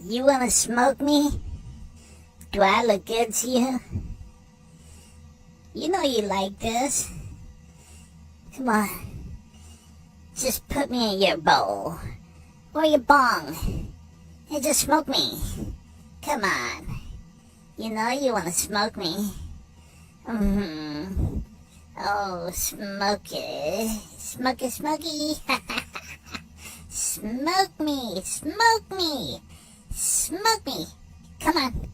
You wanna smoke me? Do I look good to you? You know you like this. Come on. Just put me in your bowl. Or your bong. And just smoke me. Come on. You know you wanna smoke me. Mm-hmm. Oh, smoky. Smoky, smoky. Smoke me. Smoke me. Smoke me. Come on.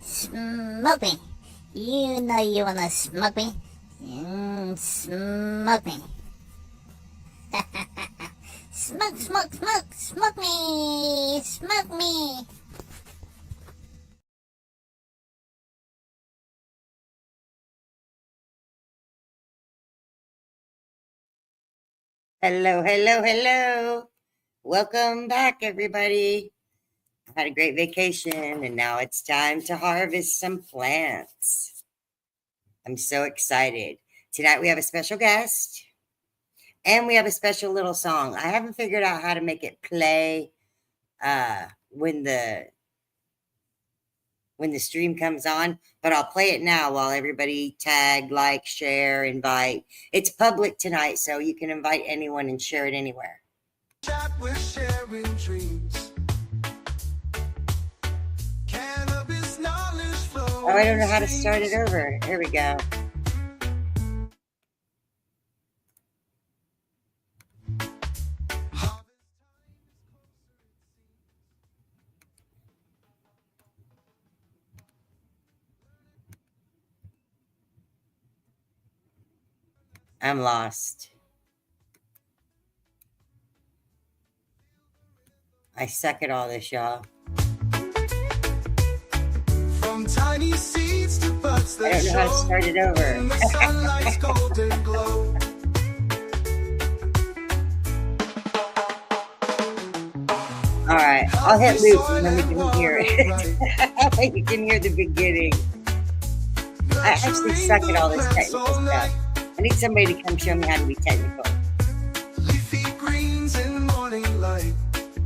Smoke me. You know you wanna smoke me. Smoke me. Smoke, smoke, smoke. Smoke me. Smoke me. Hello, hello, hello. Welcome back, everybody. I had a great vacation, and now it's time to harvest some plants. I'm so excited. Tonight we have a special guest, and we have a special little song. I haven't figured out how to make it play when the stream comes on, but I'll play it now while everybody tag, like, share, invite. It's public tonight, so you can invite anyone and share it anywhere. Chat with sharing dreams. Cannabis knowledge flow. Oh, I don't know how to start it over. Here we go. I'm lost. I suck at all this, y'all. From tiny seeds to buds that I don't know how to start it over. in the sunlight's golden glow. All right, I'll hit loop and then we can hear it. You can hear the beginning. I actually suck at all this technical stuff. I need somebody to come show me how to be technical. Leafy greens in morning light.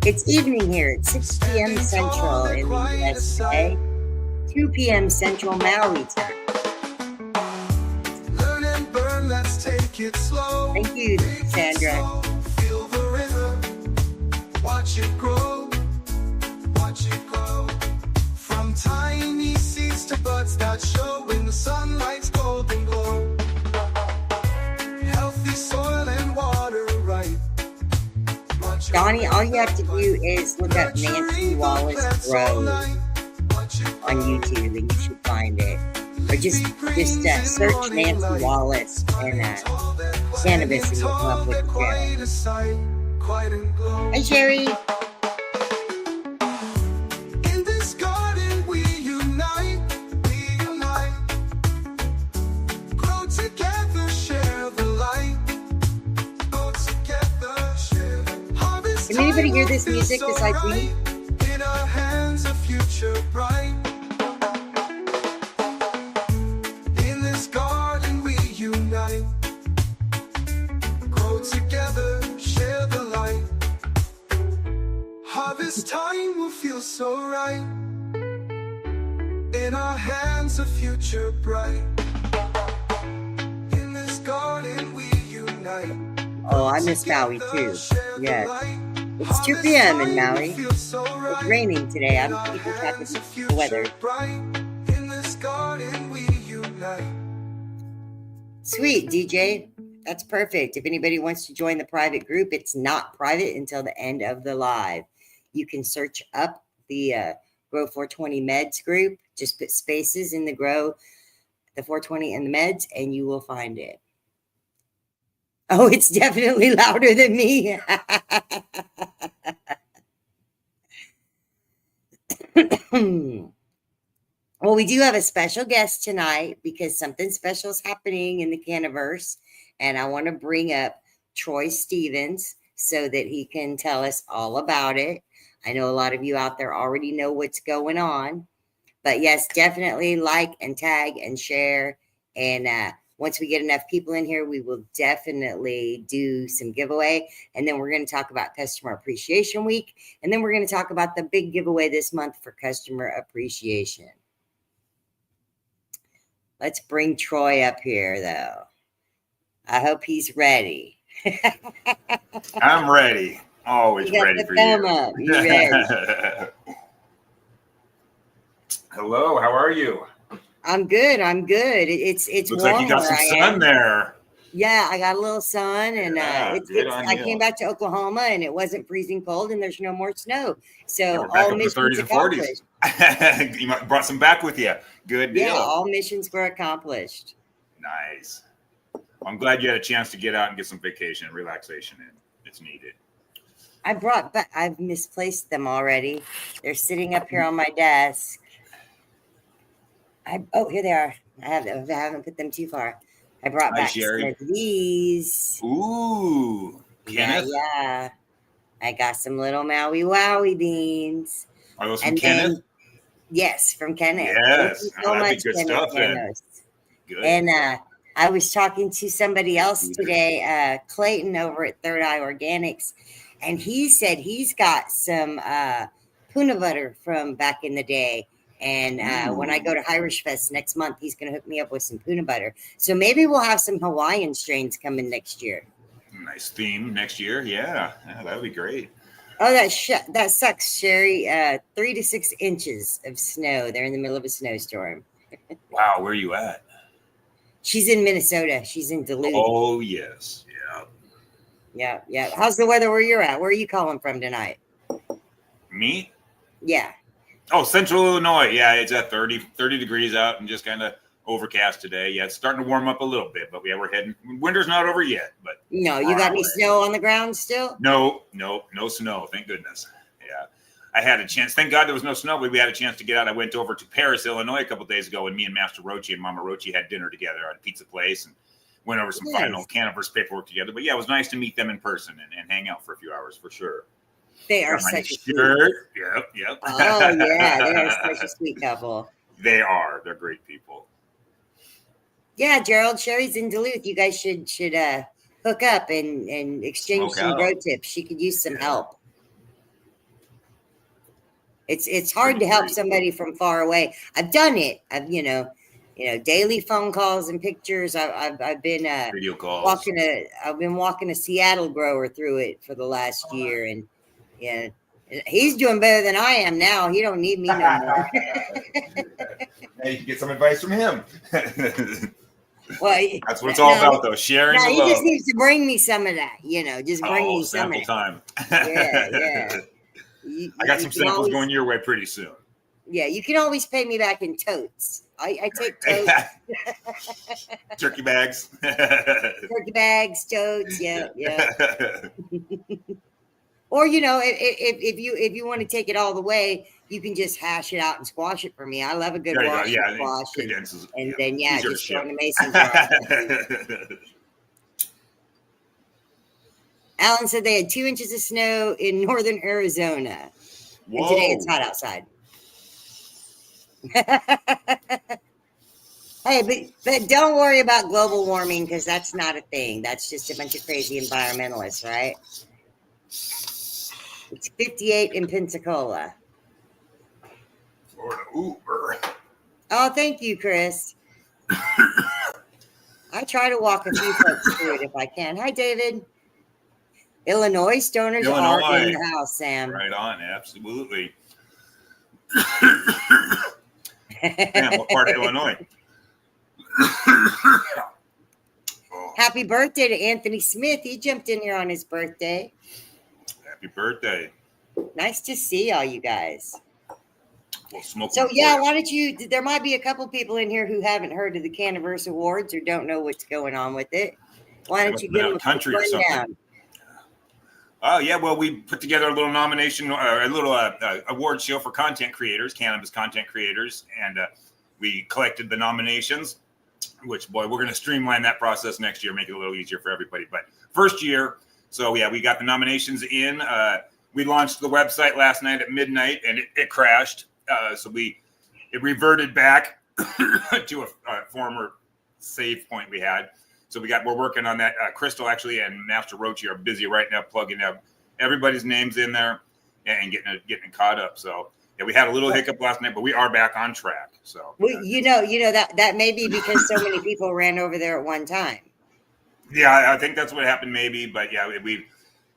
It's evening here. It's 6 p.m. Central in the US today. 2 p.m. Central Maui time. Learn and burn, let's take it slow. Thank you, Sandra. Feel the rhythm. Watch it grow. Watch it grow. From tiny seeds to buds that show in the sunlight's golden glow. Healthy soil and water right. Donnie, all you have to do is look up Nancy Wallace Grow on YouTube and you should find it. Or just search Nancy Wallace and cannabis and you'll come up with the channel. Hi, Sherry. In this garden we unite, grow together, share the light. Grow together, share the harvest. Can anybody hear this music besides me? In our hands a future bright. In this garden we unite, grow together, share the light. Harvest time will feel so right. In our hands a future bright. In this garden we unite. Oh, I miss Maui too. Yes. It's 2 p.m. in Maui. It's raining today. I'm keeping track of the weather. In this garden we unite. Sweet, DJ. That's perfect. If anybody wants to join the private group, it's not private until the end of the live. You can search up the Grow 420 Meds group. Just put spaces in the Grow, the 420 and the Meds, and you will find it. Oh, it's definitely louder than me. Well, we do have a special guest tonight because something special is happening in the Cannaverse, and I want to bring up Troy Stevens so that he can tell us all about it. I know a lot of you out there already know what's going on, but yes, definitely like and tag and share, and once we get enough people in here, we will definitely do some giveaway. And then we're going to talk about Customer Appreciation Week. And then we're going to talk about the big giveaway this month for customer appreciation. Let's bring Troy up here, though. I hope he's ready. I'm ready. Always You got ready the for thumb you. up. You ready? Hello, how are you? I'm good. I'm good. It's Looks warm like you got where some I sun am. there. Yeah, I got a little sun, and Yeah, good on I you. came back to Oklahoma, and it wasn't freezing cold, and there's no more snow. Yeah, So we're back all up in the missions 30s and accomplished. 40s. You brought some back with you. Good deal. Yeah, all missions were accomplished. Nice. I'm glad you had a chance to get out and get some vacation and relaxation in. It's needed. I brought back. I've misplaced them already. They're sitting up here on my desk. Oh, here they are. I haven't put them too far. I brought Hi, back Sherry. some of these. Ooh, Kenneth. Yeah. I got some little Maui Wowie beans. Are those from And Kenneth? then, yes, from Kenneth. Yes. Thank you Oh, so that'd be much, good Kenneth stuff then. Manos. Good. And I was talking to somebody else today, Clayton over at Third Eye Organics, and he said he's got some Puna butter from back in the day. And when I go to Irish Fest next month, he's going to hook me up with some Puna butter. So maybe we'll have some Hawaiian strains coming next year. Nice theme next year. Yeah, that would be great. Oh, that sucks, Sherry. 3 to 6 inches of snow. They're in the middle of a snowstorm. Wow, where are you at? She's in Minnesota. She's in Duluth. Oh, yes. Yeah. Yeah. How's the weather where you're at? Where are you calling from tonight? Me? Yeah. Oh, Central Illinois. Yeah, it's at 30 degrees out and just kind of overcast today. Yeah, it's starting to warm up a little bit, but yeah, we're heading. Winter's not over yet, but No, you got any snow on the ground still? no snow. Thank goodness. Yeah, I had a chance. Thank God there was no snow, but we had a chance to get out. I went over to Paris, Illinois, a couple days ago, and me and Master Rochi and Mama Rochi had dinner together at a pizza place and went over some final Cannabis paperwork together. But yeah, it was nice to meet them in person and hang out for a few hours for sure. They are Got my such a sweet. shirt. Yep. Oh yeah, they are such a sweet couple. They are. They're great people. Yeah, Gerald, Sherry's in Duluth. You guys should hook up and exchange Smoke some out. road tips. She could use some help. It's hard to help somebody from far away. I've done it. I've daily phone calls and pictures. I've been Video calls. I've been walking a Seattle grower through it for the last year, and yeah, he's doing better than I am now. He don't need me no more. Now you can get some advice from him. Well, That's what it's all about, though. Sharing no, the he love. just needs to bring me some of that. Just bring me some of sample it. time. Yeah. I got some samples going your way pretty soon. Yeah, you can always pay me back in totes. I take totes, Turkey bags. turkey bags, totes. Yeah. Or if you want to take it all the way, you can just hash it out and squash it for me. I love a good There you go. wash Yeah, and squash, condenses. and then easier to just throw it in the ship. mason jar. Alan said they had 2 inches of snow in northern Arizona. And today it's hot outside. Hey, but don't worry about global warming because that's not a thing. That's just a bunch of crazy environmentalists, right? It's 58 in Pensacola. Florida Uber. Oh, thank you, Chris. I try to walk a few folks through it if I can. Hi, David. Illinois stoners are in the house, Sam. Right on, absolutely. Man, what part of Illinois? Happy birthday to Anthony Smith. He jumped in here on his birthday. Happy birthday. Nice to see all you guys. We'll smoke So one for yeah, you. why don't you? There might be a couple people in here who haven't heard of the Canniverse Awards or don't know what's going on with it. Why don't you give them a country or quick something. rundown? Oh, yeah. Well, we put together a little nomination, a little award show for content creators, cannabis content creators. And we collected the nominations, which, boy, we're going to streamline that process next year, make it a little easier for everybody. But first year. So, yeah, we got the nominations in. We launched the website last night at midnight and it crashed. So it reverted back to a former save point we had. So we're working on that. Crystal actually and Master Rochi are busy right now plugging up everybody's names in there and getting it caught up. So yeah, we had a little hiccup last night, but we are back on track. So you know that may be because so many people ran over there at one time. Yeah, I think that's what happened maybe, but yeah, we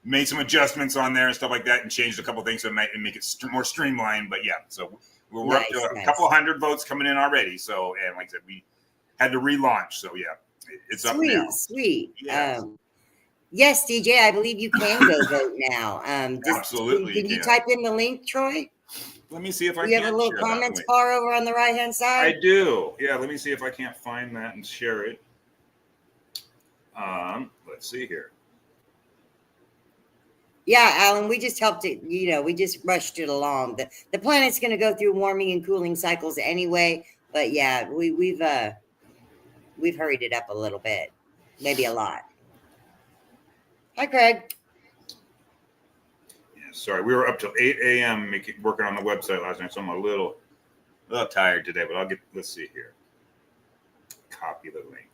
made some adjustments on there and stuff like that and changed a couple things to make it more streamlined. But yeah, so we're up to a couple hundred votes coming in already. So, and like I said, we had to relaunch. So yeah, it's up now. Sweet. Yes. Yes, DJ, I believe you can go vote now. Absolutely. Can you type in the link, Troy? Let me see if I can. You have a little comments bar over on the right-hand side? I do. Yeah, let me see if I can't find that and share it. Let's see here. Yeah, Alan, we just helped it. We just rushed it along. The planet's going to go through warming and cooling cycles anyway. But yeah, we've hurried it up a little bit, maybe a lot. Hi, Craig. Yeah, sorry, we were up till 8 a.m. working on the website last night, so I'm a little tired today. But let's see here. Copy the link.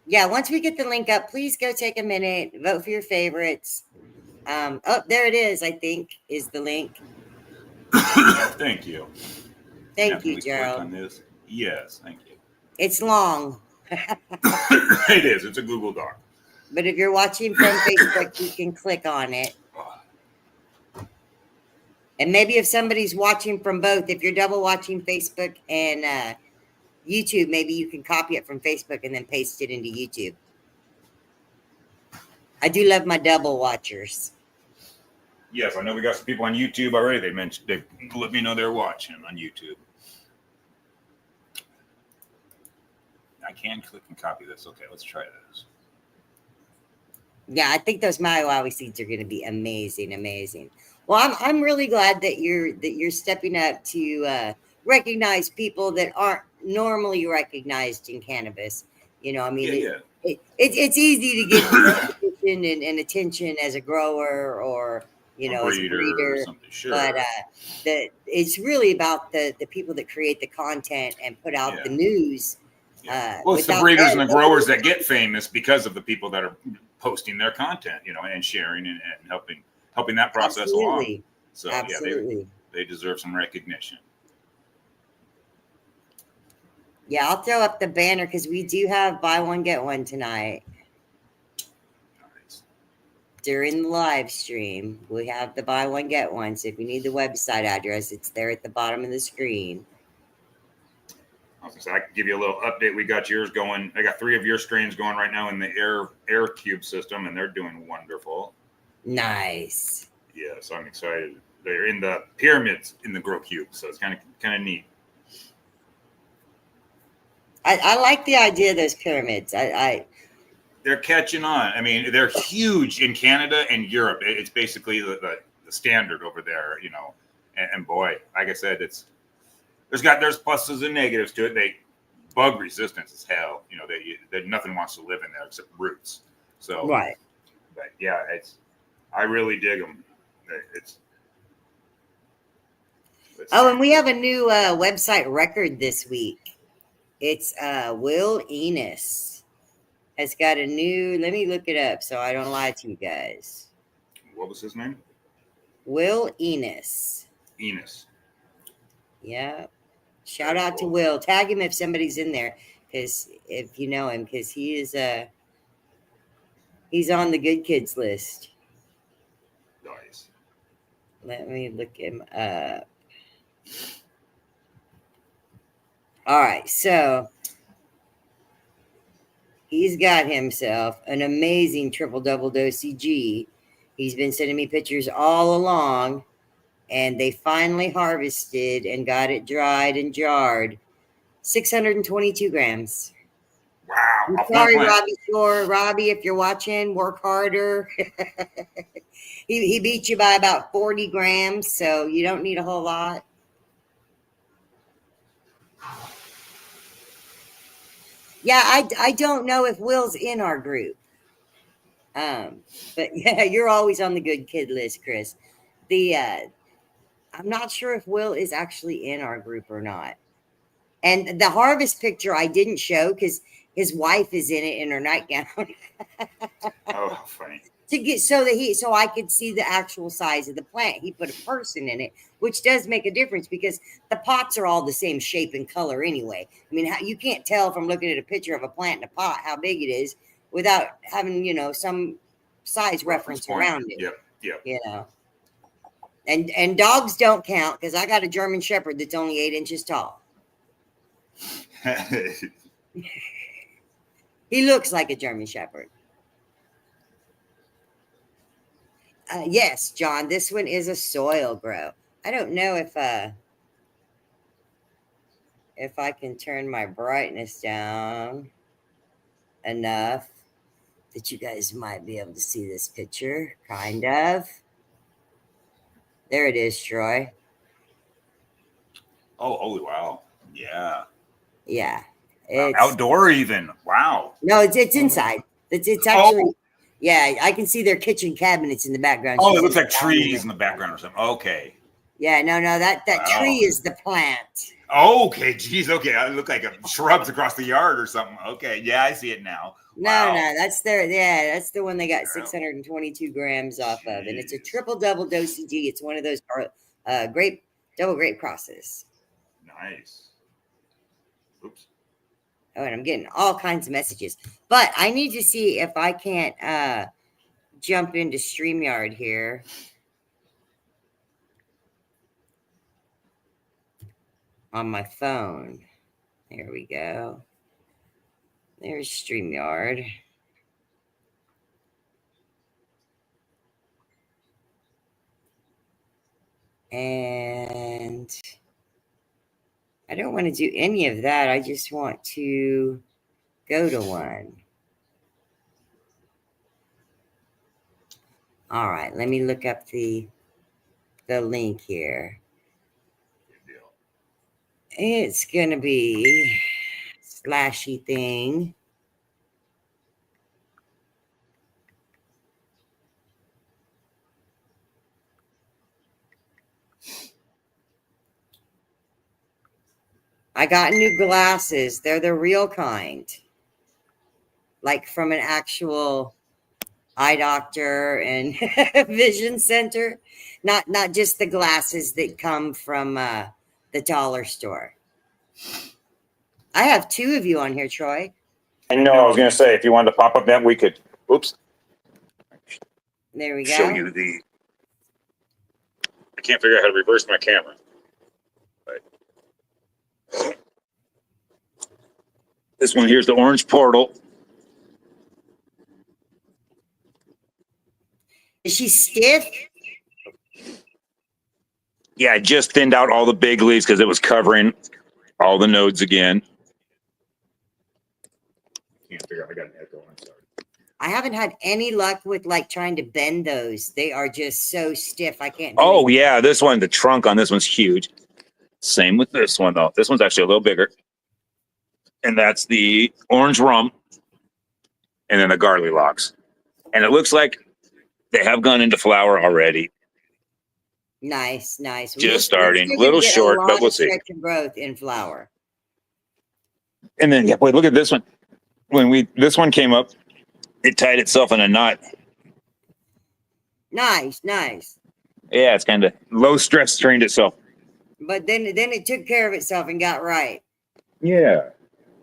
Yeah, once we get the link up, please go take a minute, vote for your favorites. Oh, there it is, I think, is the link. Thank you. Thank you, Gerald. On this. Yes, thank you. It's long. It is. It's a Google Doc. But if you're watching from Facebook, you can click on it. And maybe if somebody's watching from both, if you're double watching Facebook and YouTube, maybe you can copy it from Facebook and then paste it into YouTube. I do love my double watchers. Yes, I know we got some people on YouTube already. They let me know they're watching on YouTube. I can click and copy this. Okay, let's try this. Yeah, I think those Maui seeds are going to be amazing. Well, I'm really glad that you're stepping up to recognize people that aren't normally recognized in cannabis. I mean, it's easy to get recognition and attention as a grower or as a breeder, or something. Sure. But it's really about the people that create the content and put out the news. Yeah. Well, it's the breeders and the growers that get famous because of the people that are posting their content, and sharing and helping that process along. So yeah, they deserve some recognition. Yeah, I'll throw up the banner because we do have buy one get one tonight. Nice. During the live stream, we have the buy one get one. So if you need the website address, it's there at the bottom of the screen. I can give you a little update. We got yours going. I got 3 of your strains going right now in the air cube system, and they're doing wonderful. Nice. Yes, I'm excited. They're in the pyramids in the grow cube, so it's kind of neat. I like the idea of those pyramids. They're catching on. I mean, they're huge in Canada and Europe. It's basically the standard over there, And boy, like I said, there's pluses and negatives to it. They bug resistance as hell. They nothing wants to live in there except roots. So right. But yeah, I really dig them. And we have a new website record this week. It's Will Enos has got a new. Let me look it up so I don't lie to you guys. What was his name? Will Enos. Enos. Yeah. Shout out to Will. Tag him if somebody's in there, because if you know him, because he is he's on the good kids list. Nice. Let me look him up. All right, so he's got himself an amazing triple-double dosey G. He's been sending me pictures all along, and they finally harvested and got it dried and jarred. 622 grams. Wow. I'm sorry, Robbie Shore. Robbie, if you're watching, work harder. He beat you by about 40 grams, so you don't need a whole lot. Yeah, I don't know if Will's in our group. But yeah, you're always on the good kid list, Chris. I'm not sure if Will is actually in our group or not. And the harvest picture I didn't show because his wife is in it in her nightgown. Oh, how funny. To get so I could see the actual size of the plant. He put a person in it, which does make a difference because the pots are all the same shape and color anyway. I mean, you can't tell from looking at a picture of a plant in a pot how big it is without having, some size reference point. around it. Yep. And dogs don't count because I got a German Shepherd that's only 8 inches tall. He looks like a German Shepherd. Yes, John, this one is a soil grow. I don't know if I can turn my brightness down enough that you guys might be able to see this picture, kind of. There it is, Troy. Oh, holy wow. Yeah. Yeah. It's outdoor even. Wow. No, it's inside. It's actually yeah, I can see their kitchen cabinets in the background. Oh, it looks like trees in the background or something. Okay. Yeah, no, that tree is the plant. Okay, geez, okay. I look like shrubs across the yard or something. Okay, yeah, I see it now. No, that's that's the one they got 622 grams off of, and it's a triple-double dosage. It's one of those double grape crosses. Nice. Oops. Oh, and I'm getting all kinds of messages, but I need to see if I can't jump into StreamYard here. On my phone. There we go. There's StreamYard. And I don't want to do any of that. I just want to go to one. All right, let me look up the link here. It's going to be slashy thing. I got new glasses. They're the real kind. Like from an actual eye doctor and vision center. Not just the glasses that come from the dollar store. I have 2 of you on here, Troy. I know. I was going to say, if you wanted to pop up that, we could. Oops. There we go. Show you the. I can't figure out how to reverse my camera. But this one here's the orange portal. Is she stiff? Yeah, I just thinned out all the big leaves because it was covering all the nodes again. Can't figure out. I got an echo. I'm sorry. I haven't had any luck with like trying to bend those. They are just so stiff. I can't. Oh yeah, this one, the trunk on this one's huge. Same with this one though. This one's actually a little bigger. And that's the orange rum. And then the garlic locks. And it looks like they have gone into flower already. Nice. Just starting. A little short, but we'll see. Growth in flower. And then, yeah, wait, look at this one. This one came up, it tied itself in a knot. Nice. Yeah, it's kind of low stress strained itself. But then it took care of itself and got right. Yeah,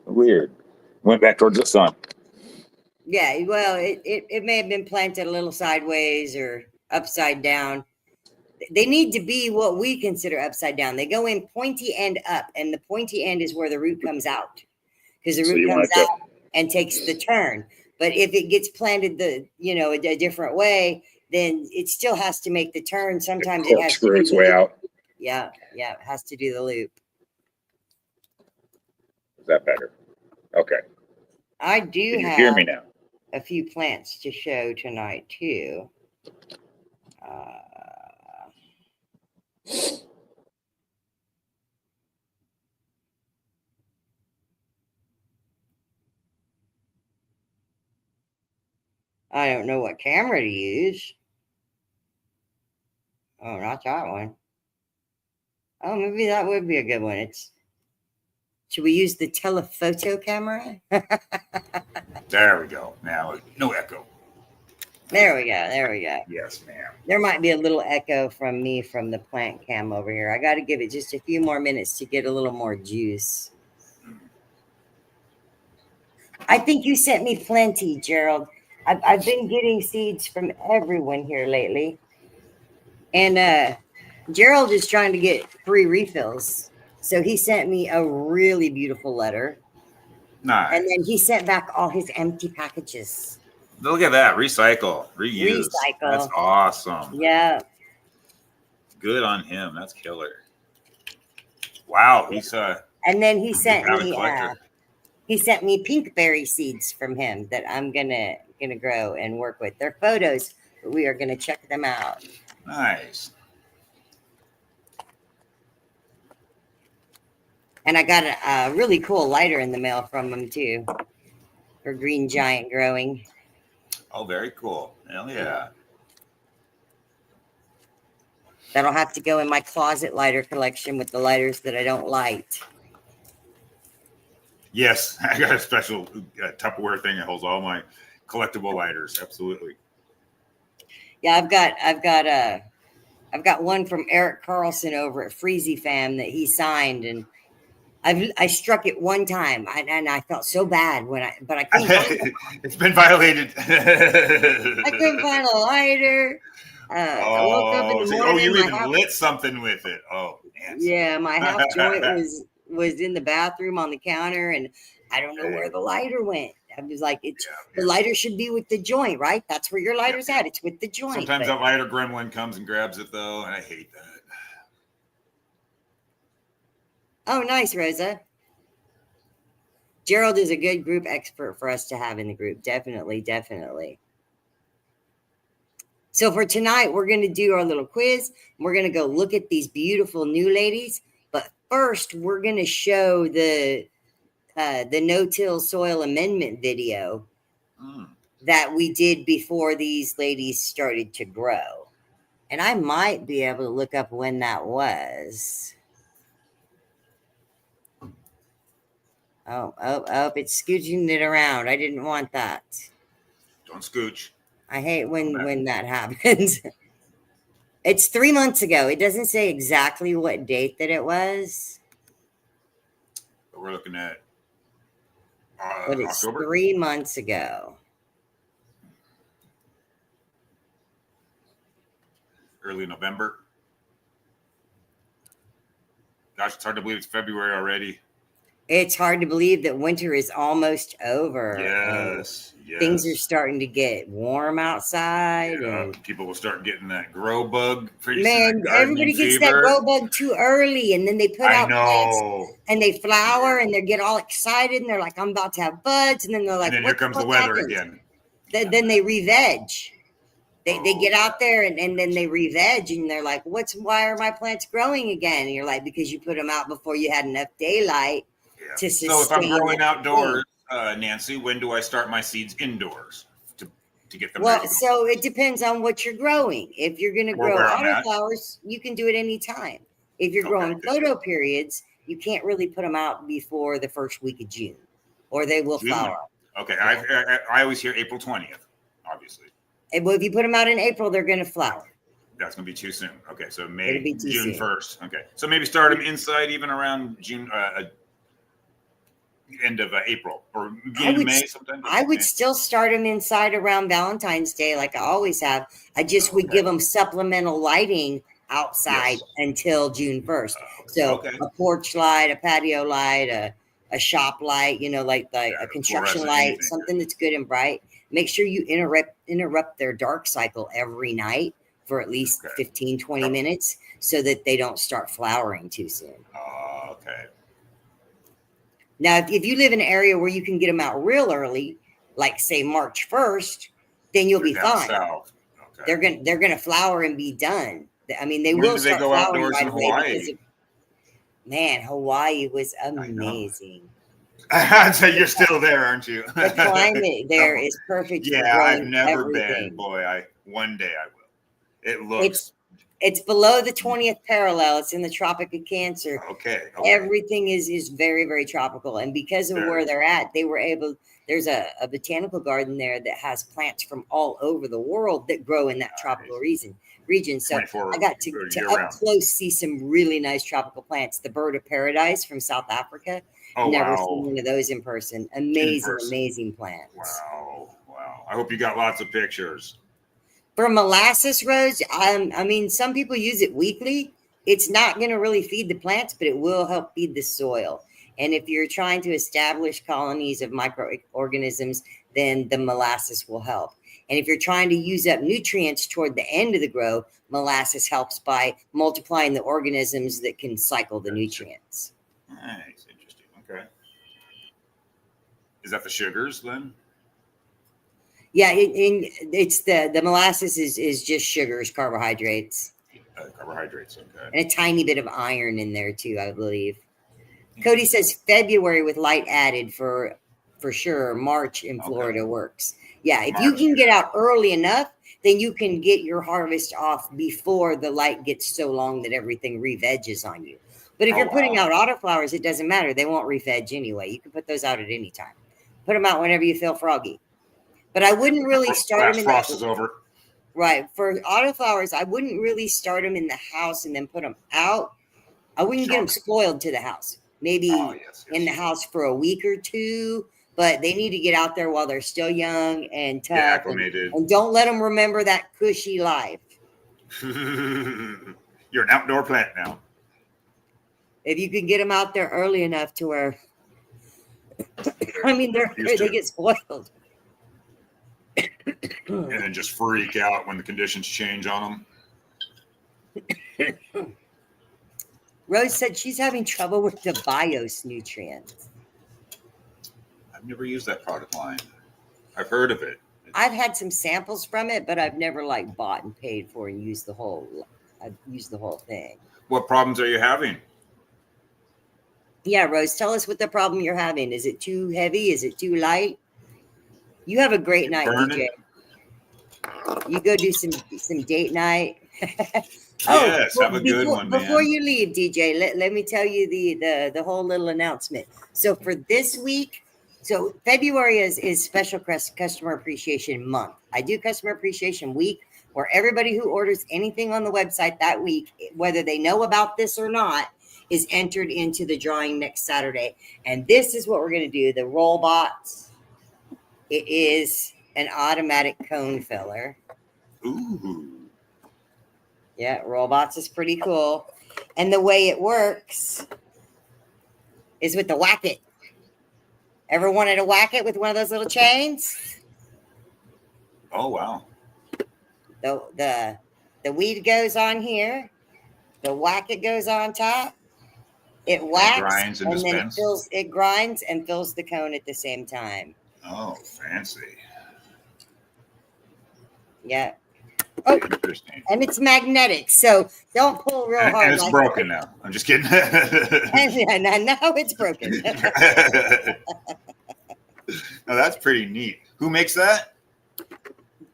weird. Went back towards the sun. Yeah, well, it may have been planted a little sideways or upside down. They need to be what we consider upside down. They go in pointy end up, and the pointy end is where the root comes out. Because the root comes out and takes the turn. But if it gets planted a different way, then it still has to make the turn. Sometimes it has to its way out. Yeah, it has to do the loop. Is that better? Okay. I do Can you have hear me now? a few plants to show tonight too. I don't know what camera to use. Oh, not that one. Oh, maybe that would be a good one. Should we use the telephoto camera? There we go. Now, no echo. There we go. There we go. Yes, ma'am. There might be a little echo from me from the plant cam over here. I got to give it just a few more minutes to get a little more juice. I think you sent me plenty, Gerald. I've been getting seeds from everyone here lately. And Gerald is trying to get free refills. So he sent me a really beautiful letter. Nice. And then he sent back all his empty packages. Look at that. Recycle. Reuse. Recycle. That's awesome. Yeah. Good on him. That's killer. Wow. He's And then he sent avid me collector. pinkberry seeds from him that I'm gonna grow and work with. They're photos, but we are gonna check them out. Nice. And I got a really cool lighter in the mail from him too, for Green Giant growing. Oh, very cool. Hell yeah. That'll have to go in my closet lighter collection with the lighters that I don't light. Yes, I got a special Tupperware thing that holds all my collectible lighters. Absolutely. Yeah, I've got one from Eric Carlson over at Freezy Fam that he signed, and I struck it one time, and I felt so bad but I couldn't find it. It's been violated. I couldn't find a lighter. I woke up in the morning. you my even house- lit something with it. Oh, man. Yeah, my house joint was in the bathroom on the counter, and I don't know where the lighter went. I was like, the lighter should be with the joint, right? That's where your lighter's at. It's with the joint. Sometimes but- that lighter gremlin comes and grabs it, though, and I hate that. Oh, nice, Rosa. Gerald is a good group expert for us to have in the group. Definitely, definitely. So for tonight, we're going to do our little quiz. We're going to go look at these beautiful new ladies. But first, we're going to show the no-till soil amendment video that we did before these ladies started to grow. And I might be able to look up when that was. Oh, it's scooching it around. I didn't want that. Don't scooch. I hate when that happens. It's 3 months ago. It doesn't say exactly what date that it was, But we're looking at but it's October. 3 months ago. Early November. Gosh, it's hard to believe it's February already. It's hard to believe that winter is almost over. and Yes. Things are starting to get warm outside. Yeah, And people will start getting that grow bug pretty man, soon. Gardening everybody gets that fever. grow bug too early, and then they put I out plants know. and they flower and they get all excited and they're like, I'm about to have buds, and then they're like, And then here what comes the fuck weather happened? again. Then they re-veg. They Oh, get out there and then they re-veg, and they're like, why are my plants growing again? And you're like, because you put them out before you had enough daylight Yeah. to So if I'm sustain growing that outdoors, Nancy, when do I start my seeds indoors to get them Well, ready? so it depends on what you're growing. If you're going to Or grow where I'm at. autoflowers, you can do it anytime. If you're Okay, growing good. photo periods, you can't really put them out before the first week of June, or they will June. flower. Okay, I always hear April 20th, obviously. And well, if you put them out in April, they're going to flower. That's going to be too soon. Okay, so It'll May, be too June soon. 1st. Okay, so maybe start them inside even around June, end of April or beginning of would May s- sometime. I would Okay. still start them inside around Valentine's Day, like I always have. I just would Okay. give them supplemental lighting outside Yes. until June 1st. So okay. a porch light, a patio light, a shop light, like Yeah, a construction fluorescent, light, anything. something that's good and bright. Make sure you interrupt their dark cycle every night for at least Okay. 15, 20 minutes so that they don't start flowering too soon. Okay. Now, if you live in an area where you can get them out real early, like say March 1st, then you'll be They're down fine. south. Okay. They're gonna flower and be done. I mean, they When will do they start go flowering outdoors right in away Hawaii? because man, Hawaii was know. amazing. So you're still there, aren't you? The climate there is perfect. for Yeah, I've growing never everything. been. Boy, one day I will. It looks It's below the 20th parallel. It's in the Tropic of Cancer. Okay. Everything is very, very tropical. And because of where they're at, they were able, there's a botanical garden there that has plants from all over the world that grow in that tropical region. So I got to up close see some really nice tropical plants. The bird of paradise from South Africa. Never seen one of those in person. Amazing plants. Wow. I hope you got lots of pictures. For molasses, Rose, I mean, some people use it weekly. It's not going to really feed the plants, but it will help feed the soil. And if you're trying to establish colonies of microorganisms, then the molasses will help. And if you're trying to use up nutrients toward the end of the grow, molasses helps by multiplying the organisms that can cycle the nutrients. Nice. Interesting. Okay. Is that the sugars then? Yeah, it's the molasses is just sugars, carbohydrates. Carbohydrates, okay. And a tiny bit of iron in there too, I believe. Cody says February with light added for sure. March in Florida works. Yeah, if you can get out early enough, then you can get your harvest off before the light gets so long that everything re-veggies on you. But if you're putting out autoflowers, it doesn't matter. They won't re-veg anyway. You can put those out at any time. Put them out whenever you feel froggy. But I wouldn't really start them in frost is over. Right. For autoflowers, I wouldn't really start them in the house and then put them out. I wouldn't get them spoiled to the house. Maybe in the house for a week or two, but they need to get out there while they're still young and tough. Acclimated. And don't let them remember that cushy life. You're an outdoor plant now. If you can get them out there early enough to where, I mean, they get spoiled. And then just freak out when the conditions change on them. Rose said she's having trouble with the BIOS nutrients. I've never used that product line. I've heard of it. I've had some samples from it, but I've never bought and paid for and used the whole. I've used the whole thing. What problems are you having? Yeah, Rose, tell us what the problem you're having. Is it too heavy? Is it too light? You have a great night, DJ. You go do some date night. Yes, have a good one, man. Before you leave, DJ, let me tell you the whole little announcement. So for this week, so February is Special Customer Appreciation Month. I do Customer Appreciation Week, where everybody who orders anything on the website that week, whether they know about this or not, is entered into the drawing next Saturday. And this is what we're going to do. The Rollbots. It is an automatic cone filler. Ooh. Yeah, Rollbots is pretty cool. And the way it works is with the Whack It. Ever wanted to whack it with one of those little chains? Oh, wow. The weed goes on here. The Whack It goes on top. It whacks grinds and then it grinds and fills the cone at the same time. Oh, fancy. Yeah. Oh, and it's magnetic, so don't pull real hard. And it's broken now. I'm just kidding. And now it's broken. No, that's pretty neat. Who makes that?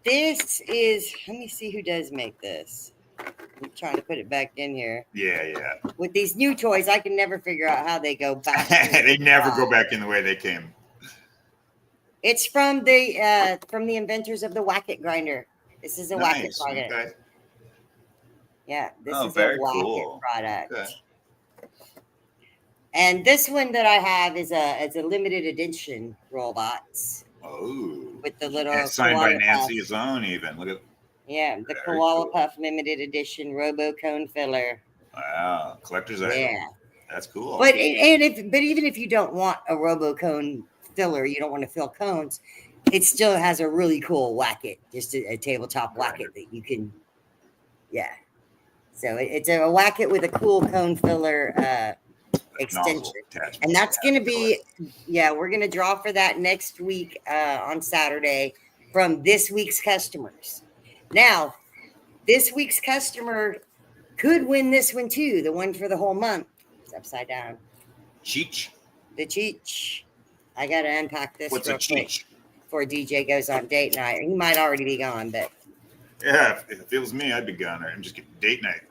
This is, let me see who does make this. I'm trying to put it back in here. Yeah. With these new toys, I can never figure out how they go back. They never go back in the way they came. It's from the inventors of the Whack It grinder. This is a Whack It product. Okay. Yeah, this is very a Whack cool. It product. Okay. And this one that I have is a limited edition Rollbots. Oh. With the little And it's signed by koala Nancy puff. Zone even. Look at Yeah, the Very Koala cool. Puff limited edition Robo Cone filler. wow. Collector's item. Yeah. That's cool. But even if you don't want a Robo Cone filler, you don't want to fill cones, it still has a really cool Whack It, just a tabletop Whack It that you can, yeah. So it's a Whack It with a cool cone filler extension. And that's going to be, we're going to draw for that next week on Saturday from this week's customers. Now, this week's customer could win this one too, the one for the whole month. It's upside down. Cheech. The Cheech. I got to unpack this What's a real quick Cheech? before DJ goes on date night. He might already be gone, but Yeah, if it was me, I'd be gone there and just get date night.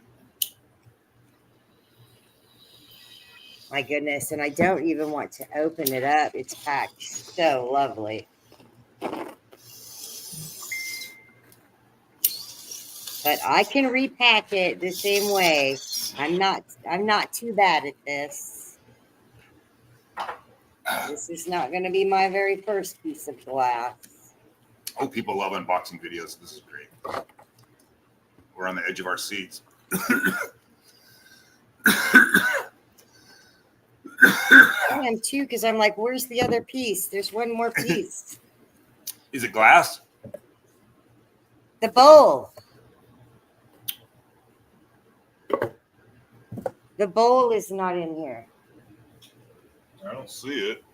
My goodness, and I don't even want to open it up. It's packed so lovely. But I can repack it the same way. I'm not too bad at this. This is not going to be my very first piece of glass. Oh, people love unboxing videos. This is great. We're on the edge of our seats. I am too, because I'm like, where's the other piece? There's one more piece. Is it glass? The bowl. The bowl is not in here. I don't see it.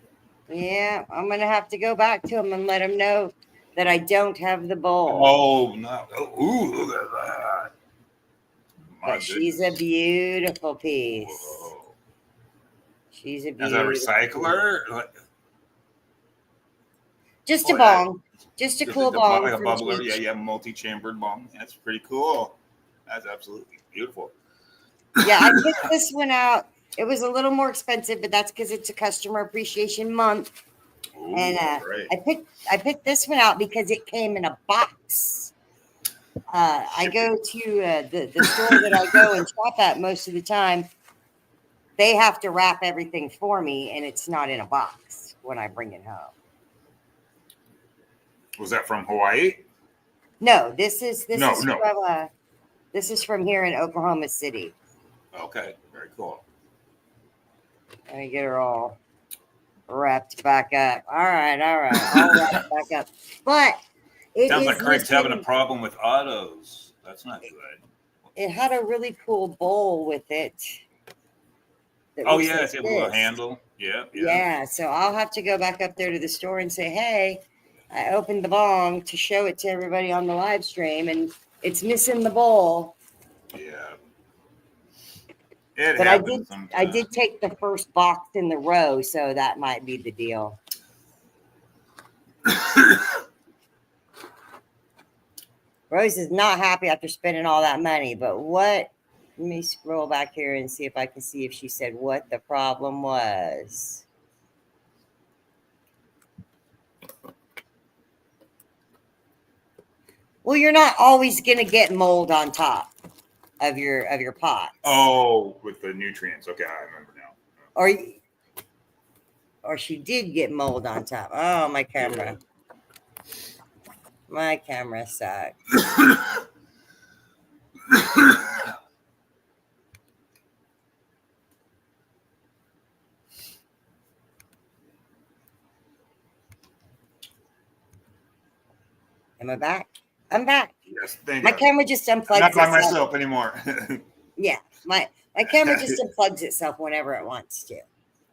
Yeah, I'm going to have to go back to him and let him know that I don't have the bowl. Oh, no. Oh, ooh, look at that. My But she's a goodness. beautiful piece. Whoa. She's a As a beautiful recycler? Like, Just oh, a yeah. bong. Just a cool bong. Like a from bubbler. Cheech. Yeah, multi-chambered bong. That's pretty cool. That's absolutely beautiful. Yeah, I picked this one out. It was a little more expensive, but that's because it's a customer appreciation month. Ooh, And right. I picked this one out because it came in a box. I go to the store that I go and shop at most of the time. They have to wrap everything for me, and it's not in a box when I bring it home. Was that from Hawaii? No, this is No. from this is from here in Oklahoma City. Okay, very cool. Let me get her all wrapped back up. All right, all wrapped back up. But it Sounds is like Craig's having a missing- problem with autos. That's not good. It had a really cool bowl with it. that Oh, looks yeah, like it's able to this. handle. Yeah. Yeah, so I'll have to go back up there to the store and say, hey, I opened the bong to show it to everybody on the live stream, and it's missing the bowl. Yeah. It But I happens sometimes. did take the first box in the row, so that might be the deal. Rose is not happy after spending all that money, but what? Let me scroll back here and see if I can see if she said what the problem was. Well, you're not always going to get mold on top of your pot. Oh, with the nutrients. Okay, I remember now. Or she did get mold on top. Oh, my camera. My camera sucks. Am I back? I'm back. Yes, thank My you. camera just I'm unplugs not by itself. myself anymore. Yeah, my camera just unplugs itself whenever it wants to.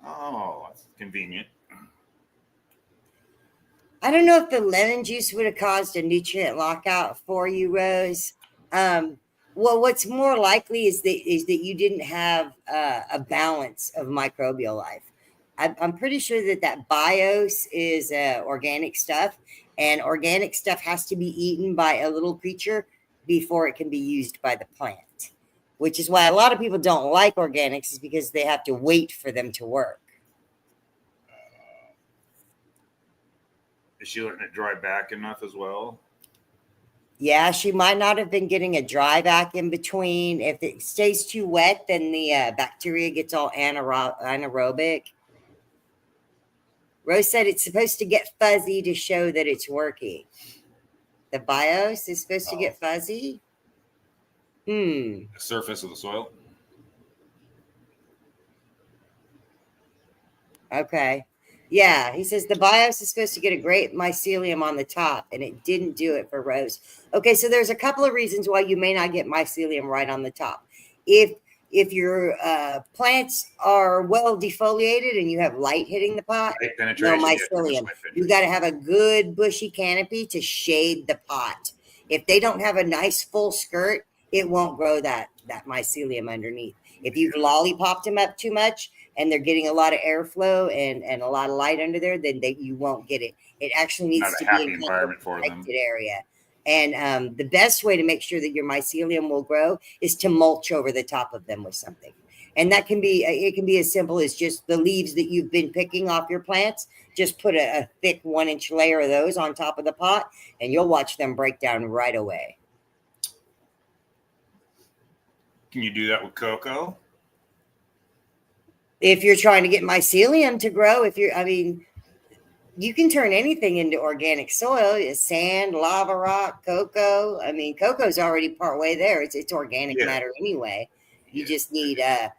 Oh, that's convenient. I don't know if the lemon juice would have caused a nutrient lockout for you, Rose. Well, what's more likely is that you didn't have a balance of microbial life. I'm pretty sure that BIOS is organic stuff, and organic stuff has to be eaten by a little creature before it can be used by the plant, which is why a lot of people don't like organics, is because they have to wait for them to work. Is she letting it dry back enough as well? Yeah, she might not have been getting a dry back in between. If it stays too wet, then the bacteria gets all anaerobic. Rose said it's supposed to get fuzzy to show that it's working. The BIOS is supposed to get fuzzy? The surface of the soil? Okay. Yeah, he says the BIOS is supposed to get a great mycelium on the top, and it didn't do it for Rose. Okay, so there's a couple of reasons why you may not get mycelium right on the top. If your plants are well defoliated and you have light hitting the pot, Light no penetration. yeah, too much mycelium. light You penetration. got to have a good bushy canopy to shade the pot. If they don't have a nice full skirt, it won't grow that mycelium underneath. If you've lollipopped them up too much and they're getting a lot of airflow and a lot of light under there, then you won't get it. It actually needs Not a to happy be in environment for them. protected area. And the best way to make sure that your mycelium will grow is to mulch over the top of them with something. And that can be, it can be as simple as just the leaves that you've been picking off your plants. Just put a thick 1-inch layer of those on top of the pot, and you'll watch them break down right away. Can you do that with cocoa? If you're trying to get mycelium to grow, you can turn anything into organic soil: sand, lava rock, cocoa. I mean, cocoa's already part way there. It's organic matter anyway. You just need to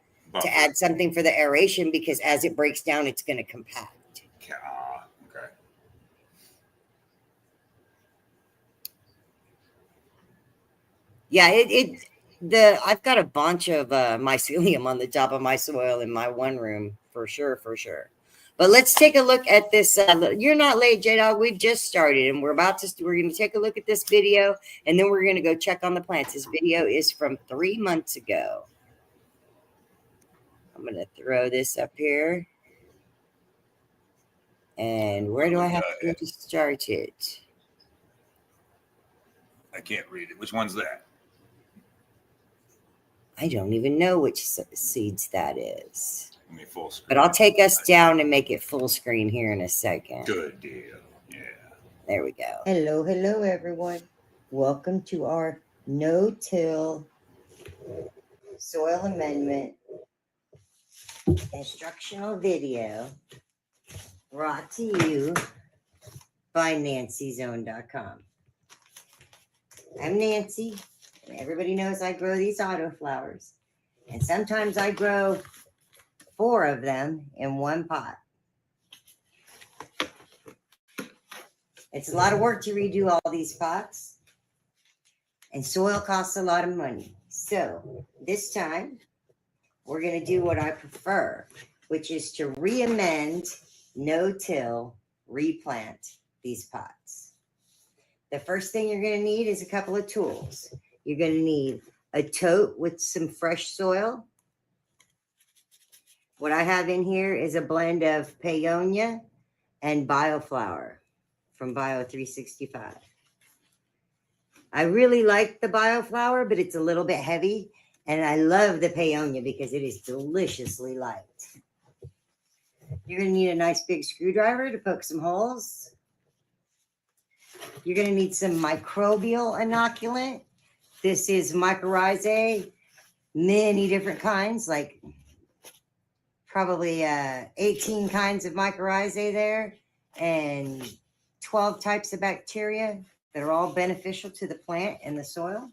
add something for the aeration, because as it breaks down, it's going to compact. Okay. Yeah, I've got a bunch of mycelium on the top of my soil in my one room for sure. But let's take a look at this. You're not late, J-Dog. We've just started, and we're going to take a look at this video, and then we're going to go check on the plants. This video is from 3 months ago. I'm going to throw this up here. And where do I have to go to start it? I can't read it. Which one's that? I don't even know which seeds that is. Let me full screen. But I'll take us down and make it full screen here in a second. Good deal. Yeah. There we go. Hello, everyone. Welcome to our no-till soil amendment instructional video brought to you by NancyZone.com. I'm Nancy, and everybody knows I grow these autoflowers. And sometimes I grow 4 of them in one pot. It's a lot of work to redo all these pots, and soil costs a lot of money. So this time, we're going to do what I prefer, which is to re-amend, no-till, replant these pots. The first thing you're going to need is a couple of tools. You're going to need a tote with some fresh soil. What I have in here is a blend of Paonia and Bioflower from Bio365. I really like the Bioflower, but it's a little bit heavy. And I love the Paonia because it is deliciously light. You're going to need a nice big screwdriver to poke some holes. You're going to need some microbial inoculant. This is mycorrhizae, many different kinds, like probably 18 kinds of mycorrhizae there, and 12 types of bacteria that are all beneficial to the plant and the soil.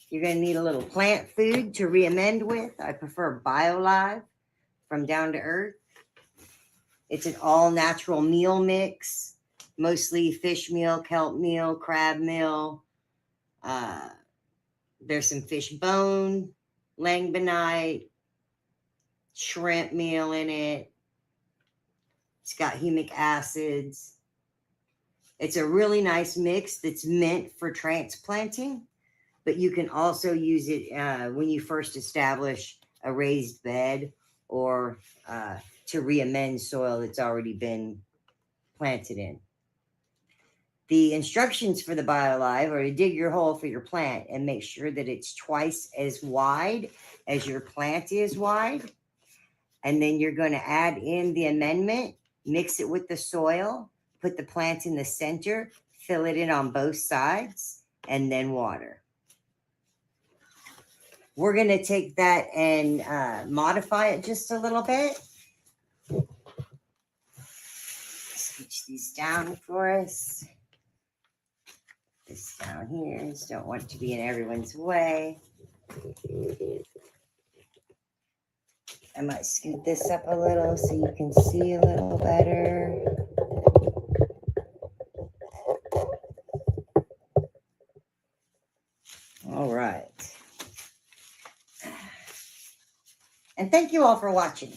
You're going to need a little plant food to re-amend with. I prefer BioLive from Down to Earth. It's an all-natural meal mix, mostly fish meal, kelp meal, crab meal. There's some fish bone, langbeinite, shrimp meal in it. It's got humic acids. It's a really nice mix that's meant for transplanting. But you can also use it when you first establish a raised bed, or to re-amend soil that's already been planted in. The instructions for the BioLive are to dig your hole for your plant and make sure that it's twice as wide as your plant is wide. And then you're going to add in the amendment, mix it with the soil, put the plant in the center, fill it in on both sides, and then water. We're going to take that and modify it just a little bit. Scooch these down for us. This down here. Just don't want it to be in everyone's way. I might scoot this up a little so you can see a little better. All right. And thank you all for watching.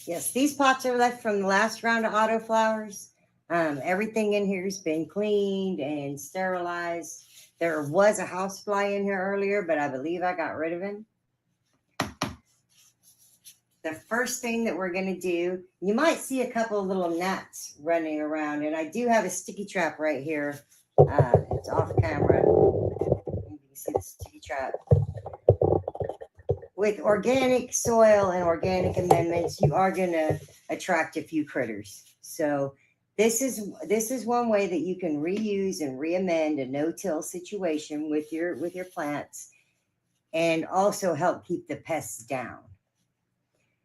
Yes, these pots are left from the last round of autoflowers. Everything in here has been cleaned and sterilized. There was a housefly in here earlier, but I believe I got rid of him. The first thing that we're going to do, you might see a couple of little gnats running around, and I do have a sticky trap right here it's off camera. You can see the sticky trap. With organic soil and organic amendments, you are going to attract a few critters. So this is one way that you can reuse and re-amend a no-till situation with your plants, and also help keep the pests down.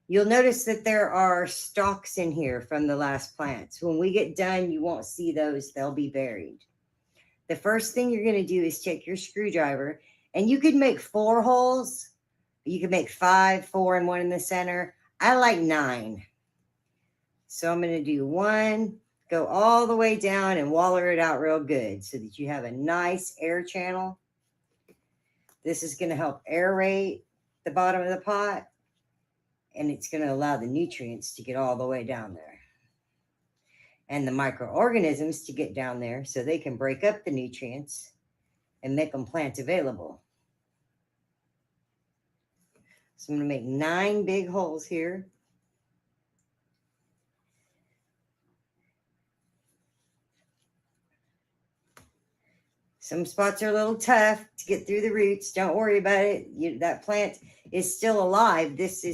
You'll notice that there are stalks in here from the last plants. When we get done, you won't see those. They'll be buried. The first thing you're going to do is take your screwdriver, and you could make 4 holes. You could make 5, 4, and 1 in the center. I like 9. So I'm going to do 1, go all the way down and waller it out real good so that you have a nice air channel. This is going to help aerate the bottom of the pot, and it's going to allow the nutrients to get all the way down there, and the microorganisms to get down there so they can break up the nutrients and make them plant available. So I'm going to make 9 big holes here. Some spots are a little tough to get through the roots. Don't worry about it. That plant is still alive. This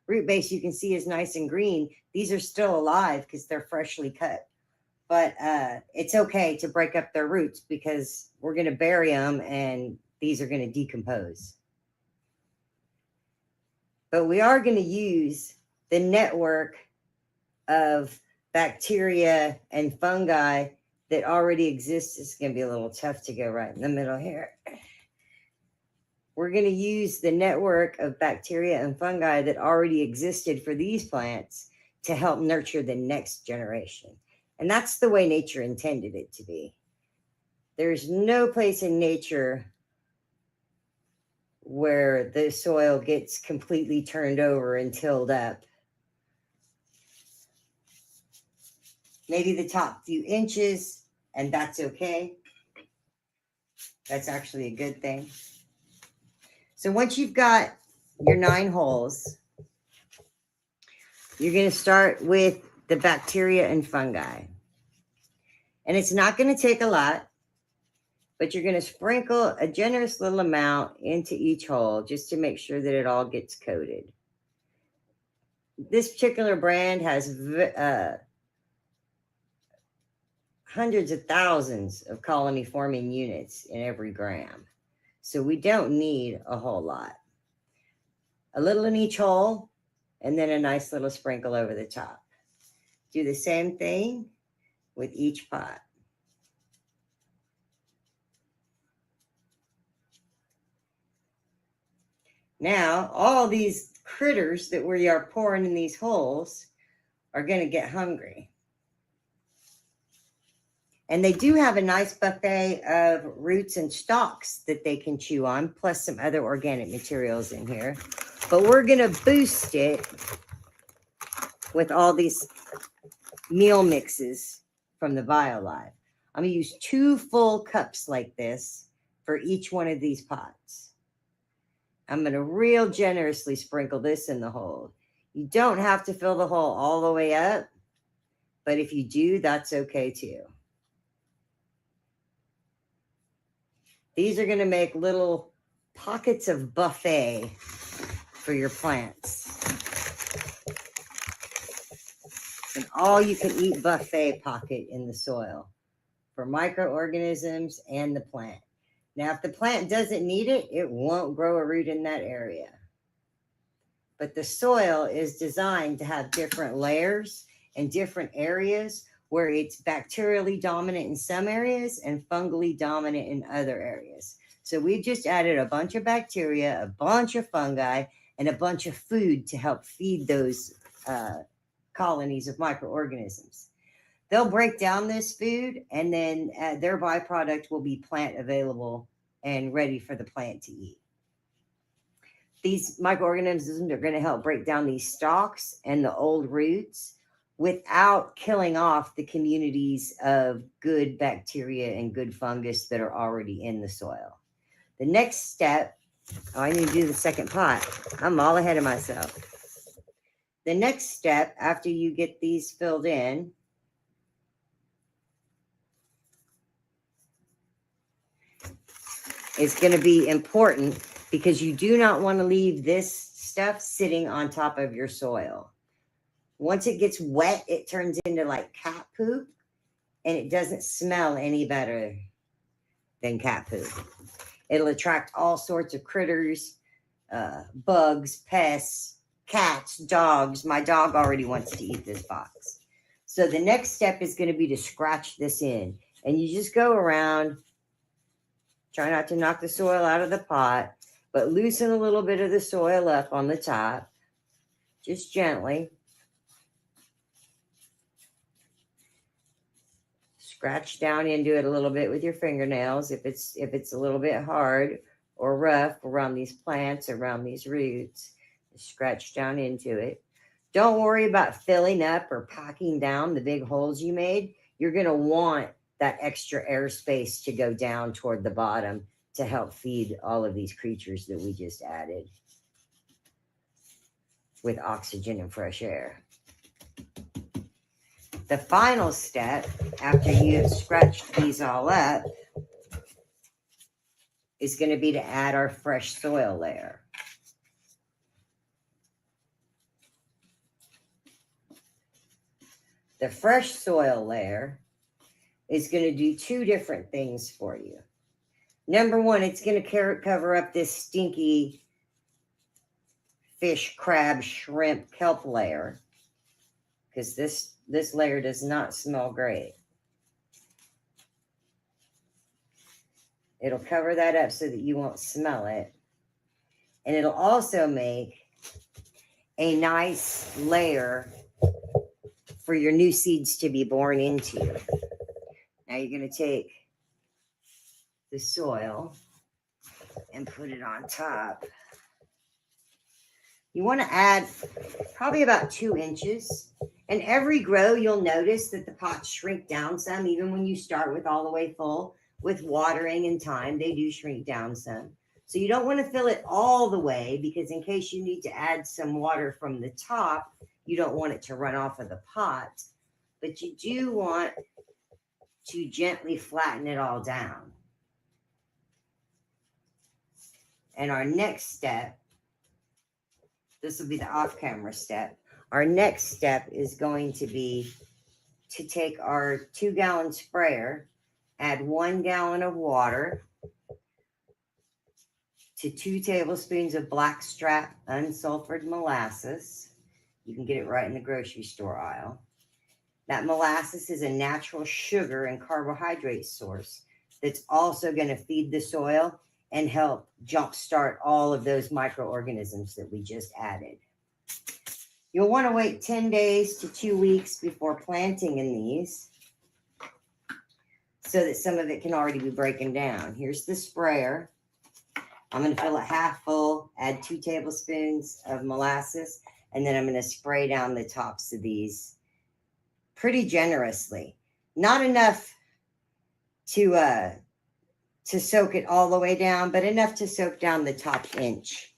root base you can see is nice and green. These are still alive because they're freshly cut. But it's okay to break up their roots because we're going to bury them and these are going to decompose. But we are going to use the network of bacteria and fungi that already exists. It's going to be a little tough to go right in the middle here. We're going to use the network of bacteria and fungi that already existed for these plants to help nurture the next generation. And that's the way nature intended it to be. There's no place in nature where the soil gets completely turned over and tilled up. Maybe the top few inches, and that's okay. That's actually a good thing. So once you've got your 9 holes, you're going to start with the bacteria and fungi. And it's not going to take a lot, but you're going to sprinkle a generous little amount into each hole just to make sure that it all gets coated. This particular brand has hundreds of thousands of colony forming units in every gram. So we don't need a whole lot. A little in each hole, and then a nice little sprinkle over the top. Do the same thing with each pot. Now, all these critters that we are pouring in these holes are going to get hungry. And they do have a nice buffet of roots and stalks that they can chew on, plus some other organic materials in here. But we're going to boost it with all these meal mixes from the BioLive. I'm going to use 2 full cups like this for each one of these pots. I'm going to real generously sprinkle this in the hole. You don't have to fill the hole all the way up, but if you do, that's okay too. These are going to make little pockets of buffet for your plants. An all-you-can-eat buffet pocket in the soil for microorganisms and the plant. Now, if the plant doesn't need it, it won't grow a root in that area. But the soil is designed to have different layers and different areas where it's bacterially dominant in some areas and fungally dominant in other areas. So we've just added a bunch of bacteria, a bunch of fungi, and a bunch of food to help feed those colonies of microorganisms. They'll break down this food, and then their byproduct will be plant available and ready for the plant to eat. These microorganisms are going to help break down these stalks and the old roots without killing off the communities of good bacteria and good fungus that are already in the soil. The next step, I need to do the second pot. I'm all ahead of myself. The next step, after you get these filled in, is going to be important because you do not want to leave this stuff sitting on top of your soil. Once it gets wet, it turns into like cat poop, and it doesn't smell any better than cat poop. It'll attract all sorts of critters, bugs, pests, cats, dogs. My dog already wants to eat this box. So the next step is going to be to scratch this in. And you just go around, try not to knock the soil out of the pot, but loosen a little bit of the soil up on the top, just gently. Scratch down into it a little bit with your fingernails if it's a little bit hard or rough around these plants, around these roots. Just scratch down into it. Don't worry about filling up or packing down the big holes you made. You're going to want that extra airspace to go down toward the bottom to help feed all of these creatures that we just added with oxygen and fresh air. The final step, after you have scratched these all up, is going to be to add our fresh soil layer. The fresh soil layer is going to do two different things for you. Number one, it's going to cover up this stinky fish, crab, shrimp, kelp layer, because this layer does not smell great. It'll cover that up so that you won't smell it. And it'll also make a nice layer for your new seeds to be born into. Now you're going to take the soil and put it on top. You want to add probably about 2 inches. And every grow, you'll notice that the pots shrink down some, even when you start with all the way full. With watering and time, they do shrink down some. So you don't want to fill it all the way, because in case you need to add some water from the top, you don't want it to run off of the pot. But you do want to gently flatten it all down. And our next step, this will be the off-camera step. Our next step is going to be to take our 2-gallon sprayer, add 1 gallon of water to 2 tablespoons of blackstrap unsulfured molasses. You can get it right in the grocery store aisle. That molasses is a natural sugar and carbohydrate source that's also going to feed the soil and help jumpstart all of those microorganisms that we just added. You'll want to wait 10 days to 2 weeks before planting in these, so that some of it can already be breaking down. Here's the sprayer. I'm going to fill it half full, add 2 tablespoons of molasses, and then I'm going to spray down the tops of these pretty generously. Not enough to soak it all the way down, but enough to soak down the top inch.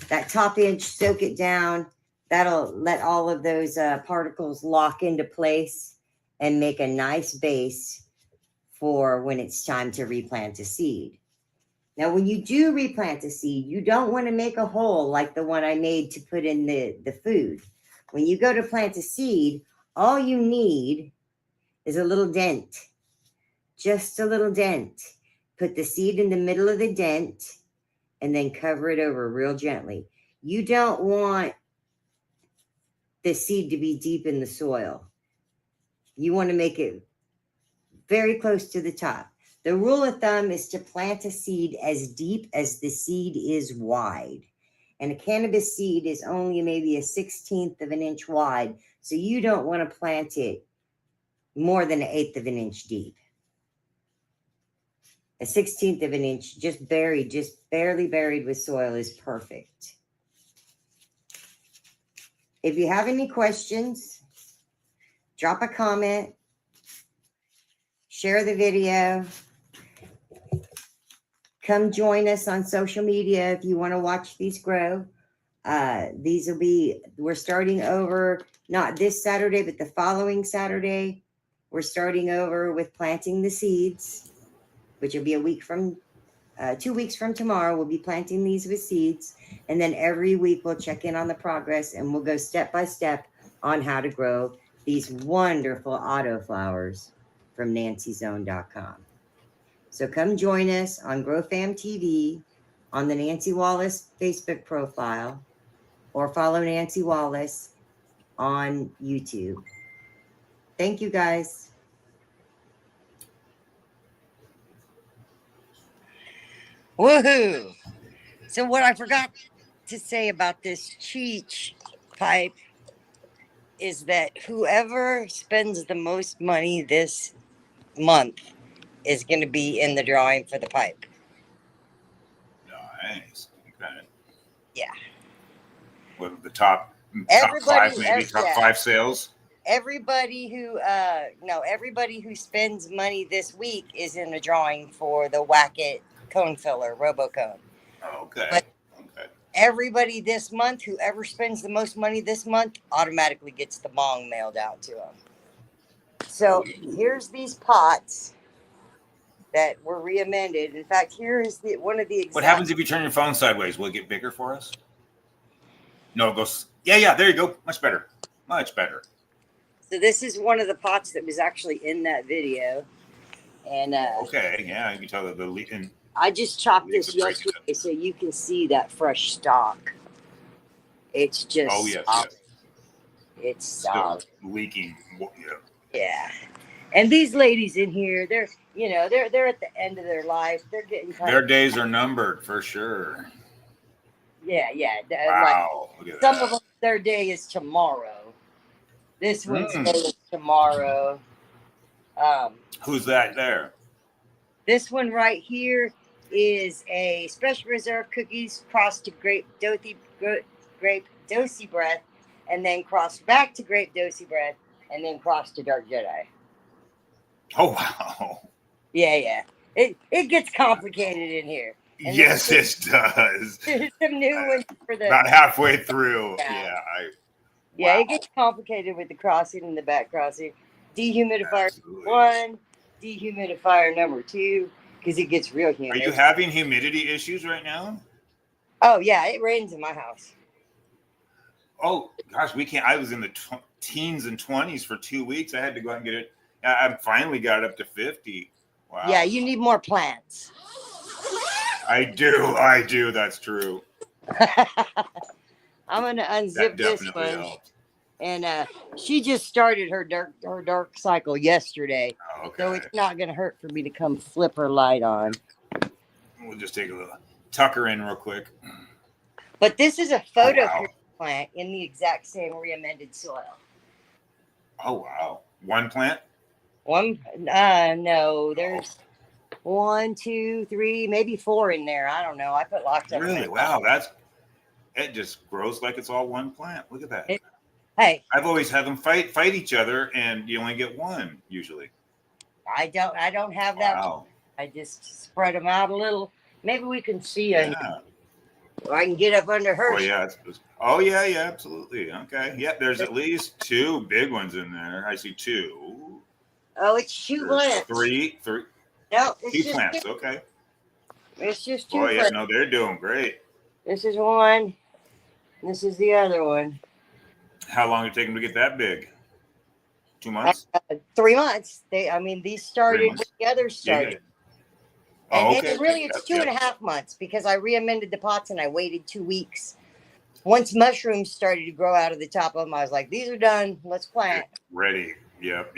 That top inch, soak it down. That'll let all of those particles lock into place and make a nice base for when it's time to replant a seed. Now, when you do replant a seed, you don't want to make a hole like the one I made to put in the food. When you go to plant a seed, all you need is a little dent, just a little dent. Put the seed in the middle of the dent and then cover it over real gently. You don't want the seed to be deep in the soil. You want to make it very close to the top. The rule of thumb is to plant a seed as deep as the seed is wide. And a cannabis seed is only maybe a 1/16 of an inch wide. So you don't want to plant it more than 1/8 of an inch deep. A 1/16 of an inch, just barely buried with soil, is perfect. If you have any questions, drop a comment, share the video. Come join us on social media if you want to watch these grow. We're starting over, not this Saturday, but the following Saturday. We're starting over with planting the seeds, which will be a week from 2 weeks from tomorrow, we'll be planting these with seeds. And then every week we'll check in on the progress and we'll go step by step on how to grow these wonderful auto flowers from nancyzone.com. So come join us on GrowFam TV, on the Nancy Wallace Facebook profile, or follow Nancy Wallace on YouTube. Thank you, guys. Woohoo! So what I forgot to say about this Cheech pipe is that whoever spends the most money this month is going to be in the drawing for the pipe. Nice. Okay. Yeah. What the top Everybody- five, maybe top yeah. 5 sales? Everybody who spends money this week is in the drawing for the Whack It cone filler, RoboCone. Okay. But- Okay. Everybody this month, whoever spends the most money this month, automatically gets the bong mailed out to them. So here's these pots that were re-amended. In fact, here is one of the exact. What happens if you turn your phone sideways? Will it get bigger for us? No, it goes. Yeah. There you go. Much better. Much better. So this is one of the pots that was actually in that video, and Okay. Yeah, you can tell that the and I just chopped Leaves this are pretty yesterday so you can see that fresh stock. It's just oh yes, solid. yes. It's Still solid. leaking. Yeah. Yeah. And these ladies in here, they're at the end of their life. They're getting kind Their of days are numbered for sure. yeah. Wow. Look at Some that. of them, their day is tomorrow. This one's Mm. day is tomorrow. Who's that there? This one right here is a special reserve cookies crossed to grape dosi breath, and then crossed back to grape dosi breath, and then crossed to dark Jedi. Oh wow. Yeah. It gets complicated in here. And Yes, it does. There's some new ones for the About halfway through. Yeah. Yeah. It gets complicated with the crossing and the back crossing. Dehumidifier Absolutely. 1, dehumidifier number 2, because it gets real Are humid. you having humidity issues right now? Oh yeah, it rains in my house. Oh gosh, we can't. I was in the teens and 20s for 2 weeks. I had to go out and get it. I finally got it up to 50. Wow. Yeah, you need more plants. I do. That's true. I'm gonna That unzip this definitely one, helped. and she just started her dark cycle yesterday, Oh, so okay. it's not gonna hurt for me to come flip her light on. We'll just take a little tuck her in real quick. But this is a photo wow. plant in the exact same re-amended soil. Oh wow. One plant? One, no, there's 1, 2, 3, maybe 4 in there. I don't know. I put lots of them Really? in. Wow, it just grows like it's all one plant. Look at that. Hey, I've always had them fight each other, and you only get one usually. I don't have that. Wow. I just spread them out a little. Maybe we can see her. Yeah. Or I can get up under her. Oh yeah. Oh yeah. Absolutely. Okay. Yeah. There's at least 2 big ones in there. I see 2. Oh, it's shoot There's plants. 3. No, it's 2 just plants. two. Okay. It's just 2 Oh yeah. plants. No, they're doing great. This is one. This is the other one. How long did it take them to get that big? 2 months? 3 months. These started months. when the others started. Oh, And okay. it really, it's Yeah. 2.5 months because I re-amended the pots and I waited 2 weeks. Once mushrooms started to grow out of the top of them, I was like, these are done. Let's plant. Ready. Yep.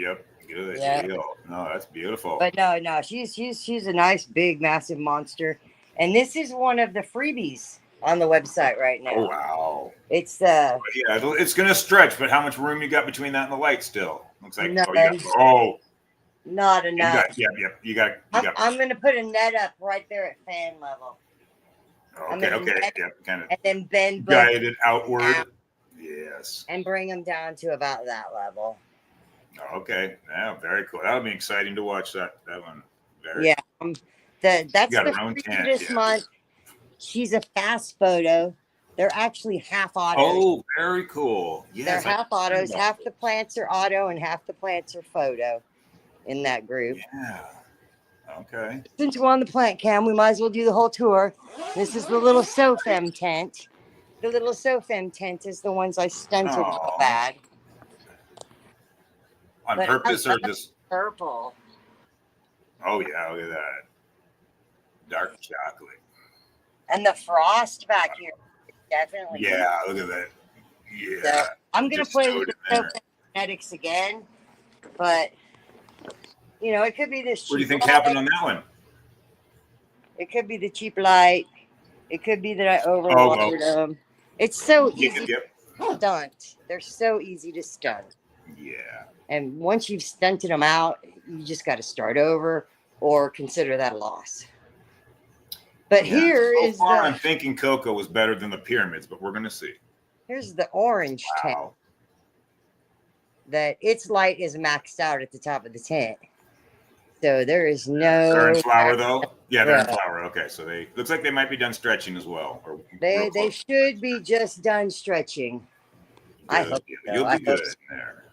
Good Yeah. deal. No, that's beautiful. But no, she's a nice, big, massive monster. And this is one of the freebies on the website right now. Oh wow. It's Yeah, it's gonna stretch, but how much room you got between that and the light still? Looks like None. Not you enough. got you got I'm going to put a net up right there at fan level. I'm okay, gonna net- yeah, kind of And then bend both guided outward. down. Yes. and bring them down to about that level. Okay. Yeah, very cool. That'll be exciting to watch that one. Very Yeah. That's You got the her own freebie tent, this yeah. month. She's a fast photo. They're actually half autos. Oh, very cool. Yes. They're I half heard autos. about Half that. the plants are auto and half the plants are photo in that group. Yeah. Okay. Since we're on the plant cam, we might as well do the whole tour. This is the little SoFem tent. The little SoFem tent is the ones I stunted so Aw. bad. On But I purpose or love just? purple. Oh yeah, look at that. Dark chocolate. And the frost back here is definitely. Yeah, look at that. So Yeah. I'm gonna Just play stowed with the in there. SoFem genetics again, but you know, it could be this. What do you cheap think light. happened on that one? It could be the cheap light. It could be that I Oh, overwatered them. It's so Yep, easy yep. to stunt. They're so easy to stunt. Yeah. And once you've stunted them out, you just got to start over or consider that a loss. But Yeah. here So is far, I'm the thinking Coco was better than the pyramids, but we're gonna see. here's the orange tent Wow. that its light is maxed out at the top of the tent. So there is They're in no flower though. Yeah, they're in Yeah. flower. Okay, so they looks like they might be done stretching as well. Or they real close. should be just done stretching. I Good. hope so. You'll I be hope good there.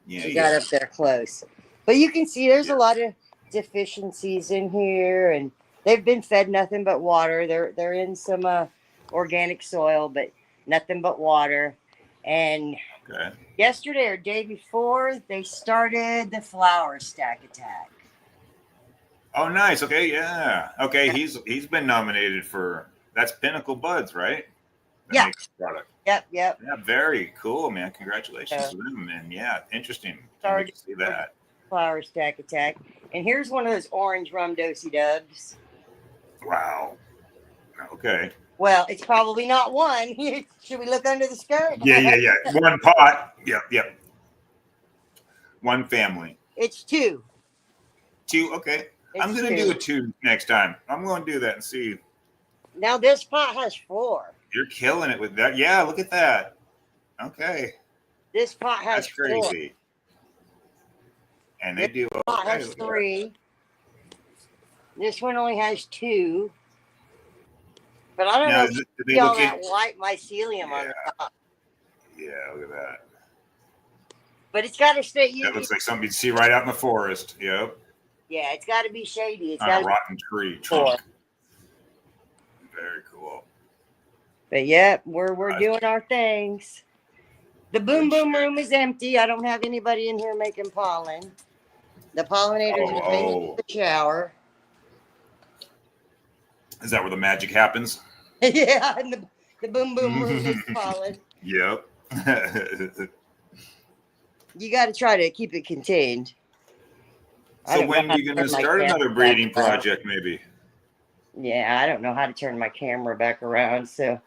Yeah, She yeah. got up there close. But you can see there's Yeah. a lot of deficiencies in here, and they've been fed nothing but water. They're in some organic soil, but nothing but water. And Okay. yesterday or day before, they started the flower stack attack. Oh, nice. Okay, yeah. Okay, he's been nominated for that's Pinnacle Buds, right? That Yeah. makes the product. Yep. Yeah, very cool, man. Congratulations Yeah. to them. And yeah, interesting. Can't Sorry. wait to see that. Flower stack attack. And here's one of those orange rum dosey dubs. Wow. Okay. Well, it's probably not one. Should we look under the skirt? Yeah. One pot. Yep. One family. It's two. Two. Okay. I'm It's gonna two. do a two next time. I'm gonna do that and see. Now this pot has four. You're killing it with that. Yeah, look at that. Okay. This pot has That's four. crazy. And they do. This pot Okay, has look at that. three. This one only has two. But I don't Now, know is if you it- do they see all look that in? white mycelium on the top. Yeah, look at that. But it's got to stay. That looks like something you'd see right out in the forest. Yep. Yeah, it's got to be shady. It's On got a to. rotten tree trunk. Very cool. But yeah, we're Nice. doing our things. The boom boom room is empty. I don't have anybody in here making pollen. The pollinators are in the shower. Is that where the magic happens? Yeah, and the boom boom room is pollen. Yep. You got to try to keep it contained. I So don't when know are how you to going to turn my start camera another back breeding around. project, maybe? Yeah, I don't know how to turn my camera back around, so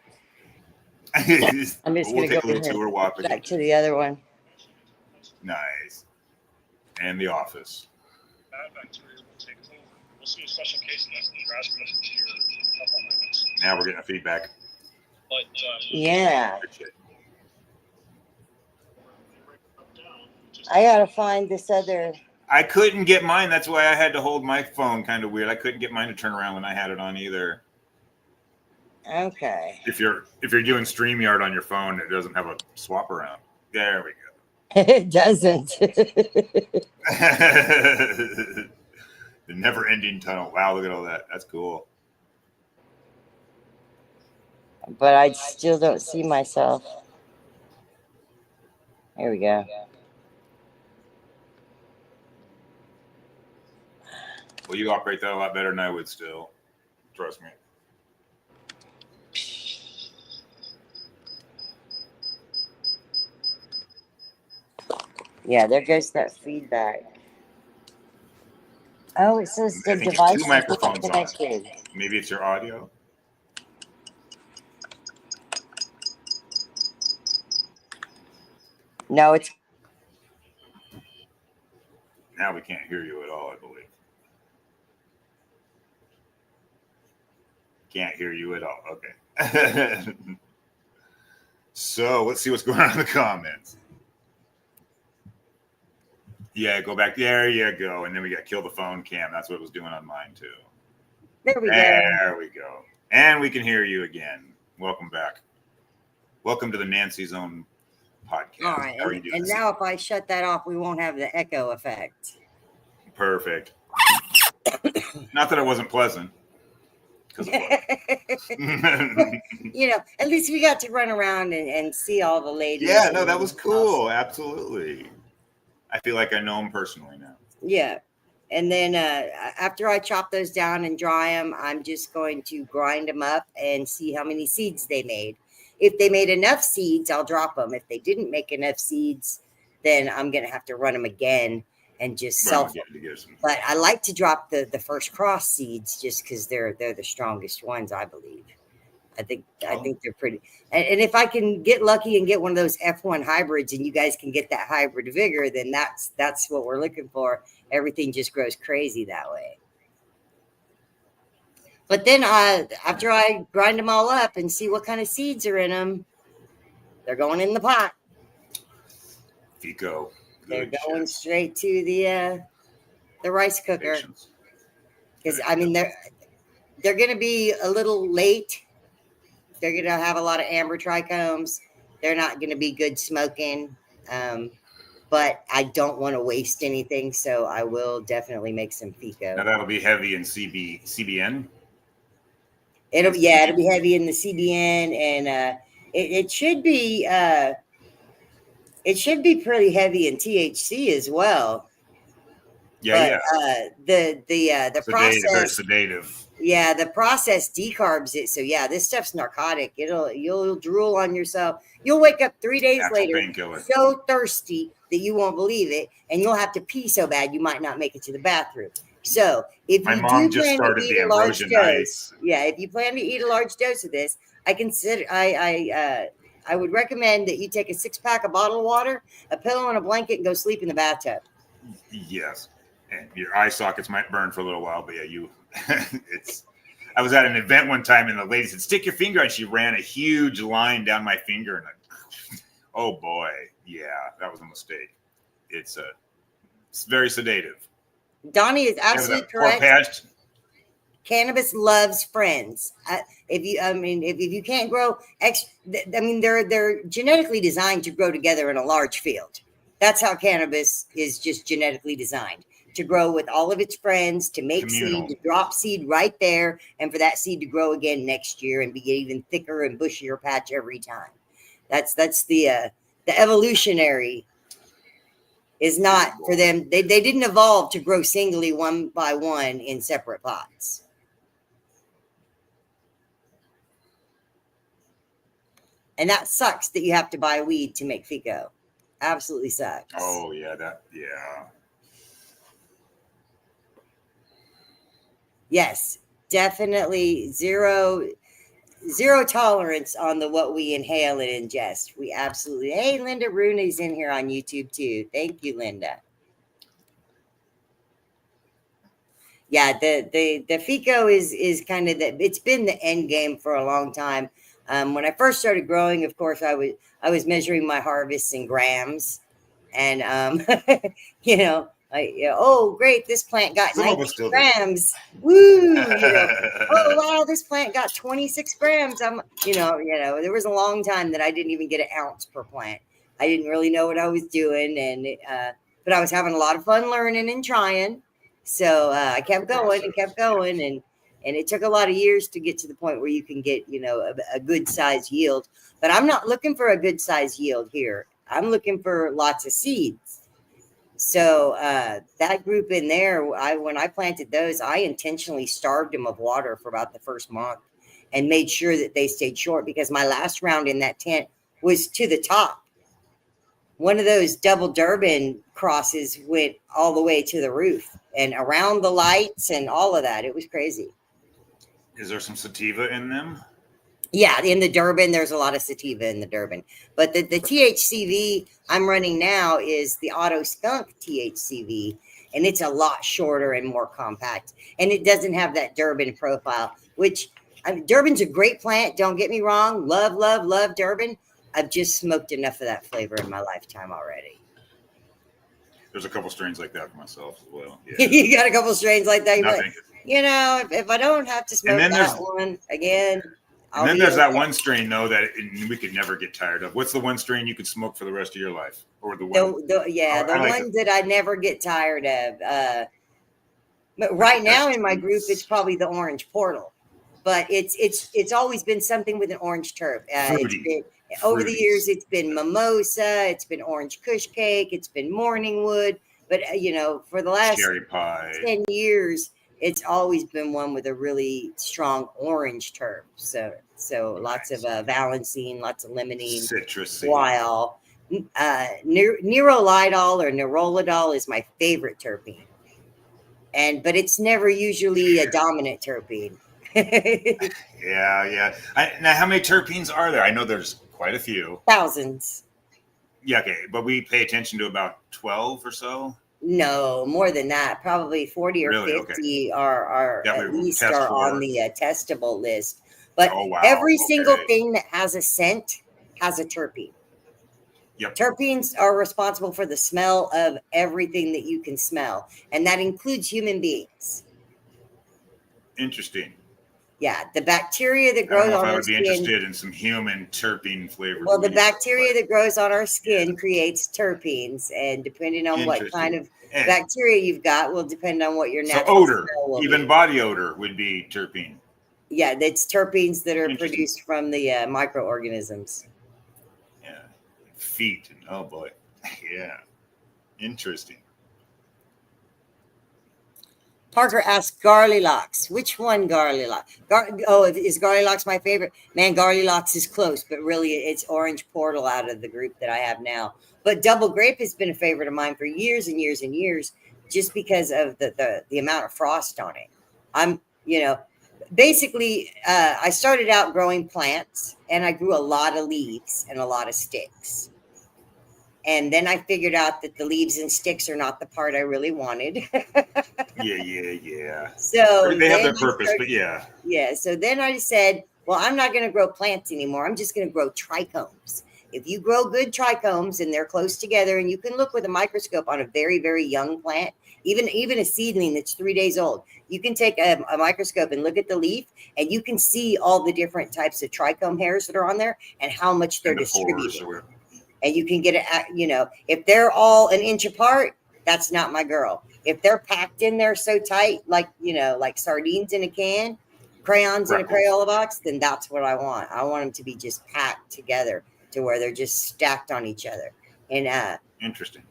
I'm just We'll gonna take go a little tour, walk with you. back to the other one. Nice. And the office. Bad bacteria will take over. We'll see a special case of that grass message here in a couple minutes. Now we're getting feedback. But Yeah, Good shit. I gotta find this other. I couldn't get mine. That's why I had to hold my phone kind of weird. I couldn't get mine to turn around when I had it on either. Okay, If you're doing StreamYard on your phone, it doesn't have a swap around. There we it doesn't. go. The never-ending tunnel. Wow, look at all that. That's cool. But I still don't see myself. Here we go. Well, you operate that a lot better than I would still. Trust me. Yeah, there goes that feedback. Oh, it says I the think it's device two is microphones not on. connected. Maybe it's your audio. No, it's Now we can't hear you at all, I believe. Can't hear you at all. Okay. So let's see what's going on in the comments. Yeah, go back. There you go. And then we got kill the phone cam. That's what it was doing on mine too. there we go. There we go. And we can hear you again. Welcome back. Welcome to the Nancy Zone podcast. All right, How are you doing? and now if I shut that off, we won't have the echo effect. Perfect. Not that it wasn't pleasant, because it You know, at least we got to run around and see all the ladies. yeah, no, that was cool. Absolutely. I feel like I know them personally now. Yeah. And then after I chop those down and dry them, I'm just going to grind them up and see how many seeds they made. If they made enough seeds, I'll drop them. If they didn't make enough seeds, then I'm going to have to run them again and just Well, sell them. to get some. But I like to drop the first cross seeds just because they're the strongest ones, I believe. I think they're pretty. And if I can get lucky and get one of those F1 hybrids, and you guys can get that hybrid vigor, then that's what we're looking for. Everything just grows crazy that way. But then after I grind them all up and see what kind of seeds are in them, they're going in the pot. Fico. They're Good going shit. straight to the rice cooker. Patience. Because I mean they're going to be a little late. They're going to have a lot of amber trichomes. They're not going to be good smoking. But I don't want to waste anything, so I will definitely make some Now Fico. that'll be heavy in CBN. It'll be heavy in the CBN, and it should be pretty heavy in THC as well. Yeah, But the Sedative, very process, sedative. yeah, the process decarbs it. So yeah, this stuff's narcotic. You'll drool on yourself. You'll wake up 3 days Actual later painkiller. so thirsty that you won't believe it, and you'll have to pee so bad you might not make it to the bathroom. So if My you mom do just plan to started eat the a large Ambrosia dose, Nights. yeah, if you plan to eat a large dose of this, I would recommend that you take a 6-pack of bottled water, a pillow, and a blanket, and go sleep in the bathtub. Yes, and your eye sockets might burn for a little while, but yeah, it's. I was at an event one time, and the lady said, "Stick your finger," and she ran a huge line down my finger, and oh boy, yeah, that was a mistake. It's very sedative. Donnie is absolutely correct. Patched. Cannabis loves friends. If you can't grow they're genetically designed to grow together in a large field. That's how cannabis is just genetically designed to grow with all of its friends, to make Communal. seed, to drop seed right there, and for that seed to grow again next year and be even thicker and bushier patch every time. That's the evolutionary is not for them. They didn't evolve to grow singly one by one in separate pots. And that sucks that you have to buy weed to make Fico. Absolutely sucks. Oh yeah. Yes, definitely zero tolerance on the what we inhale and ingest. We absolutely. Hey, Linda Rooney's in here on YouTube too. Thank you, Linda. Yeah, the Fico is kind of it's been the end game for a long time. When I first started growing, of course, I was measuring my harvests in grams, and oh great, this plant got Some of 19 us still do. grams. Woo! Oh wow, this plant got 26 grams. There was a long time that I didn't even get an ounce per plant. I didn't really know what I was doing, but I was having a lot of fun learning and trying. So I kept going and kept going, and it took a lot of years to get to the point where you can get, a good size yield. But I'm not looking for a good size yield here. I'm looking for lots of seeds. So that group in there, when I planted those, I intentionally starved them of water for about the first month and made sure that they stayed short, because my last round in that tent was to the top. One of those double Durban crosses went all the way to the roof and around the lights and all of that. It was crazy. Is there some sativa in them? Yeah, in the Durban, there's a lot of sativa in the Durban. But the THCV I'm running now is the Auto Skunk THCV, and it's a lot shorter and more compact. And it doesn't have that Durban profile, which Durban's a great plant. Don't get me wrong. Love, love, love Durban. I've just smoked enough of that flavor in my lifetime already. There's a couple strains like that for myself as well. Yeah. You got a couple strains like that. Nothing. If I don't have to smoke then that there's- one again. And then there's that one strain though that we could never get tired of. What's the one strain you could smoke for the rest of your life, or the one? The I like ones that I never get tired of. But right now in my group, it's probably the orange portal. But it's always been something with an orange terp. It's Fruity. been over the Fruity. years. It's been mimosa. It's been orange kush cake. It's been morning wood. But for the last Cherry pie. 10 years, it's always been one with a really strong orange terp. So lots of Valencine, lots of limonene, Citrusy. while nerolidol or nerolidol is my favorite terpene. But it's never usually a dominant terpene. Yeah. Now, how many terpenes are there? I know there's quite a few. Thousands. Yeah, okay, but we pay attention to about 12 or so. No, more than that. Probably 40 or Really? 50 are That at we least test are for. on the testable list. But Oh, wow. every single Okay. thing that has a scent has a terpene. Yep. Terpenes are responsible for the smell of everything that you can smell, and that includes human beings. Interesting. Yeah, the bacteria that I don't grows know if on I our would be skin. interested in some human terpene flavor. Well, the bacteria that grows on our skin creates terpenes, and depending on what kind of bacteria you've got will depend on what your So natural odor, smell will even be. body odor would be terpene. Yeah, that's terpenes that are Interesting. produced from the microorganisms. Yeah. Feet. Oh boy. Yeah. Interesting. Parker asked Garlylocks. Which one Garlylocks? Is Garlylocks my favorite? Man, Garlylocks is close, but really it's Orange Portal out of the group that I have now. But Double Grape has been a favorite of mine for years and years and years, just because of the amount of frost on it. Basically, I started out growing plants, and I grew a lot of leaves and a lot of sticks. And then I figured out that the leaves and sticks are not the part I really wanted. Yeah. So They have their then I purpose, started- but yeah. Yeah. So then I said, well, I'm not going to grow plants anymore. I'm just going to grow trichomes. If you grow good trichomes and they're close together, and you can look with a microscope on a very, very young plant, even a seedling that's 3 days old, you can take a microscope and look at the leaf, and you can see all the different types of trichome hairs that are on there and how much they're And the pores distributed. or- And you can get it, if they're all an inch apart, that's not my girl. If they're packed in there so tight, like sardines in a can, crayons in a Crayola box, then that's what I want. I want them to be just packed together to where they're just stacked on each other. And Interesting.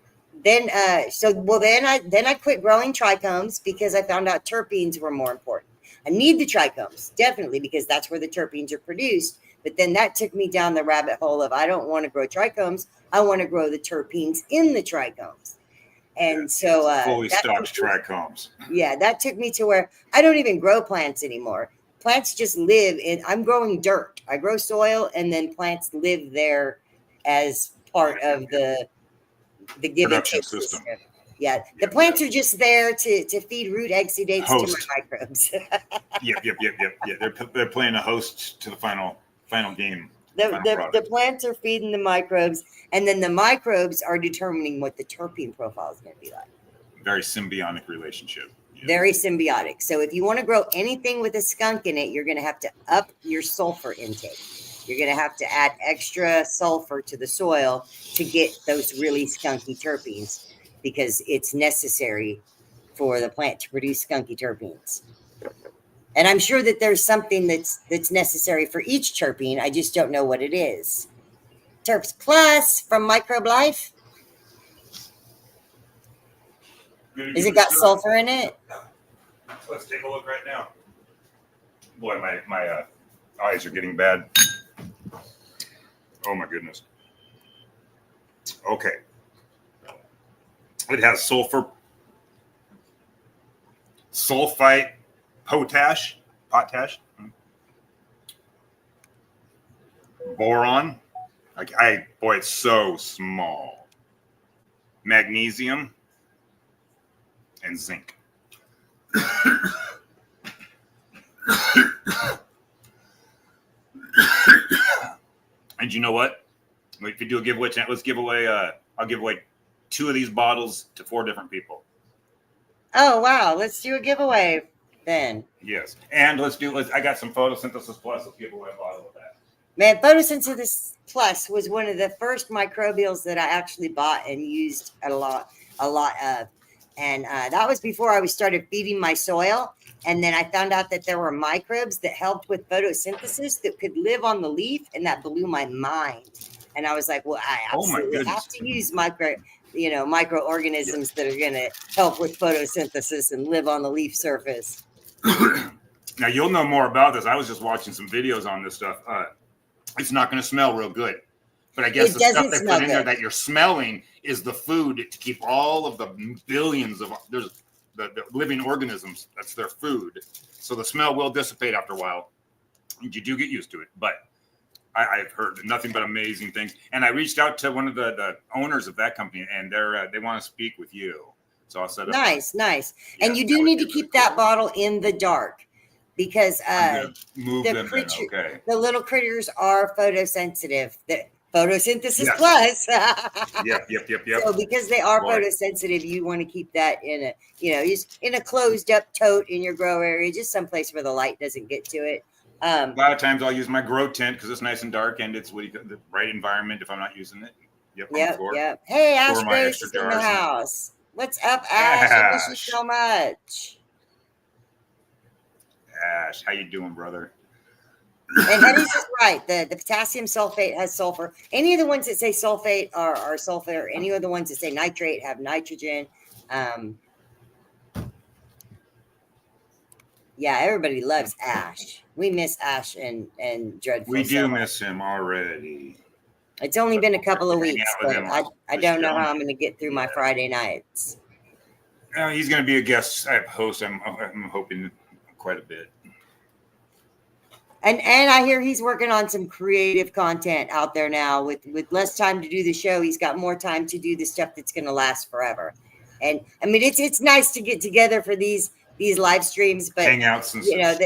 then I quit growing trichomes because I found out terpenes were more important. I need the trichomes, definitely, because that's where the terpenes are produced. But then that took me down the rabbit hole of I don't want to grow trichomes. I want to grow the terpenes in the trichomes. And so fully that stocked took me- trichomes. Yeah, that took me to where I don't even grow plants anymore. Plants just live in, I'm growing dirt. I grow soil, and then plants live there as part of the give and Production take system. Yeah, the plants are just there to feed root exudates to Host. my microbes. Yep. Yeah, they're playing a host to the final game. Final The product. plants are feeding the microbes, and then the microbes are determining what the terpene profile is going to be like. Very symbiotic relationship. Yeah. Very symbiotic. So if you want to grow anything with a skunk in it, you're going to have to up your sulfur intake. You're going to have to add extra sulfur to the soil to get those really skunky terpenes, because it's necessary for the plant to produce skunky terpenes. And I'm sure that there's something that's necessary for each terpene. I just don't know what it is. Terps Plus from Microbe Life. Has it got sulfur in it? Let's take a look right now. Boy, my eyes are getting bad. Oh my goodness. Okay. It has sulfur, sulfite, potash, boron. Boy, it's so small. Magnesium and zinc. And you know what? We could do a giveaway tonight. Let's give away. I'll give away 2 of these bottles to 4 different people. Oh, wow. Let's do a giveaway then. Yes, and I got some Photosynthesis Plus. Let's give away a bottle of that. Man, Photosynthesis Plus was one of the first microbials that I actually bought and used a lot of. And that was before I started feeding my soil. And then I found out that there were microbes that helped with photosynthesis that could live on the leaf, and that blew my mind. And I was like, well, I Oh my absolutely goodness. have to use microorganisms that are going to help with photosynthesis and live on the leaf surface. Now you'll know more about this. I was just watching some videos on this stuff. It's not going to smell real good, but I guess It the stuff doesn't they smell put in there good. that you're smelling is the food to keep all of the billions of the living organisms. That's their food. So the smell will dissipate after a while. You do get used to it, but I've heard nothing but amazing things. And I reached out to one of the owners of that company, and they want to speak with you. So I'll set up. Nice. Yeah, And you that do would need be to really keep that cool. bottle in the dark, because I'm gonna move the them in. creature- Okay. the little critters are photosensitive. The photosynthesis Yes. plus. Yep. So because they are Boy. photosensitive, you want to keep that in just in a closed up tote in your grow area, just someplace where the light doesn't get to it. A lot of times I'll use my grow tent because it's nice and dark and it's the right environment if I'm not using it. Yep. On the floor. Yep. Hey, Ash Store my Grace extra is in the jars and- house. What's up, Ash? I miss you Ash. so much. Ash, how you doing, brother? And Eddie's is right. The potassium sulfate has sulfur. Any of the ones that say sulfate are sulfur. Any of the ones that say nitrate have nitrogen. Yeah, everybody loves Ash. We miss Ash and Dreadful. We do so much. miss him already. It's only been a couple of Hang weeks, out with but him I on don't the know show. how I'm going to get through my Yeah. Friday nights. He's going to be a guest host. I'm hoping quite a bit. And I hear he's working on some creative content out there now. With less time to do the show, he's got more time to do the stuff that's going to last forever. And I mean, it's nice to get together for these live streams, but Hangouts and stuff.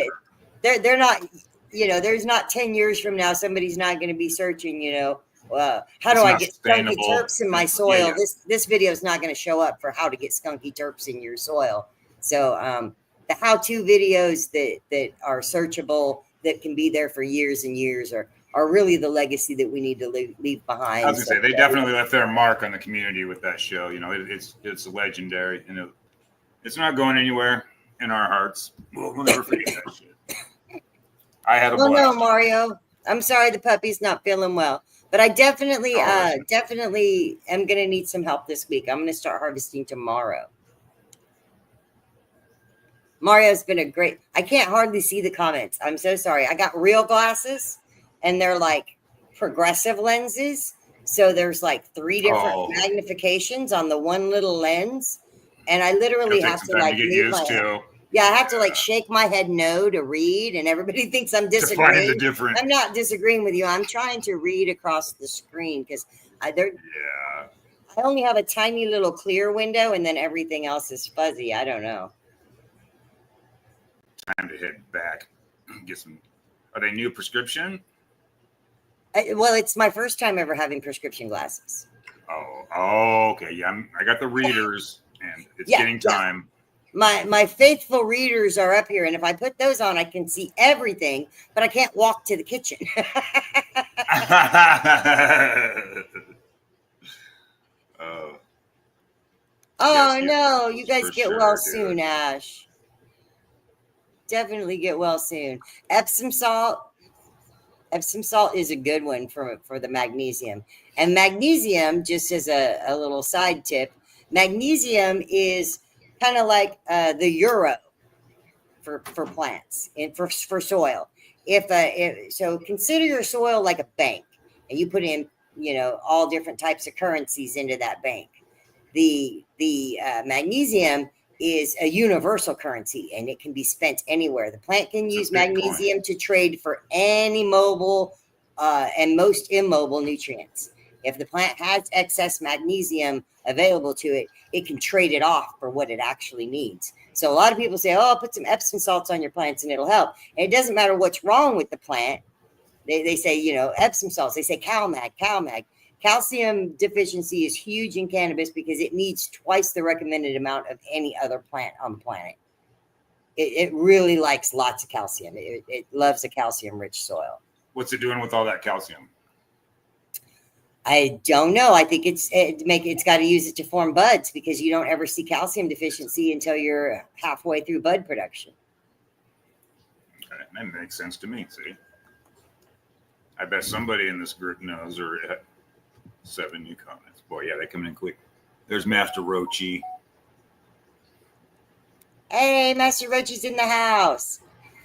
they're not. There's not 10 years from now somebody's not going to be searching. How do It's I not get skunky sustainable. terps in my Yeah, soil? yeah. This video is not going to show up for how to get skunky terps in your soil. So the how-to videos that are searchable, that can be there for years and years, are really the legacy that we need to leave behind. I was going to say, they definitely left their mark on the community with that show. It's legendary, and it's not going anywhere in our hearts. We'll never forget that shit. I had a Oh blast. no, Mario. I'm sorry the puppy's not feeling well. But I definitely am going to need some help this week. I'm going to start harvesting tomorrow. Mario's been a great. I can't hardly see the comments. I'm so sorry. I got real glasses, and they're like progressive lenses. So there's like 3 different magnifications on the one little lens. And I literally It'll take have some to time like to get move used my head. to. Yeah, I have to like shake my head no to read, and everybody thinks I'm To find the disagreeing. difference. I'm not disagreeing with you. I'm trying to read across the screen because I only have a tiny little clear window, and then everything else is fuzzy. I don't know. Time to head back. Get some. Are they new prescription? Well, it's my first time ever having prescription glasses. Oh, okay. Yeah, I got the readers, and it's Yeah, getting time. My faithful readers are up here, and if I put those on, I can see everything, but I can't walk to the kitchen. Oh Yes, no, yes, you guys for get sure, well dude. soon, Ash. Definitely get well soon. Epsom salt is a good one for the magnesium. And magnesium, just as a little side tip, magnesium is kind of like the euro for plants and for soil. So consider your soil like a bank, and you put in all different types of currencies into that bank. The magnesium is a universal currency, and it can be spent anywhere. The plant can use magnesium to trade for any mobile and most immobile nutrients. If the plant has excess magnesium available to it, it can trade it off for what it actually needs. So a lot of people say, oh, put some Epsom salts on your plants and it'll help. And it doesn't matter what's wrong with the plant. They say, Epsom salts. They say CalMag. Calcium deficiency is huge in cannabis because it needs twice the recommended amount of any other plant on the planet. It really likes lots of calcium. It loves a calcium-rich soil. What's it doing with all that calcium? I don't know. I think it's got to use it to form buds because you don't ever see calcium deficiency until you're halfway through bud production. Okay, that makes sense to me. See, I bet somebody in this group knows or 7 new comments. Boy, yeah, they come in quick. There's Master Rochi. Hey, Master Rochi's in the house.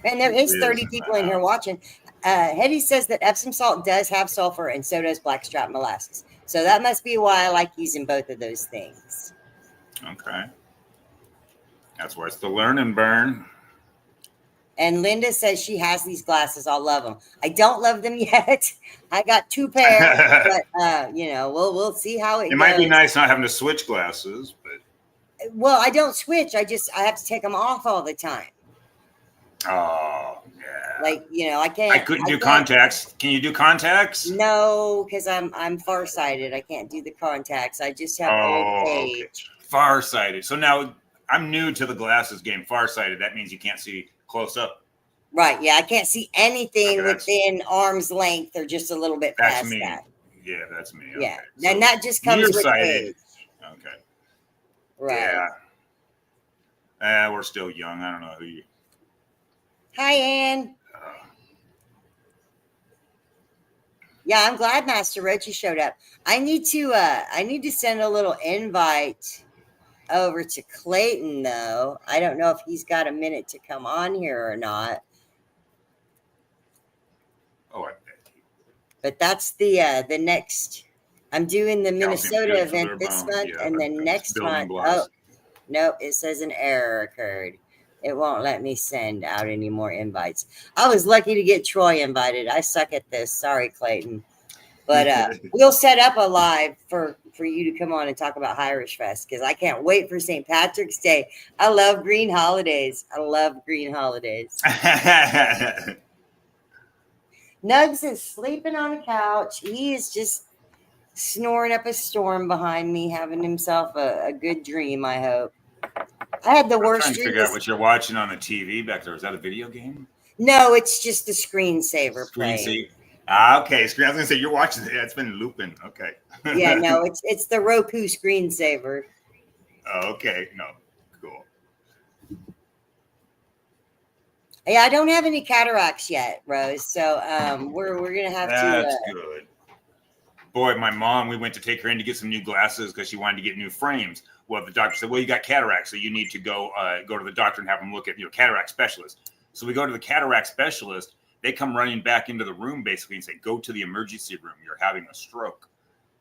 And there is He is 30 in the people in here house. watching. Hetty says that Epsom salt does have sulfur and so does blackstrap molasses. So that must be why I like using both of those things. Okay. That's why it's the learn and burn. And Linda says she has these glasses. I'll love them. I don't love them yet. I got 2 pairs, but we'll see how it It might be goes. nice not having to switch glasses, but Well, I don't switch. I have to take them off all the time. oh yeah. Like, I can't. I couldn't do can't- contacts. Can you do contacts? No, because I'm farsighted. I can't do the contacts. I just have Oh, old okay. age. Farsighted. So now I'm new to the glasses game. Farsighted. That means you can't see close up. Right. Yeah. I can't see anything Okay, that's- within arm's length or just a little bit That's past me. that. Yeah, that's me. Yeah. Okay. And that just comes with nearsighted. age. Okay. Right. Yeah. We're still young. I don't know who you. Hi, Ann. Yeah, I'm glad Master Rochi showed up. I need to send a little invite over to Clayton though. I don't know if he's got a minute to come on here or not. Oh, I bet. But that's the next. I'm doing the Calcium's Minnesota good for their event this bone. month, Yeah, and then that's next building month. blocks. Oh, nope! It says an error occurred. It won't let me send out any more invites. I was lucky to get Troy invited. I suck at this. Sorry, Clayton. But we'll set up a live for you to come on and talk about Irish Fest because I can't wait for St. Patrick's Day. I love green holidays. I love green holidays. Nugs is sleeping on a couch. He is just snoring up a storm behind me, having himself a good dream, I hope. I had the I'm worst trying to dream. figure out what you're watching on the TV back there. Is that a video game? No, it's just the screensaver playing. Screensaver. Okay, screen. I was gonna say you're watching it. It's been looping. Okay. Yeah, no, it's the Roku screensaver. Okay. No. Cool. Yeah, I don't have any cataracts yet, Rose. So we're gonna have That's to. good. Boy, my mom, we went to take her in to get some new glasses because she wanted to get new frames. Well, the doctor said, "Well, you got cataracts, so you need to go to the doctor and have them look at cataract specialist." So we go to the cataract specialist. They come running back into the room basically and say, "Go to the emergency room. You're having a stroke.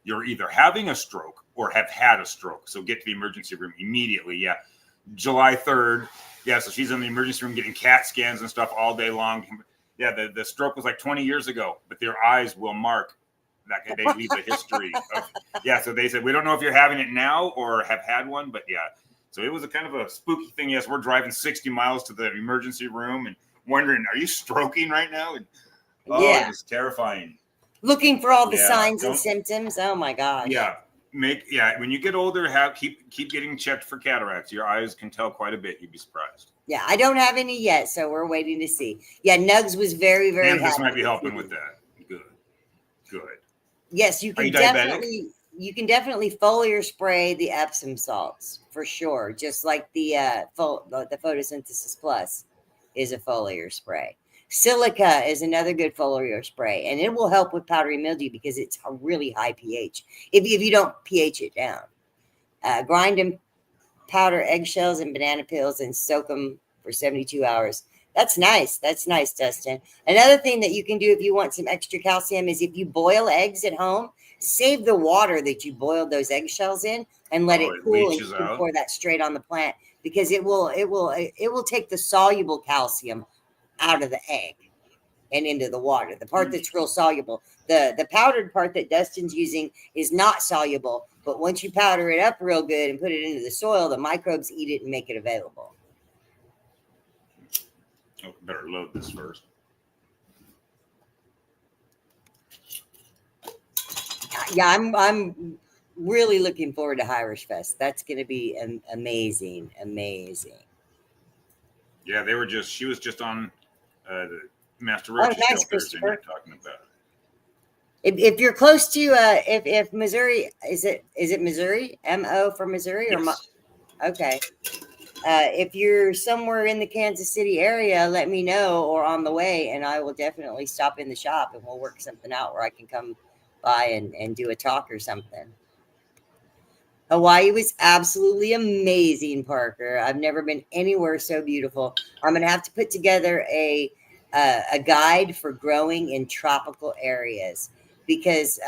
You're either having a stroke or have had a stroke. So get to the emergency room immediately." Yeah, July 3rd. Yeah, so she's in the emergency room getting CAT scans and stuff all day long. Yeah, the stroke was like 20 years ago, but their eyes will mark. They leave a history of, yeah. So they said, "We don't know if you're having it now or have had one, but yeah." So it was a kind of a spooky thing. Yes, we're driving 60 miles to the emergency room and wondering, "Are you stroking right now?" And, Yeah. It was terrifying. Looking for all the Yeah, signs and don't- symptoms. Oh my gosh. Yeah, when you get older, keep getting checked for cataracts. Your eyes can tell quite a bit. You'd be surprised. Yeah, I don't have any yet, so we're waiting to see. Yeah, Nugs was very, very And this happy. might be to helping see with me. that. Good. Yes, you Are you can diabetic? definitely foliar spray the Epsom salts for sure. Just like the photosynthesis plus is a foliar spray. Silica is another good foliar spray, and it will help with powdery mildew because it's a really high pH. If you don't pH it down, grind and powder eggshells and banana peels and soak them for 72 hours. That's nice. That's nice, Dustin. Another thing that you can do if you want some extra calcium is if you boil eggs at home, save the water that you boiled those eggshells in and let it it cool, and leaches you can out? pour that straight on the plant because it will take the soluble calcium out of the egg and into the water. The part that's real soluble. The powdered part that Dustin's using is not soluble, but once you powder it up real good and put it into the soil, the microbes eat it and make it available. Oh, better load this first. Yeah, I'm really looking forward to Irish Fest. That's going to be amazing. Yeah, she was just on the Master Oh, Roach nice, show Thursday Christopher. night talking about it. If you're close to if Missouri, is it Missouri? MO for Missouri or Yes. okay. If you're somewhere in the Kansas City area, let me know or on the way, and I will definitely stop in the shop and we'll work something out where I can come by and do a talk or something. Hawaii was absolutely amazing, Parker. I've never been anywhere so beautiful. I'm gonna have to put together a guide for growing in tropical areas because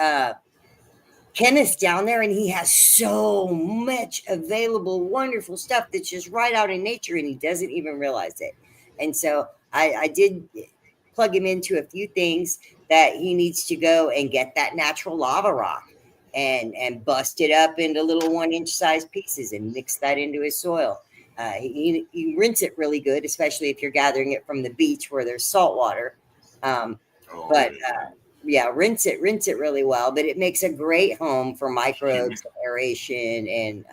Kenneth's down there and he has so much available, wonderful stuff that's just right out in nature and he doesn't even realize it. And so I did plug him into a few things that he needs to go and get that natural lava rock and bust it up into little 1-inch size pieces and mix that into his soil. You rinse it really good, especially if you're gathering it from the beach where there's salt water. But yeah, rinse it really well. But it makes a great home for microbes, aeration, and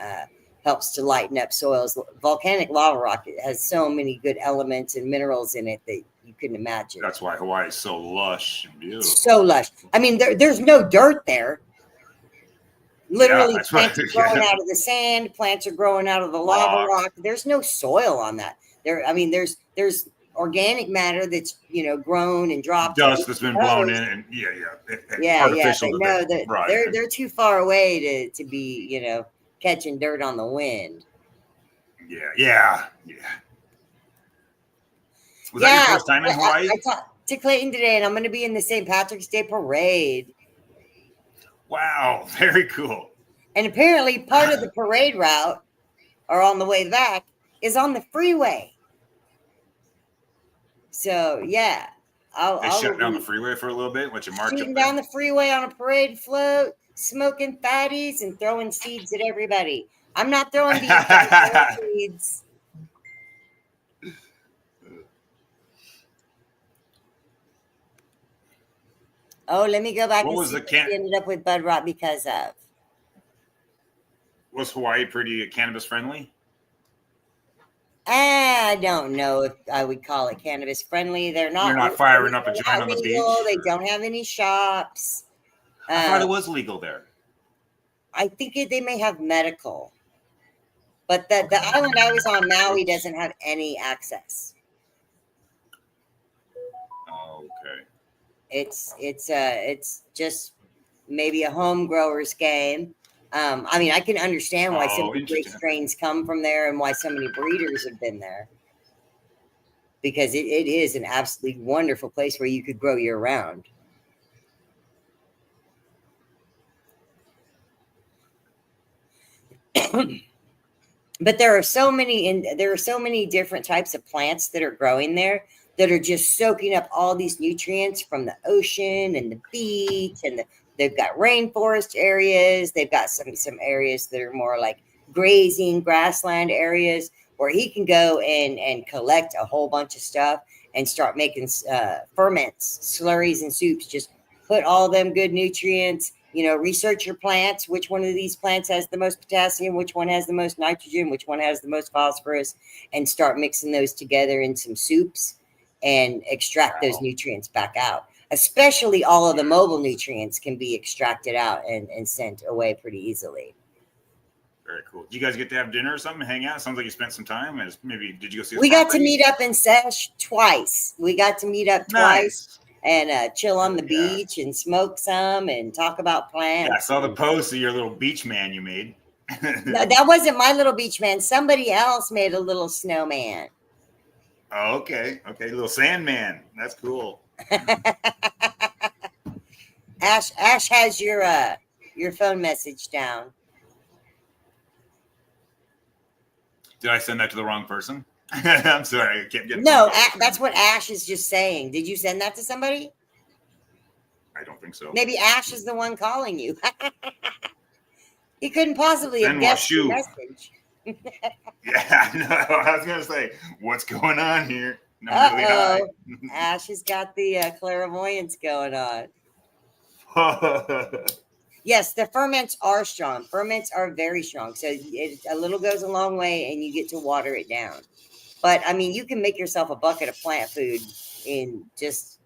helps to lighten up soils. Volcanic lava rock has so many good elements and minerals in it that you couldn't imagine. That's why Hawaii is so lush and beautiful. So lush. I mean, there's no dirt there. Literally, that's plants right. are growing out of the sand. Plants are growing out of the lava rock. There's no soil on that. I mean, there's organic matter that's grown and dropped. Dust that's been blown in, and artificial. But no, they're too far away to be catching dirt on the wind. Yeah. Was that your first time in Hawaii? I talked to Clayton today, and I'm going to be in the St. Patrick's Day parade. Wow, very cool. And apparently part of the parade route, or on the way back, is on the freeway. So, yeah. They shut down the freeway for a little bit. What you march shooting down the freeway on a parade float, smoking fatties, and throwing seeds at everybody. I'm not throwing seeds. Oh, let me go back What and was see the what we ended up with Bud Rot because of. Was Hawaii pretty cannabis friendly? I don't know if I would call it cannabis friendly. They're not. You're not firing up a joint on the beach? They don't have any shops. I thought it was legal there. I think they may have medical. But the island I was on, Maui, doesn't have any access. Okay. It's just maybe a home grower's game. I mean, I can understand why so many great strains come from there and why so many breeders have been there. Because it is an absolutely wonderful place where you could grow year round. But there are so many different types of plants that are growing there that are just soaking up all these nutrients from the ocean and the beach, and they've got rainforest areas. They've got some areas that are more like grazing grassland areas where he can go and collect a whole bunch of stuff and start making ferments, slurries, and soups. Just put all them good nutrients. Research your plants. Which one of these plants has the most potassium? Which one has the most nitrogen? Which one has the most phosphorus? And start mixing those together in some soups and extract those nutrients back out. Especially all of the mobile nutrients can be extracted out and sent away pretty easily. Very cool. Did you guys get to have dinner or something, hang out? Sounds like you spent some time. Maybe did you go see? We got to meet up in Sesh twice. We got to meet up twice. And chill on the beach and smoke some and talk about plants. Yeah, I saw the post of your little beach man you made. No, that wasn't my little beach man. Somebody else made a little snowman. Oh, okay. Little sandman. That's cool. Ash has your phone message down. Did I send that to the wrong person? I'm sorry, I kept getting. No, that's what Ash is just saying. Did you send that to somebody? I don't think so. Maybe Ash is the one calling you. He couldn't possibly have guessed the message. Yeah, no, I was gonna say, what's going on here? No, uh-oh. Ash has got the clairvoyance going on. Yes, the ferments are strong. Ferments are very strong. So a little goes a long way, and you get to water it down. But, I mean, you can make yourself a bucket of plant food in just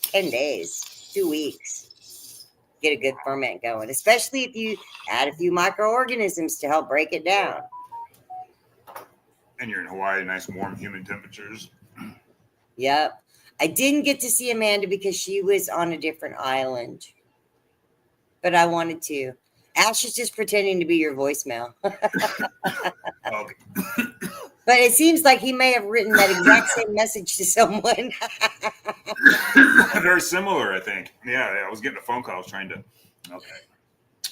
10 days, 2 weeks. get a good ferment going, especially if you add a few microorganisms to help break it down. And you're in Hawaii, nice, warm, humid temperatures. Yep. I didn't get to see Amanda because she was on a different island, but I wanted to. Ash is just pretending to be your voicemail. Okay. But it seems like he may have written that exact same message to someone. Very similar, I think. Yeah, I was getting a phone call. I was trying to. Okay.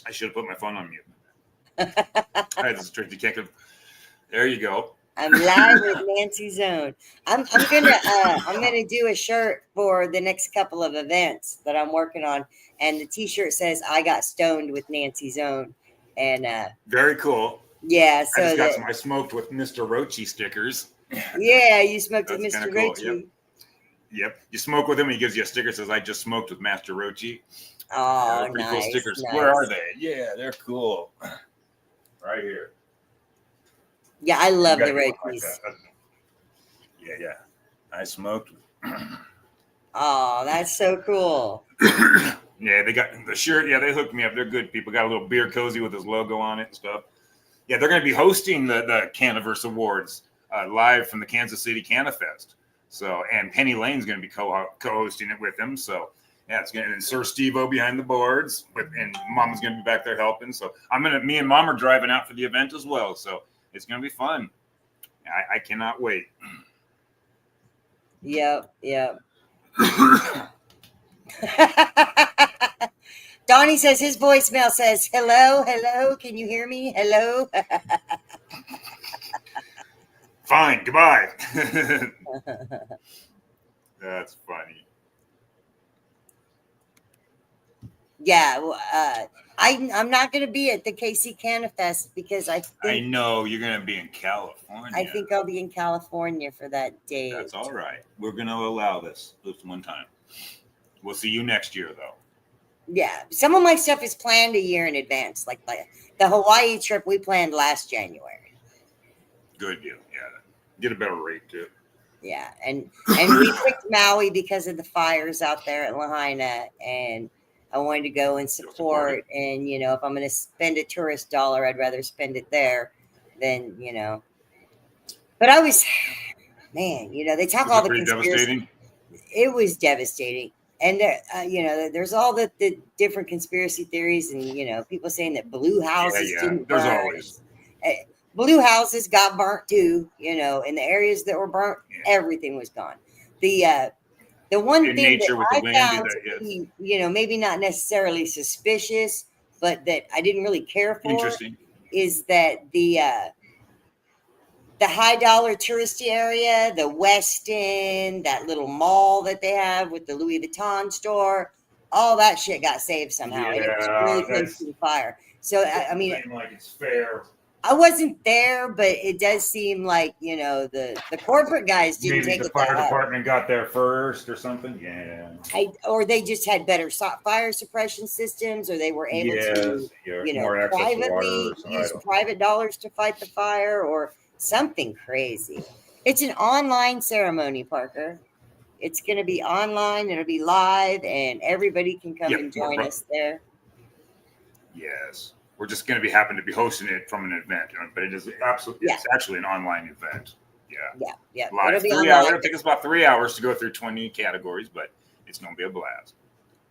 I should have put my phone on mute. This is tricky. There you go. I'm live with Nancy Zone. I'm gonna do a shirt for the next couple of events that I'm working on, and the T-shirt says "I got stoned with Nancy Zone," and Very cool. yeah, I so just got I smoked with Mr. Rochi stickers. yeah, you smoked with That's Mr. kinda cool, Rochi. Yep. You smoke with him, and he gives you a sticker that says, "I just smoked with Master Rochi." Oh, They're pretty nice, cool stickers. nice. Where are they? Yeah, they're cool. Right here. Yeah, I love You the gotta do it like Rochis. that. Yeah. I smoked. Oh, that's so cool. Yeah, they got the shirt. Yeah, they hooked me up. They're good people. Got a little beer cozy with his logo on it and stuff. Yeah, they're going to be hosting the Canaverse Awards live from the Kansas City CanaFest. So, and Penny Lane's going to be co-hosting it with him. So, yeah, it's going to, and Sir Steve-O behind the boards, and Mama's going to be back there helping. So, me and Mom are driving out for the event as well. So, it's going to be fun. I cannot wait. Yep. Donnie says his voicemail says, hello, can you hear me? Hello. Fine, goodbye. That's funny. Yeah, I'm not going to be at the KC CanaFest because I I know you're going to be in California. think I'll be in California for that day. That's all right. We're going to allow this one time. We'll see you next year, though. Yeah, some of my stuff is planned a year in advance, like the Hawaii trip we planned last January. Good deal. Yeah. Get a better rate, too. Yeah, and we picked Maui because of the fires out there at Lahaina, and I wanted to go and support. And if I'm going to spend a tourist dollar, I'd rather spend it there than But I was, man, they talk all the pretty conspiracy. devastating. It was devastating, and there, there's all the different conspiracy theories, and people saying that blue houses didn't There's burn. always. Blue houses got burnt too. In the areas that were burnt, everything was gone. The one In thing nature that with the I wind, found that- to be, maybe not necessarily suspicious, but that I didn't really care for, Interesting. is that the high dollar touristy area, the West End, that little mall that they have with the Louis Vuitton store, all that shit got saved somehow. And it was Yeah, really close that's- to the fire. So I mean, Seem like it's fair. I wasn't there, but it does seem like the corporate guys didn't Maybe take the it that fire hard. department got there first or something. Yeah. Or they just had better fire suppression systems, or they were able to, more access to privately water. So I use don't- private dollars to fight the fire, or something crazy. It's an online ceremony, Parker. It's going to be online. It'll be live, and everybody can come Yep, and join more us there. Yes. We're just going to happen to be hosting it from an event, but it is absolutely, it's actually an online event. Yeah. Yeah. Live It'll be 3 hours. online. It'll take us about 3 hours to go through 20 categories, but it's going to be a blast.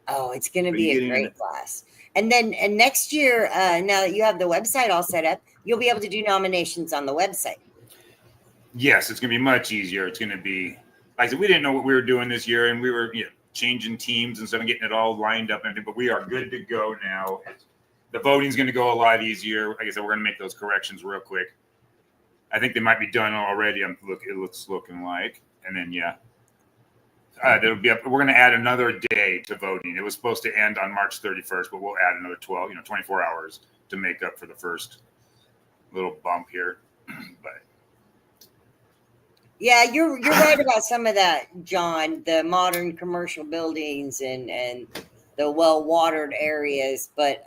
Oh, it's going to But be you a get in great it. class. And next year, now that you have the website all set up, you'll be able to do nominations on the website. Yes, it's going to be much easier. It's going to be, like I said, we didn't know what we were doing this year, and we were changing teams and stuff and getting it all lined up and everything, but we are good to go now. The voting's going to go a lot easier. Like I said, we're going to make those corrections real quick. I think they might be done already. It looks looking like, and then there'll be. We're going to add another day to voting. It was supposed to end on March 31st, but we'll add another 24 hours to make up for the first little bump here. But Yeah, you're right about some of that, John. The modern commercial buildings and the well-watered areas, but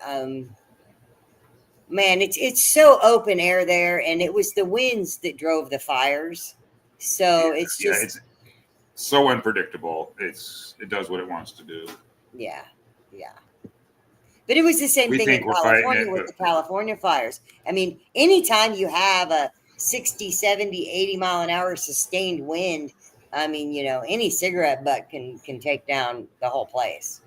man, it's so open air there, and it was the winds that drove the fires. So it's just it's so unpredictable. It does what it wants to do. yeah. But it was the same We thing in think we're fighting California it, with but- the California fires. I mean, anytime you have a 60, 70, 80 mile an hour sustained wind, I mean, you know, any cigarette butt can take down the whole place.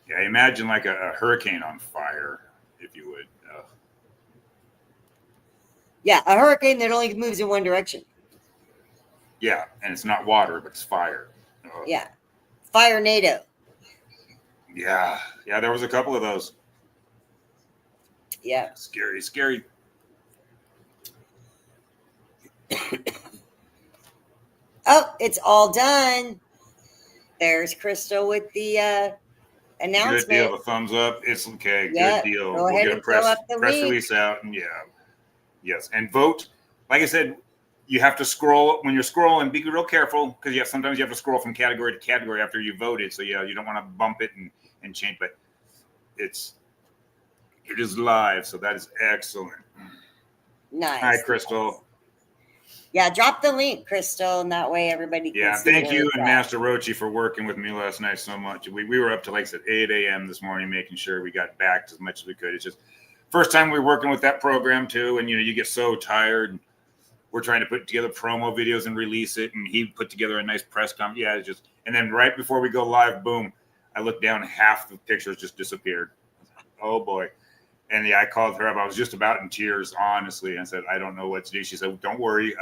Yeah, imagine like a hurricane on fire, if you would. Yeah, a hurricane that only moves in one direction. Yeah, and it's not water, but it's fire. Yeah. Fire NATO. Yeah, there was a couple of those. Yeah. Scary. Oh, it's all done. There's Crystal with the announcement. Good deal. A thumbs up. It's okay. Yeah, Good deal. go ahead We'll and get a throw up the press link. release out, and yes, and vote. Like I said, you have to scroll when you're scrolling. Be real careful because sometimes you have to scroll from category to category after you voted. So you don't want to bump it and change. But it is live, so that is excellent. Nice. Hi, Crystal. Yeah, drop the link, Crystal, and that way everybody can Yeah, see thank where you it's and at. Master Rochi for working with me last night so much. We were up to like I said 8 a.m. this morning making sure we got back as much as we could. It's just first time we were working with that program too, and you get so tired. We're trying to put together promo videos and release it, and he put together a nice press conference. Yeah, and then right before we go live, boom, I looked down, half the pictures just disappeared. Oh boy. And I called her up. I was just about in tears, honestly. I said, I don't know what to do. She said, don't worry.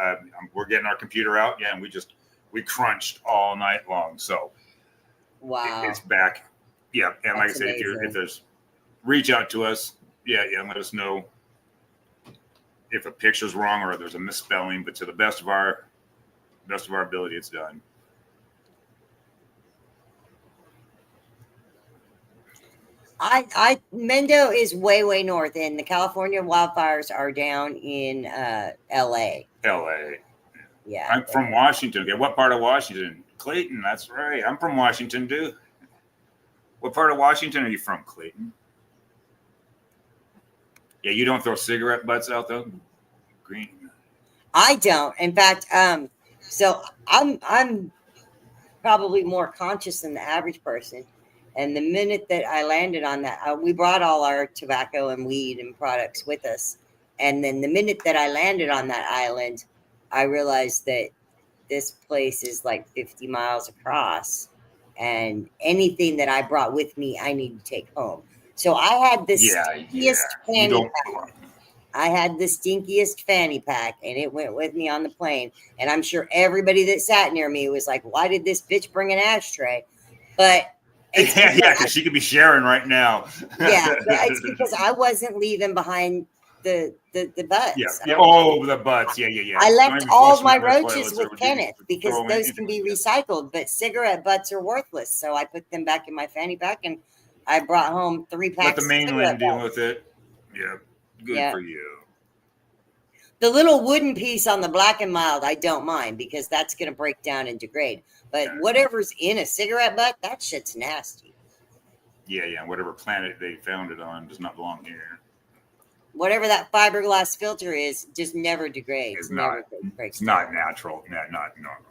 We're getting our computer out. Yeah, and we crunched all night long. So Wow. it's back. Yeah, and like I That's said, amazing. if there's reach out to us. Yeah, let us know if a picture's wrong or there's a misspelling. But to the best of our ability, it's done. Mendo is way north, and the California wildfires are down in LA. L.A. Yeah. I'm from Washington. Okay, what part of Washington? Clayton. That's right. I'm from Washington too. What part of Washington are you from, Clayton? Yeah, you don't throw cigarette butts out though. Green. I don't. In fact, so I'm probably more conscious than the average person. And the minute that I landed on that, we brought all our tobacco and weed and products with us. And then the minute that I landed on that island, I realized that this place is like 50 miles across. And anything that I brought with me, I need to take home. So I had the stinkiest You fanny don't. pack. I had the stinkiest fanny pack, and it went with me on the plane. And I'm sure everybody that sat near me was like, why did this bitch bring an ashtray? But it's because she could be sharing right now. yeah, but it's because I wasn't leaving behind the butts. Yeah. Oh, the butts. Yeah. I Don't left even all flush of my them in the roaches toilets or with Kenneth because throw them those in- can be recycled, but cigarette butts are worthless. So I put them back in my fanny pack, and I brought home 3 packs. Let the of mainland cigarette deal butts. with it. Yeah. Good Yeah. for you. The little wooden piece on the Black and Mild, I don't mind because that's going to break down and degrade. But whatever's in a cigarette butt, that shit's nasty. Yeah. Whatever planet they found it on does not belong here. Whatever that fiberglass filter is, just never degrades. It's never not. breaks It's not down. natural. Not normal.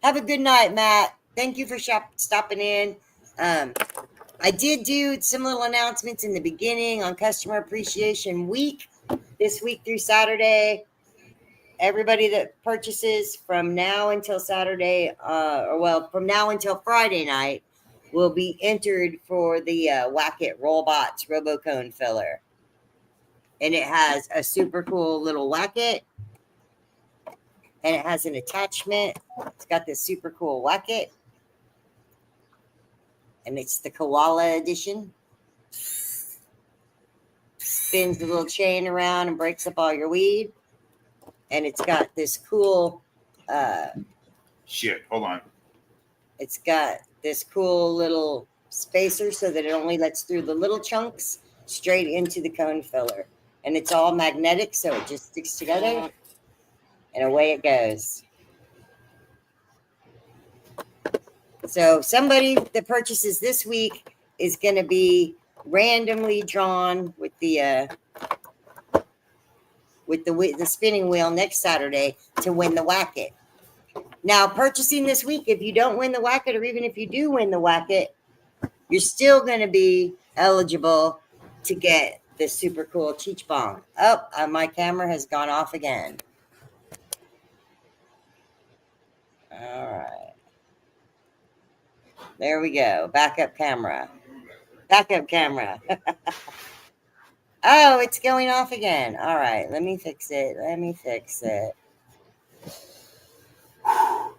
Have a good night, Matt. Thank you for stopping in. I did do some little announcements in the beginning on Customer Appreciation Week, this week through Saturday. Everybody that purchases from now until Saturday, from now until Friday night, will be entered for the Whack-It Rollbots RoboCone filler. And it has a super cool little Whack-It. And it has an attachment. It's got this super cool Whack-It. And it's the koala edition. Spins the little chain around and breaks up all your weed. And it's got this cool, Shit. Hold on. it's got this cool little spacer so that it only lets through the little chunks straight into the cone filler. And it's all magnetic, so it just sticks together. And away it goes. So somebody that purchases this week is going to be randomly drawn with the spinning wheel next Saturday to win the Whack-It. Now, purchasing this week, if you don't win the Whack-It, or even if you do win the Whack-It, you're still going to be eligible to get the super cool Cheech Bong. Oh, my camera has gone off again. All right. There we go. Backup camera. Backup camera. Oh, it's going off again. All right. Let me fix it. Let me fix it. All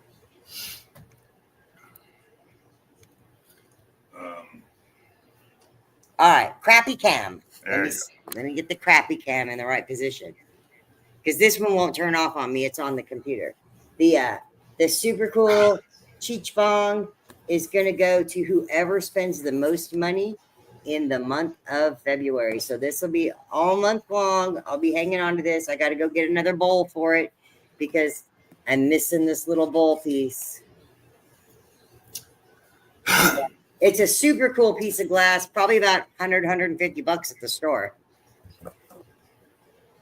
right. Crappy cam. There you Let me get the crappy cam in the right position. Because this one won't turn off on me. It's on the computer. The super cool Cheech Bong is going to go to whoever spends the most money in the month of February. So this will be all month long. I'll be hanging on to this. I got to go get another bowl for it because I'm missing this little bowl piece. It's a super cool piece of glass, probably about 100, 150 bucks at the store.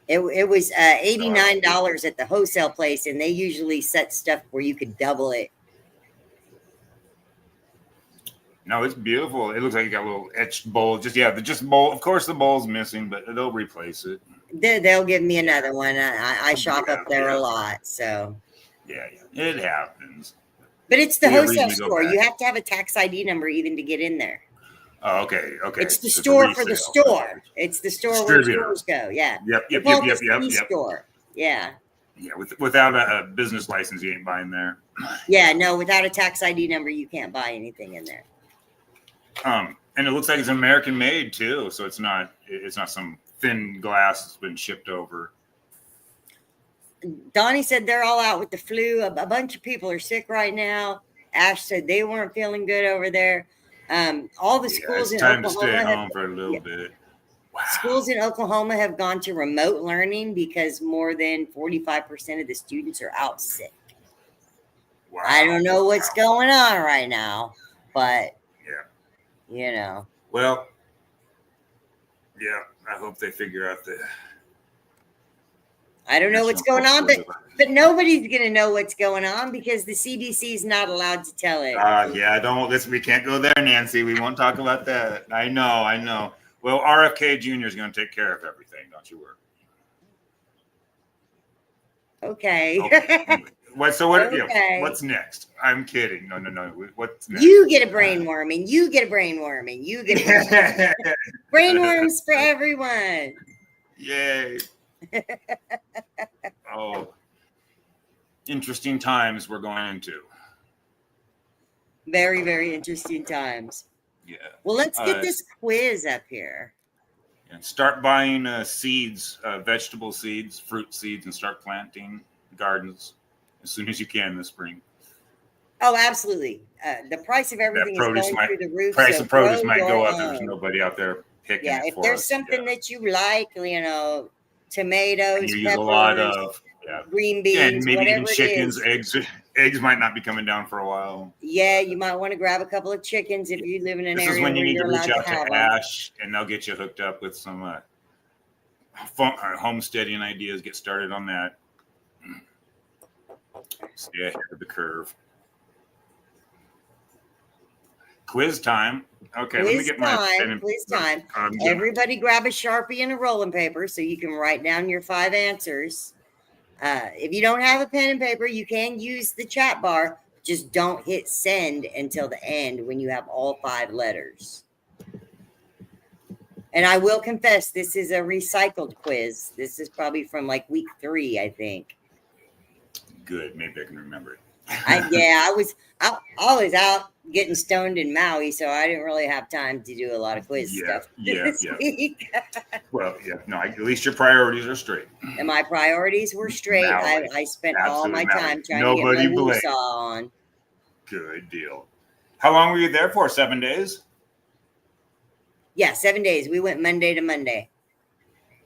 It was $89 at the wholesale place, and they usually set stuff where you could double it. No, it's beautiful. It looks like you got a little etched bowl. Just bowl. Of course, the bowl's missing, but they'll replace it. They'll give me another one. I shop up there a lot, so. Yeah, it happens. But it's the Yeah, wholesale reason to go store. back. You have to have a tax ID number even to get in there. Oh, okay. It's the It's a store for the resale. store. It's the store where Distributor. stores go. Yeah. Yep. They call it the Yep. store. Yeah. Yeah, without a business license, you ain't buying there. Yeah. No, without a tax ID number, you can't buy anything in there. And it looks like it's American made too, so it's not some thin glass that's been shipped over. Donnie said they're all out with the flu. A bunch of people are sick right now. Ash said they weren't feeling good over there. All the Yeah, schools it's in time to Oklahoma stay have, home for a little bit. Wow. schools in Oklahoma have gone to remote learning because more than 45% of the students are out sick. Wow. I don't know what's going on right now, but Yeah. you know, Well, yeah, I hope they figure out the. I don't know what's going on, but nobody's gonna know what's going on because the CDC is not allowed to tell it. Yeah, don't listen. We can't go there, Nancy. We won't talk about that. I know. Well, RFK Jr. is going to take care of everything. Don't you worry. Okay. Okay. What? So what? Okay. Yeah, what's next? I'm kidding. No. What's next? You get a brain worm, and you get a brain worm, and you get a brain worms for everyone. Yay. Oh, interesting times we're going into. Very, very interesting times. Yeah. Well, let's get this quiz up here. And start buying seeds, vegetable seeds, fruit seeds, and start planting gardens as soon as you can this spring. Oh, absolutely. The price of everything is going through the roof. Price so of produce grow might your go up. There's own. nobody out there picking Yeah, it if for there's us. something Yeah. that you like, tomatoes, And you use peppers, a lot of green beans, and maybe whatever even chickens, it is. eggs might not be coming down for a while. Yeah, you might want to grab a couple of chickens if you live in an This area is when you where need to you're reach allowed out to have to them. Ash, and they'll get you hooked up with some homesteading ideas. Get started on that. Stay ahead of the curve. Quiz time. Okay, let me get my pen and Quiz time. I'm gonna- Everybody grab a Sharpie and a rolling paper so you can write down your 5 answers. If you don't have a pen and paper, you can use the chat bar. Just don't hit send until the end when you have all 5 letters. And I will confess, this is a recycled quiz. This is probably from like week 3, I think. Good. Maybe I can remember it. I was out getting stoned in Maui, so I didn't really have time to do a lot of quiz stuff this week. Well, yeah. No, at least your priorities are straight. And my priorities were straight. Maui. I spent all my Absolute Maui. time trying Nobody to get my blamed. woosah on. Good deal. How long were you there for? 7 days? Yeah, 7 days. We went Monday to Monday.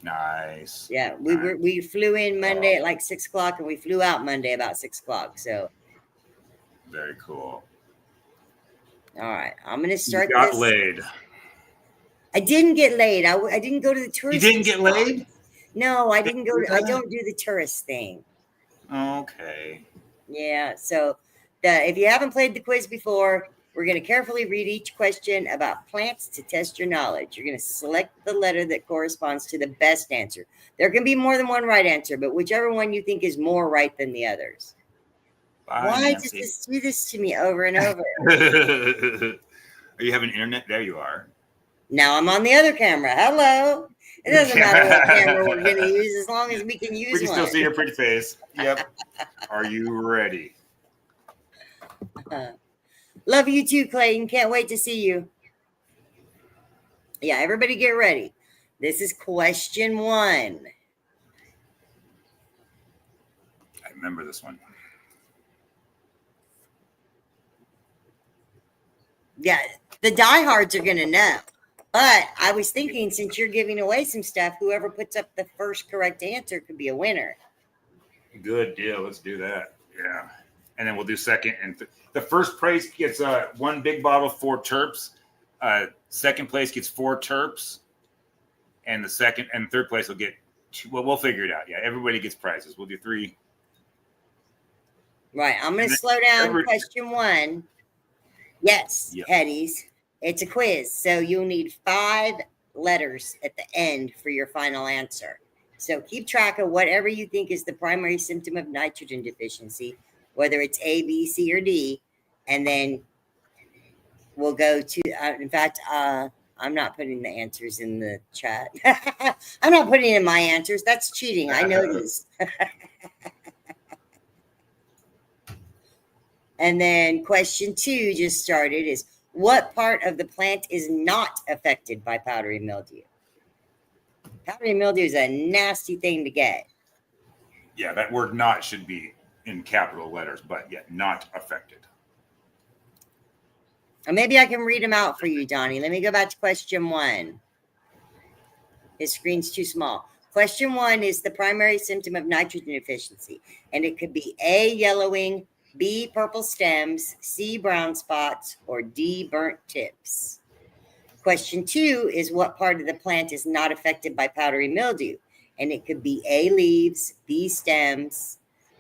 Nice. Yeah, we flew in Monday at like 6 o'clock, and we flew out Monday about 6 o'clock. So, Very cool. all right, I'm gonna start. You got this. laid. I didn't get laid. I didn't go to the tourist. You didn't get spot. laid? No, I didn't go. I don't do the tourist thing. Okay. Yeah. So, if you haven't played the quiz before, We're going to carefully read each question about plants to test your knowledge. You're going to select the letter that corresponds to the best answer. There can be more than one right answer, but whichever one you think is more right than the others. Bye, Why does Nancy. this do this to me over and over? Are you having internet? There you are. Now I'm on the other camera. Hello. It doesn't matter what camera we're going to use as long as we can use We can one. still see your pretty face. Yep. Are you ready? Love you too, Clayton. Can't wait to see you. Yeah, everybody get ready. This is question 1. I remember this one. Yeah, the diehards are going to know. But I was thinking, since you're giving away some stuff, whoever puts up the first correct answer could be a winner. Good deal. Let's do that. Yeah. And then we'll do second and the first place gets 1 big bottle, 4 terps. Second place gets 4 terps, and the second and third place will get 2. Well, we'll figure it out. Yeah, everybody gets prizes. We'll do 3. Right. I'm going And to then slow down question 1. Yes, Yep. Hetties. It's a quiz. So you'll need 5 letters at the end for your final answer. So keep track of whatever you think is the primary symptom of nitrogen deficiency, whether it's A, B, C, or D. And then we'll go to, in fact, I'm not putting the answers in the chat. I'm not putting in my answers. That's cheating. I know this. And then question 2 just started is, what part of the plant is not affected by powdery mildew? Powdery mildew is a nasty thing to get. Yeah, that word "not" should be in capital letters, but yet not affected. Or maybe I can read them out for you, Donnie. Let me go back to question 1. His screen's too small. Question 1 is the primary symptom of nitrogen deficiency, and it could be A, yellowing, B, purple stems, C, brown spots, or D, burnt tips. Question 2 is what part of the plant is not affected by powdery mildew, and it could be A, leaves, B, stems,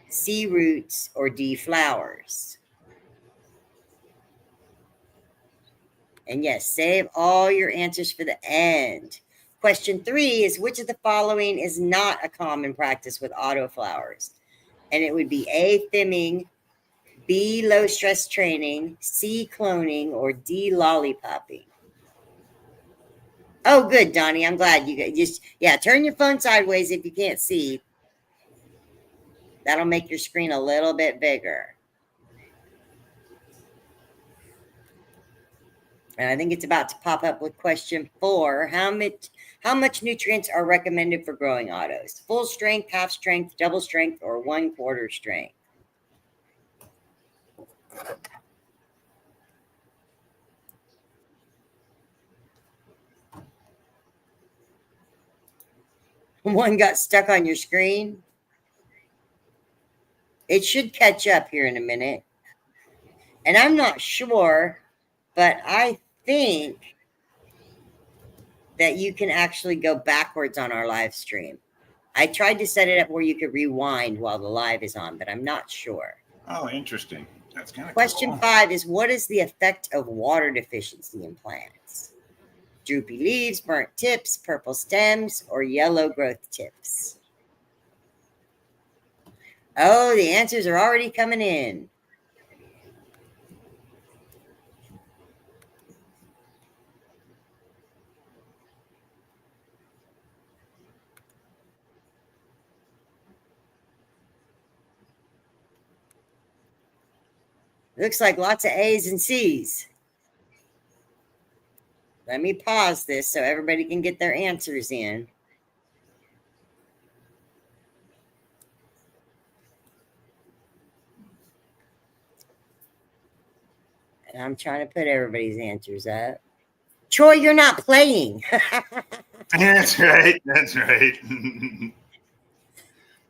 C, roots, or D, flowers. And yes, save all your answers for the end. Question 3 is which of the following is not a common practice with autoflowers? And it would be A, thimming, B, low stress training, C, cloning, or D, lollipopping. Oh, good, Donnie. I'm glad you just, turn your phone sideways if you can't see. That'll make your screen a little bit bigger. And I think it's about to pop up with question 4. How much nutrients are recommended for growing autos? Full strength, half strength, double strength, or 1/4 strength? One got stuck on your screen. It should catch up here in a minute. And I'm not sure, but I think that you can actually go backwards on our live stream. I tried to set it up where you could rewind while the live is on, but I'm not sure. Oh, interesting. That's kind of Question cool. 5 is what is the effect of water deficiency in plants? Droopy leaves, burnt tips, purple stems, or yellow growth tips? Oh, the answers are already coming in. Looks like lots of A's and C's. Let me pause this so everybody can get their answers in. And I'm trying to put everybody's answers up. Troy, you're not playing. That's right. That's right.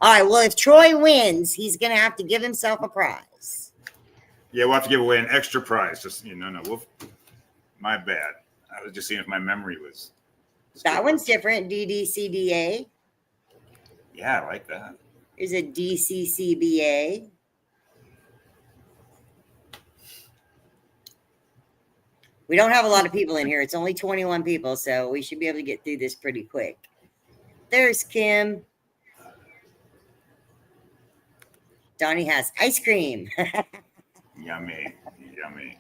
All right, well, if Troy wins, he's going to have to give himself a prize. Yeah, we'll have to give away an extra prize. Just my bad. I was just seeing if my memory was. That one's different. DDCDA. Yeah, I like that. There's a DCCBA. We don't have a lot of people in here. It's only 21 people, so we should be able to get through this pretty quick. There's Kim. Donnie has ice cream. Yummy. Yummy.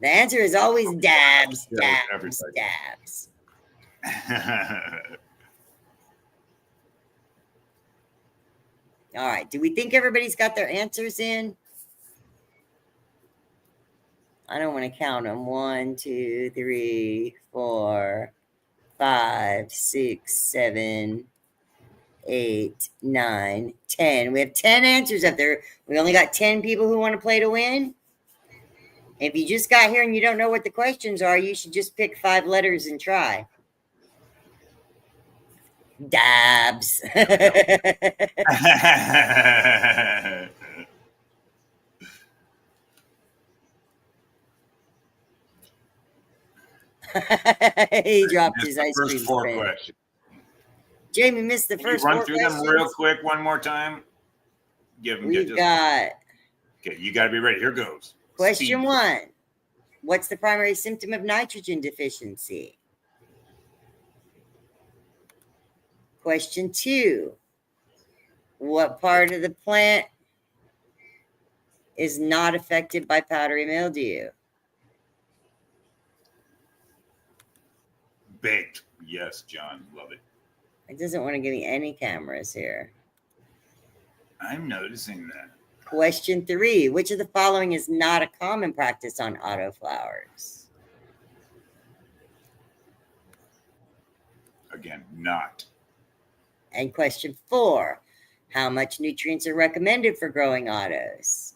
The answer is always dabs, Yeah, dabs, everybody. dabs. All right. Do we think everybody's got their answers in? I don't want to count them. 1, 2, 3, 4, 5, 6, 7, 8, 9, 10. We have 10 answers up there. We only got 10 people who want to play to win. If you just got here and you don't know what the questions are, you should just pick 5 letters and try. Dabs. He dropped Missed his the ice first cream 4 spread. questions. Jamie missed the Can you first run 4 through questions. them real quick one more time? Give them. We've got Okay, you got to be ready. Here goes. question Speed. 1. What's the primary symptom of nitrogen deficiency? Question 2. What part of the plant is not affected by powdery mildew? Baked. Yes, John. Love it. It doesn't want to give me any cameras here. I'm noticing that. Question 3. Which of the following is not a common practice on autoflowers? Again, not. And question 4. How much nutrients are recommended for growing autos?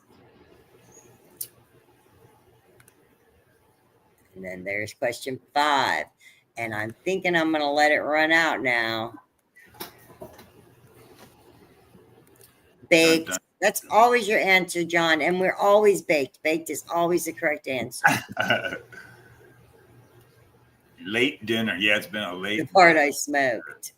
And then there's question 5. And I'm thinking I'm going to let it run out now. Baked. Dun, That's always your answer, John. And we're always baked. Baked is always the correct answer. dun. Late dinner. Yeah, it's been a The late. part I smoked.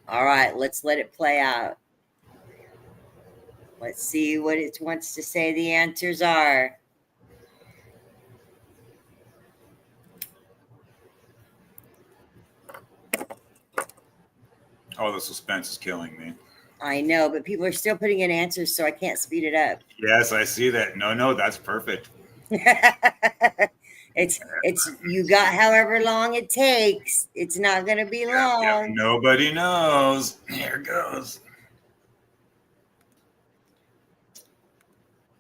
All right, let's let it play out. Let's see what it wants to say the answers are. Oh, the suspense is killing me. I know, but people are still putting in answers, so I can't speed it up. Yes, I see that. No, that's perfect. it's you got however long it takes. It's not going to be long. Yep, nobody knows. Here goes.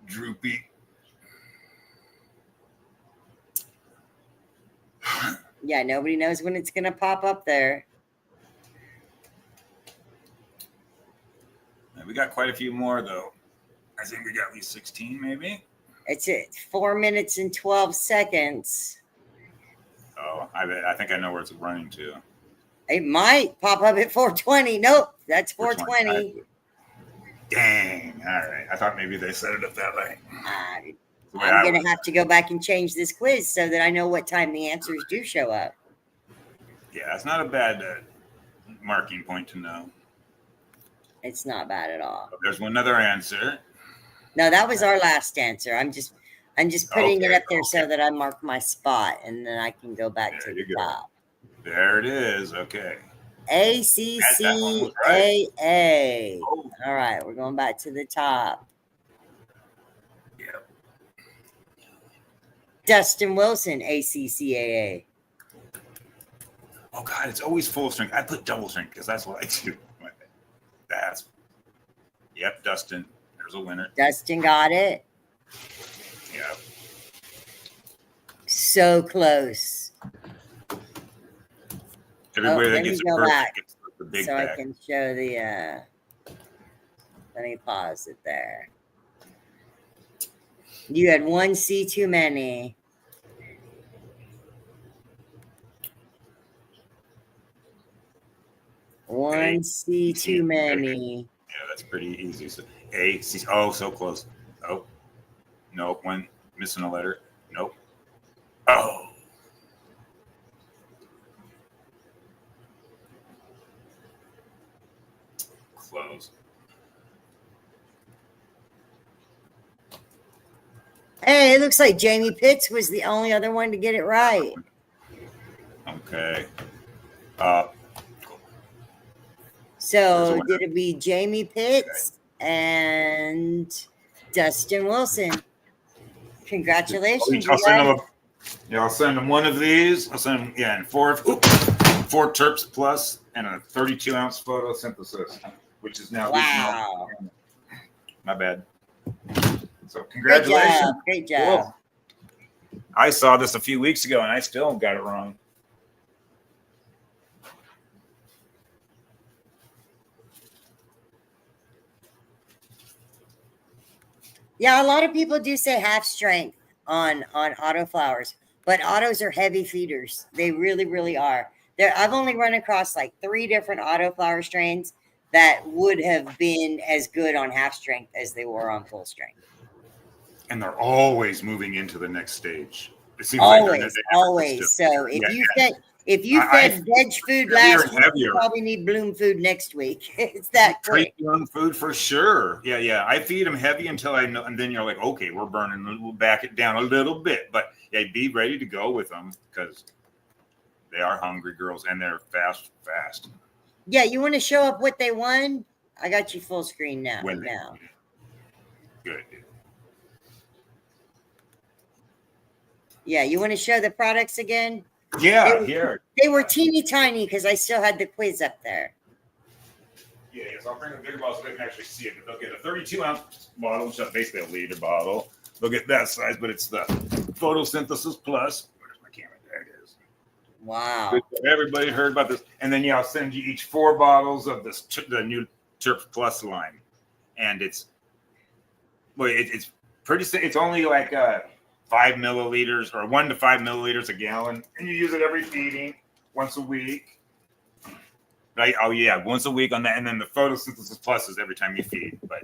Droopy. Yeah, nobody knows when it's going to pop up there. We got quite a few more, though. I think we got at least 16, maybe. It's at 4 minutes and 12 seconds. Oh, I think I know where it's running to. It might pop up at 4:20. Nope, that's 4:20. Dang. All right. I thought maybe they set it up that way. The way I'm I going was. to have to go back and change this quiz so that I know what time the answers do show up. Yeah, it's not a bad marking point to know. It's not bad at all. Oh, there's another answer. No, that was our last answer. I'm just putting it Okay, up there so okay. that I mark my spot and then I can go back There to the you go. top. There it is. Okay. ACCAA. Oh, All right, we're going back to the top. yeah. Dustin Wilson, ACCAA. Oh, God, it's always full strength. I put double strength because that's what I do. Yep, Dustin. There's a winner. Dustin got it. Yeah. So close. Everybody let that me gets it go perfect back gets the big So I bag. can show the let me pause it there. You had 1 C too many. One C too many. Yeah, that's pretty easy. So A, C. Oh, so close. Oh, nope. One missing a letter. Nope. Oh. Close. Hey, it looks like Jamie Pitts was the only other one to get it right. Okay. So did it be Jamie Pitts and Dustin Wilson? Congratulations, I'll you send guys. them. I'll send them one of these. I'll send them, and four Terps Plus and a 32-ounce photosynthesis, which is now Wow. My bad. So Great congratulations. job. Great job. Cool. I saw this a few weeks ago and I still got it wrong. Yeah, a lot of people do say half strength on autoflowers, but autos are heavy feeders. They really, really are. I've only run across like 3 different autoflower strains that would have been as good on half strength as they were on full strength. And they're always moving into the next stage. It seems like Always, they never always. still- So if Yeah, you fed veg food heavier last and week, you heavier. probably need bloom food next week. It's that quick. Treat young food for sure. Yeah. I feed them heavy until I know, and then you're like, okay, we're burning. We'll back it down a little bit, but yeah, be ready to go with them because they are hungry girls and they're fast. Yeah, you want to show up what they won? I got you full screen now. When- Now. Good. Yeah, you want to show the products again? Yeah, here. They were teeny tiny because I still had the quiz up there. Yeah, so I'll bring a bigger bottle so they can actually see it. But they'll get a 32-ounce bottle, which is basically a liter bottle. They'll get that size, but it's the Photosynthesis Plus. Where's my camera? There it is. Wow. Good. Everybody heard about this. And then, I'll send you each 4 bottles of this the new Terps Plus line. And it's pretty, it's only like 5 milliliters or 1 to 5 milliliters a gallon. And you use it every feeding, once a week. Right? Oh, yeah, once a week on that. And then the Photosynthesis Plus is every time you feed. But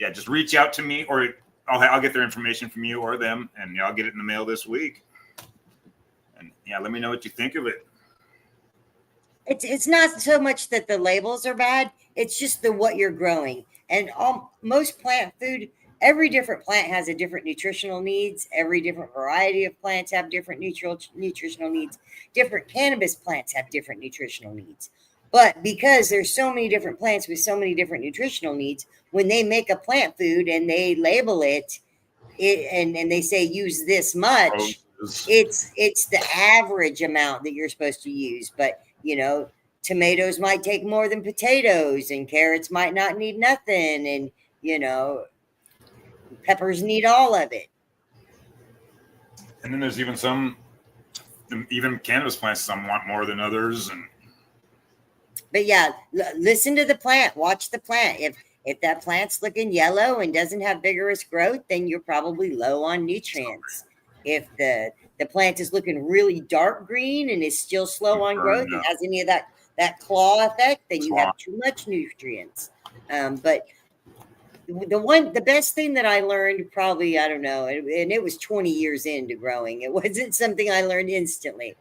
yeah, just reach out to me or I'll get their information from you or them. And I'll get it in the mail this week. And yeah, let me know what you think of it. It's not so much that the labels are bad. It's just what you're growing. And most plant food, every different plant has a different nutritional needs. Every different variety of plants have different nutritional needs. Different cannabis plants have different nutritional needs. But because there's so many different plants with so many different nutritional needs, when they make a plant food and they label it and they say use this much, it's the average amount that you're supposed to use. But tomatoes might take more than potatoes, and carrots might not need nothing, and peppers need all of it. And then there's even cannabis plants, some want more than others. But yeah, listen to the plant, watch the plant. If that plant's looking yellow and doesn't have vigorous growth, then you're probably low on nutrients. If the plant is looking really dark green and is still slow on growth and has any of that claw effect, then you have too much nutrients. But the best thing that I learned, probably, I don't know, and it was 20 years into growing. It wasn't something I learned instantly.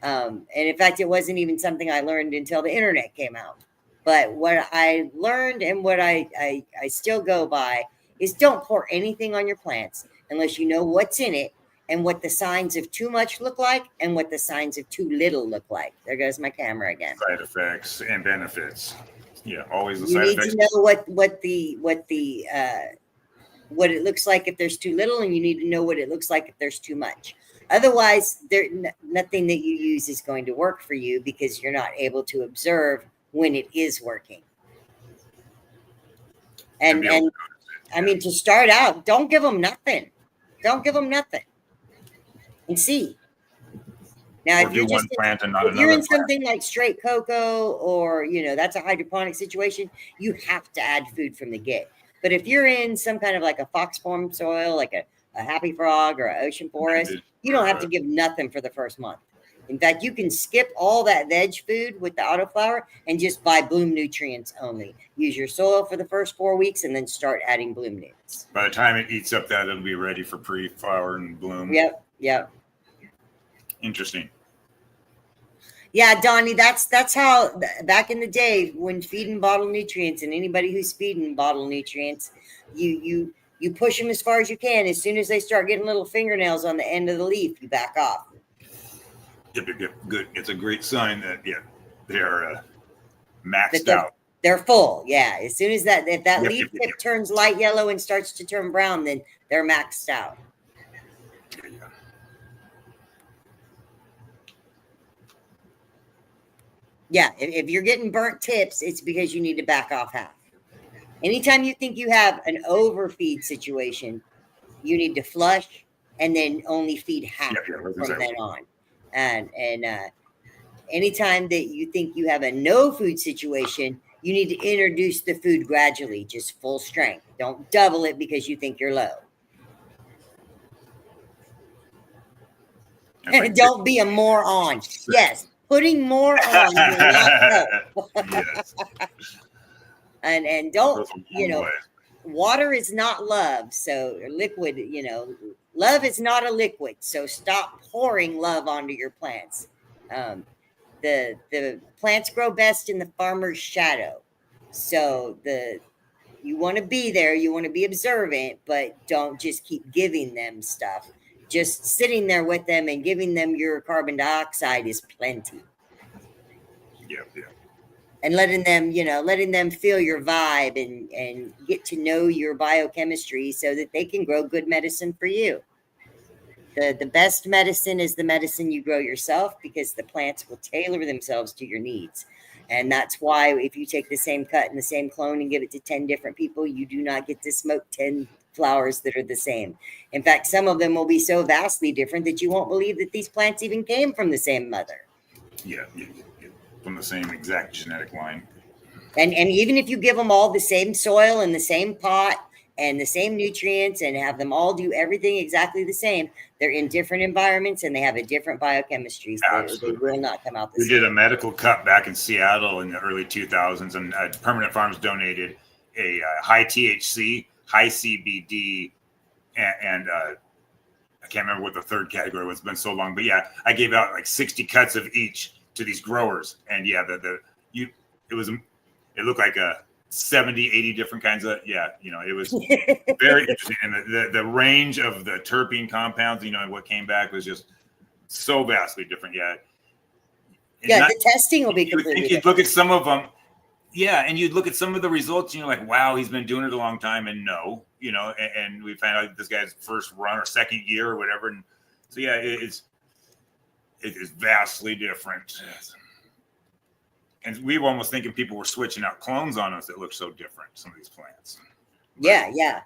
And in fact, it wasn't even something I learned until the internet came out. But what I learned and what I still go by is don't pour anything on your plants unless you know what's in it and what the signs of too much look like and what the signs of too little look like. There goes my camera again. Side effects and benefits. Yeah, always the You side need effects. to know what it looks like if there's too little, and you need to know what it looks like if there's too much. Otherwise, nothing that you use is going to work for you because you're not able to observe when it is working. And I mean, to start out, don't give them nothing. Don't give them nothing. And see. Now, Or do one plant and not if you're another in plant. something like straight cocoa or, that's a hydroponic situation, you have to add food from the get. But if you're in some kind of like a fox farm soil, like a happy frog or an ocean forest, you don't have to give nothing for the first month. In fact, you can skip all that veg food with the autoflower and just buy bloom nutrients only. Use your soil for the first 4 weeks and then start adding bloom nutrients. By the time it eats up that, it'll be ready for pre-flower and bloom. Yep. Interesting. Yeah, Donnie, that's how back in the day when feeding bottle nutrients, and anybody who's feeding bottle nutrients, you push them as far as you can. As soon as they start getting little fingernails on the end of the leaf, you back off. Yep. Good. It's a great sign that they're maxed That they're, out. they're full. Yeah. As soon as if that Yep, leaf yep. tip turns light yellow and starts to turn brown, then they're maxed out. Yeah. Yeah, if you're getting burnt tips, it's because you need to back off half. Anytime you think you have an overfeed situation, you need to flush and then only feed half Yeah, from then on. And anytime that you think you have a no food situation, you need to introduce the food gradually, just full strength. Don't double it because you think you're low. And don't be a moron. Yes, putting more on will not help. Yes. And don't, Goes a long way. water is not love. So liquid, love is not a liquid. So stop pouring love onto your plants. The plants grow best in the farmer's shadow. So you want to be there, you want to be observant, but don't just keep giving them stuff. Just sitting there with them and giving them your carbon dioxide is plenty. Yeah. And letting them feel your vibe and get to know your biochemistry so that they can grow good medicine for you. The best medicine is the medicine you grow yourself, because the plants will tailor themselves to your needs. And that's why if you take the same cut and the same clone and give it to 10 different people, you do not get to smoke 10 flowers that are the same. In fact, some of them will be so vastly different that you won't believe that these plants even came from the same mother. Yeah. From the same exact genetic line. And even if you give them all the same soil and the same pot and the same nutrients and have them all do everything exactly the same, they're in different environments and they have a different biochemistry. They will not come out the same. We did a medical cut back in Seattle in the early 2000s, and Permanent Farms donated a high THC, high CBD, and I can't remember what the third category was. It's been so long, but yeah, I gave out like 60 cuts of each to these growers, and yeah, it looked like a 70, 80 different kinds of, it was very interesting. And the range of the terpene compounds, and what came back was just so vastly different. Yeah. The testing will be completely different. You'd look at some of them. Yeah. And you'd look at some of the results and you're like, wow, he's been doing it a long time. And no, and we found out this guy's first run or second year or whatever. And so, yeah, it is vastly different. And we were almost thinking people were switching out clones on us that look so different, some of these plants. Yeah.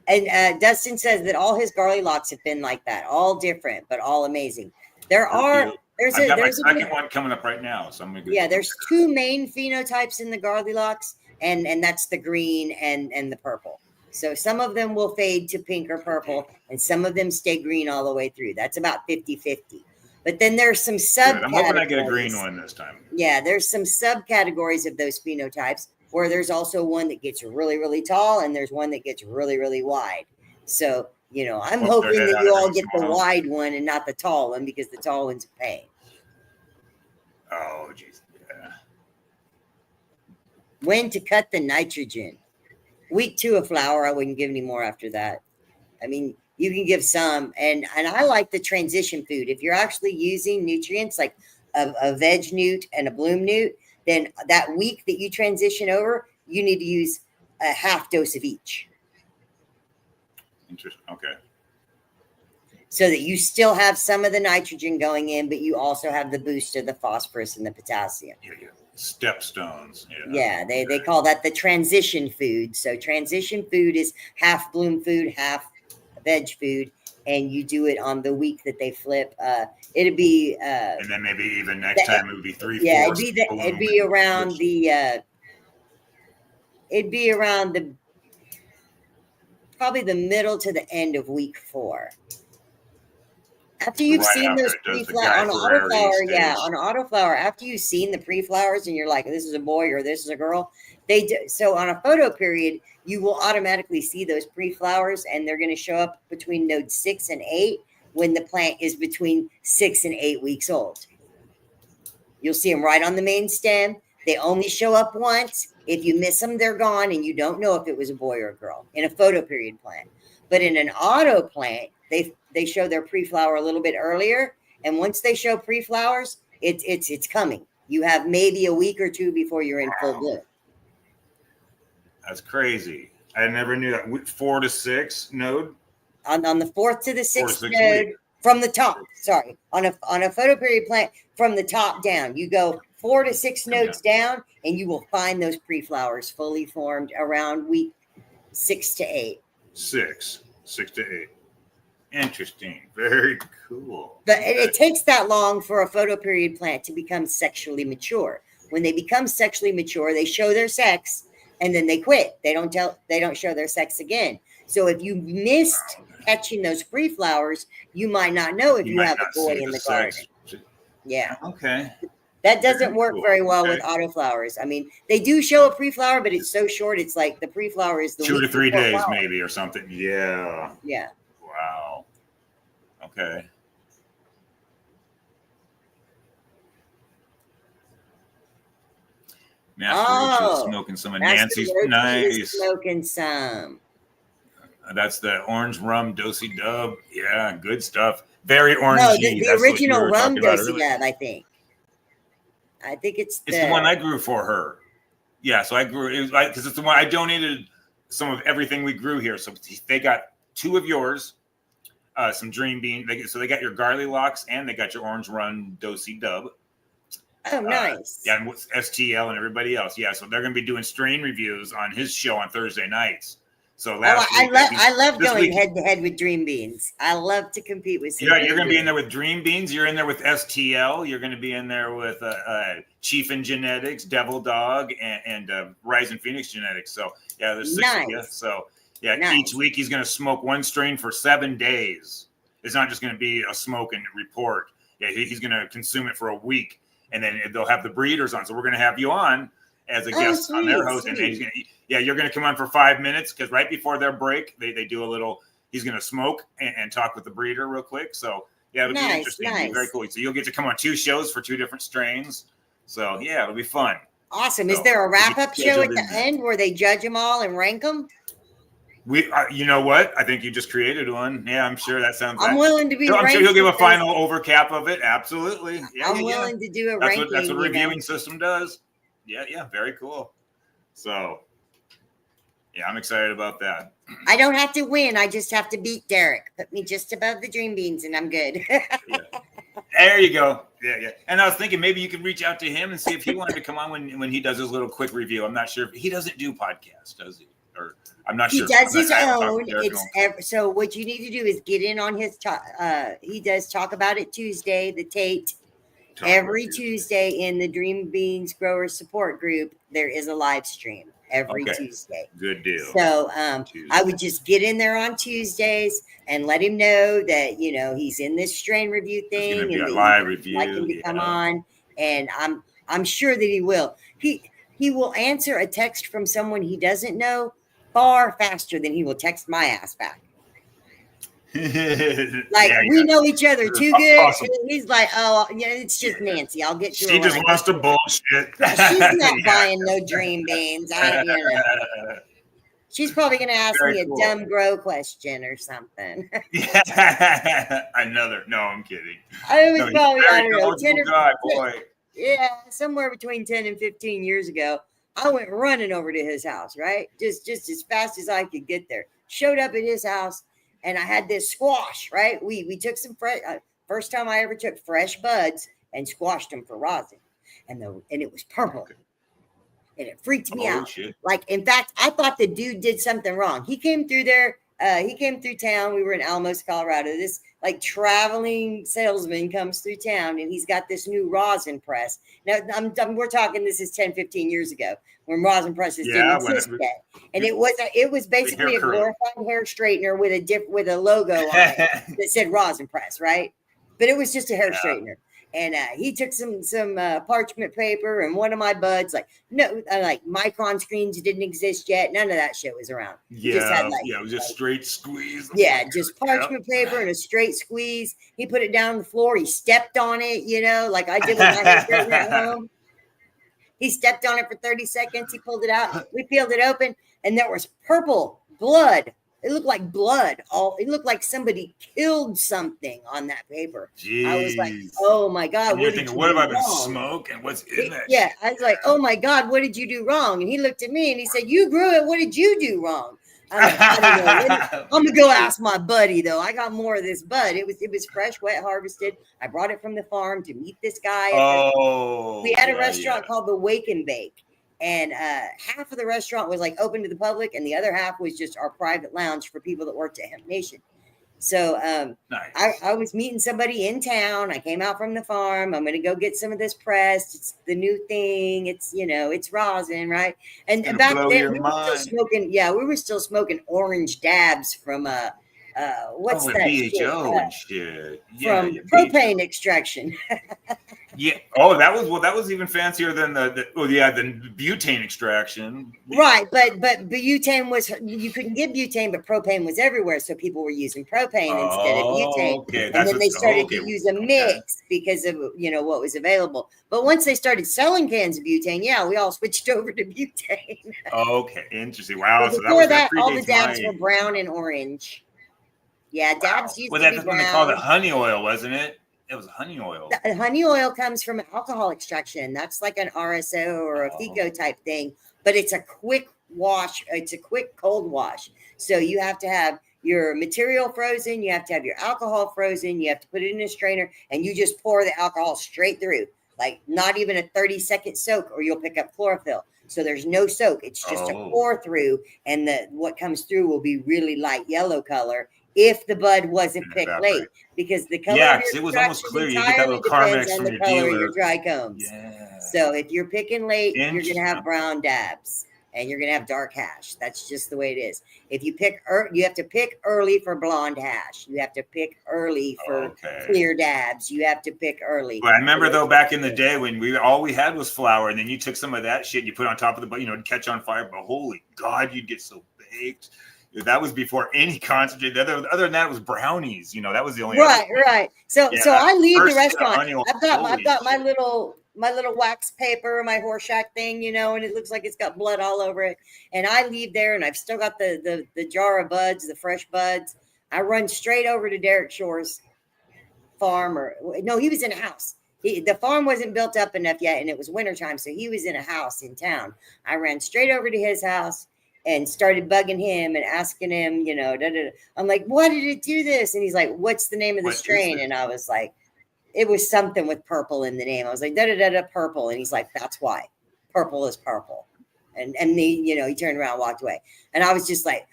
And Dustin says that all his Garlilox have been like that, all different, but all amazing. There's my second one coming up right now. So I'm gonna there's two main phenotypes in the Garlilox, and that's the green and the purple. So some of them will fade to pink or purple, and some of them stay green all the way through. That's about 50-50. But then there's some subcategories. I'm hoping I get a green one this time. Yeah, there's some subcategories of those phenotypes where there's also one that gets really, really tall and there's one that gets really, really wide. So, I'm hoping that you all get the wide one and not the tall one, because the tall one's a pain. Oh, geez. Yeah. When to cut the nitrogen. Week 2 of flower, I wouldn't give any more after that. I mean, you can give some, and I like the transition food. If you're actually using nutrients like a veg newt and a bloom newt, then that week that you transition over, you need to use a half dose of each. Interesting. Okay. So that you still have some of the nitrogen going in, but you also have the boost of the phosphorus and the potassium. Yeah. Stepstones. Yeah, they call that the transition food. So transition food is half bloom food, half veg food, and you do it on the week that they flip. It'd be and then maybe even next time it would be 3/4. Yeah, it'd be around probably the middle to the end of week 4. After you've seen those pre-flowers on autoflower, after you've seen the pre-flowers and you're like, this is a boy or this is a girl, they do. So on a photo period, you will automatically see those pre-flowers, and they're going to show up between node 6 and 8. when the plant is between 6 and 8 weeks old. You'll see them right on the main stem. They only show up once. If you miss them, they're gone, and you don't know if it was a boy or a girl in a photoperiod plant. But in an auto plant, they show their pre-flower a little bit earlier, and once they show pre-flowers, it's coming. You have maybe a week or two before you're in full bloom. That's crazy. I never knew that. 4 to 6 node. On the 4th to the 6th 4 to 6 node week. from the top. Sorry, on a photoperiod plant from the top down. You go 4 to 6 nodes down, and you will find those pre-flowers fully formed around week 6 to 8. 6 to 8. Interesting. Very cool. But it takes that long for a photoperiod plant to become sexually mature. When they become sexually mature, they show their sex and then they quit. They don't show their sex again. So if you missed catching those pre-flowers, you might not know if you have a boy in the garden. Yeah. Okay. That doesn't Very work cool. very well Okay. with autoflowers. I mean, they do show a pre-flower, but it's so short. It's like the pre-flower is the 2 to week 3 before days, flower. maybe, or something. Yeah. Yeah. Wow. Okay. Master Rachel's smoking some of Master Nancy's. Roach is Nice. smoking some. That's the orange rum Dosey Dub. Yeah, good stuff. Very orangey. No, the That's what you original were rum talking about Dosey earlier. Dub, I think. I think it's It's the one I grew for her. Yeah, so I grew it because it's the one I donated some of everything we grew here. So they got 2 of yours, some Dream Bean. So they got your Garly Locks and they got your Orange Run Dosey Dub. Oh, nice. Yeah, and with STL and everybody else. Yeah, so they're going to be doing strain reviews on his show on Thursday nights. So last week, I love this going week- head to head with Dream Beans. I love to compete with. Yeah, you're going to be in there with Dream Beans. You're in there with STL. You're going to be in there with Chief and Genetics, Devil Dog, and Rising Phoenix Genetics. So yeah, there's 6 of you. Nice. So yeah, Nice. each week he's going to smoke one strain for 7 days. It's not just going to be a smoke and report. Yeah, he's going to consume it for a week, and then they'll have the breeders on. So we're going to have you on as a guest on their host, and he's going to. Yeah, you're going to come on for 5 minutes because right before their break, they do a little. He's going to smoke and talk with the breeder real quick. So yeah, it'll be interesting. It'll be very cool. So you'll get to come on 2 shows for 2 different strains. So yeah, it'll be fun. Awesome. Is So, there a wrap up you get show at scheduled the in there. end where they judge them all and rank them? We, you know what? I think you just created one. Yeah, I'm sure that sounds. I'm willing to be. I'm sure ranked he'll give a because final overcap of it. Absolutely. Yeah, I'm yeah, willing to do a That's ranking. what a you know. reviewing system does. Yeah, very cool. So yeah, I'm excited about that. I don't have to win. I just have to beat Derek. Put me just above the Dream Beans, and I'm good. There you go. Yeah. And I was thinking maybe you could reach out to him and see if he wanted to come on when he does his little quick review. I'm not sure if he doesn't do podcasts, does he? Or I'm not He sure. does his I haven't talked own. to Derek in a long It's so what you need to do is get in on his talk. He does Talk About It Tuesday, the Tate. time. Every Tuesday in the Dream Beans Growers Support Group, there is a live stream every Okay. Tuesday. Good deal. So Tuesday. I would just get in there on Tuesdays and let him know that he's in this strain review It's thing gonna be and a that live you'd review. like him to come yeah. on. And I'm sure that he will. He will answer a text from someone he doesn't know far faster than he will text my ass back. Like Yeah, we know each other too Aw- good. awesome. He's like, oh, yeah, it's just Nancy. I'll get you. She just wants to bullshit. She's not Yeah. buying no Dream Beans. She's probably going to ask Very me a cool. dumb grow question or something. Another. No, I'm kidding. I was No, he's probably, a I very don't know, knowledgeable 10 or guy, boy. yeah, somewhere between 10 and 15 years ago. I went running over to his house, right? Just as fast as I could get there. Showed up at his house, and I had this squash, right? We took some fresh, first time I ever took fresh buds and squashed them for rosin, and it was purple, and it freaked me Oh out. shit. Like, in fact, I thought the dude did something wrong. He came through there. He came through town. We were in Alamos, Colorado. This like traveling salesman comes through town, and he's got this new rosin press. Now, we're talking, this is 10, 15 years ago when rosin presses Yeah, didn't exist when yet. And it was basically hair a curl. glorified hair straightener with a logo on it that said rosin press, right? But it was just a hair Yeah. straightener. And he took some parchment paper, and one of my buds like like Micron screens didn't exist yet. None of that shit was around. He just had It was just straight squeeze. yeah, just parchment paper and a straight squeeze. He put it down on the floor. He stepped on it, like I did with my handwritten at home. He stepped on it for 30 seconds. He pulled it out. We peeled it open, and there was purple blood. It looked like blood. It looked like somebody killed something on that paper. Jeez. I was like, oh my God. And you're thinking, what have I been smoking? What's in that? Yeah, I was like, oh my God, what did you do wrong? And he looked at me and he said, you grew it. What did you do wrong? I'm like, I don't know. I'm gonna go ask my buddy though. I got more of this bud. It was fresh, wet harvested. I brought it from the farm to meet this guy. We had a restaurant called the Wake and Bake, and half of the restaurant was like open to the public, and the other half was just our private lounge for people that worked at Hemp Nation. So nice. I was meeting somebody in town. I came out from the farm. I'm going to go get some of this pressed. It's the new thing. It's, it's rosin, right? And back then we were still smoking. Yeah, we were still smoking orange dabs from what's that? BHO and shit. Yeah, from propane extraction. Yeah. Oh, that was even fancier than the butane extraction. Right, but butane was, you couldn't get butane, but propane was everywhere, so people were using propane instead of butane. Okay, and then they started to use a mix because of what was available. But once they started selling cans of butane, yeah, we all switched over to butane. Okay, interesting. Wow. So before that all the dabs were brown and orange. Yeah, dabs used to be brown. That's when they called it honey oil, wasn't it? It was honey oil. The honey oil comes from alcohol extraction. That's like an RSO or a FICO type thing, but it's a quick wash. It's a quick cold wash. So you have to have your material frozen. You have to have your alcohol frozen. You have to put it in a strainer, and you just pour the alcohol straight through, like not even a 30-second soak, or you'll pick up chlorophyll. So there's no soak. It's just a pour through, and what comes through will be really light yellow color. If the bud wasn't picked late, because the color of your it was almost clear. You get that little Carmex from the your color dealer. of your dry combs. Yeah. So if you're picking late, you're gonna have brown dabs, and you're gonna have dark hash. That's just the way it is. If you pick, you have to pick early for blonde hash. You have to pick early for clear dabs. You have to pick early. But I remember though, back in the day when all we had was flour, and then you took some of that shit, you put on top of the, to catch on fire. But holy God, you'd get so baked. That was before any concentrate. Other than that, it was brownies. That was the only. Right. So I leave the restaurant. I've got my shit. little wax paper, my Horseshack thing, and it looks like it's got blood all over it. And I leave there, and I've still got the jar of buds, the fresh buds. I run straight over to Derek Shore's farm, he was in a house. The farm wasn't built up enough yet, and it was wintertime, so he was in a house in town. I ran straight over to his house and started bugging him and asking him, I'm like, why did it do this? And he's like, what's the name of the strain? And I was like, it was something with purple in the name. I was like, purple. And he's like, that's why. Purple is purple. And he turned around and walked away. And I was just like,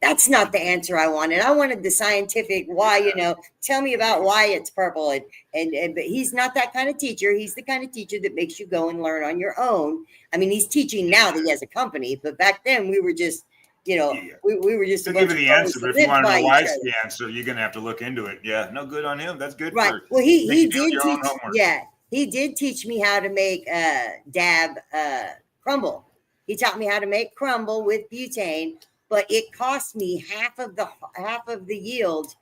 that's not the answer I wanted. I wanted the scientific why, tell me about why it's purple. And but he's not that kind of teacher. He's the kind of teacher that makes you go and learn on your own. I mean, he's teaching now that he has a company, but back then we were just, we were just to give you the answer. But if you want to know why it's the answer, you're gonna have to look into it. Yeah, no good on him. That's good. Right. Well, he did teach. Yeah, he did teach me how to make dab crumble. He taught me how to make crumble with butane, but it cost me half of the yield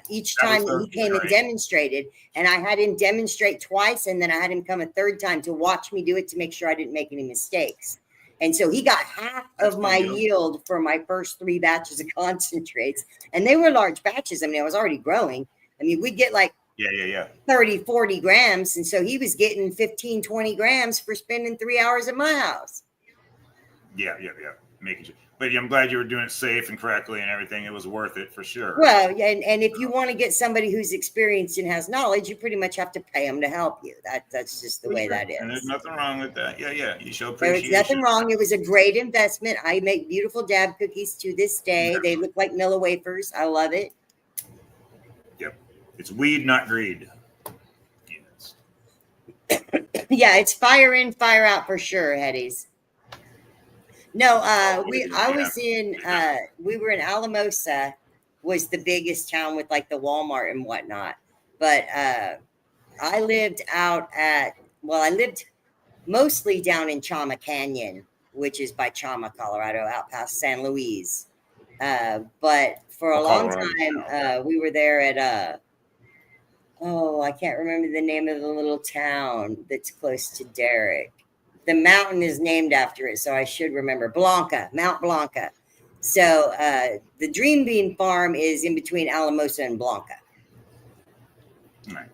each time that he came and demonstrated. And I had him demonstrate twice, and then I had him come a third time to watch me do it to make sure I didn't make any mistakes. And so he got half of my yield for my first 3 batches of concentrates. And they were large batches. I mean, I was already growing. I mean, we'd get like 30, 40 grams. And so he was getting 15, 20 grams for spending 3 hours at my house. Yeah. Making sure. But I'm glad you were doing it safe and correctly and everything. It was worth it for sure. Well, and if you want to get somebody who's experienced and has knowledge, you pretty much have to pay them to help you. That's just the way that is. And there's nothing wrong with that. Yeah. You show appreciation. There was nothing wrong. It was a great investment. I make beautiful dab cookies to this day. They look like Miller wafers. I love it. Yep. It's weed, not greed. Yes. Yeah, it's fire in, fire out for sure, Hetties. No, we were in Alamosa, was the biggest town with like the Walmart and whatnot. But I lived I lived mostly down in Chama Canyon, which is by Chama, Colorado, out past San Luis. But for a Oh, long Colorado, time, we were there at I can't remember the name of the little town that's close to Derrick. The mountain is named after it, so I should remember. Blanca, Mount Blanca. So the Dream Bean Farm is in between Alamosa and Blanca. Right.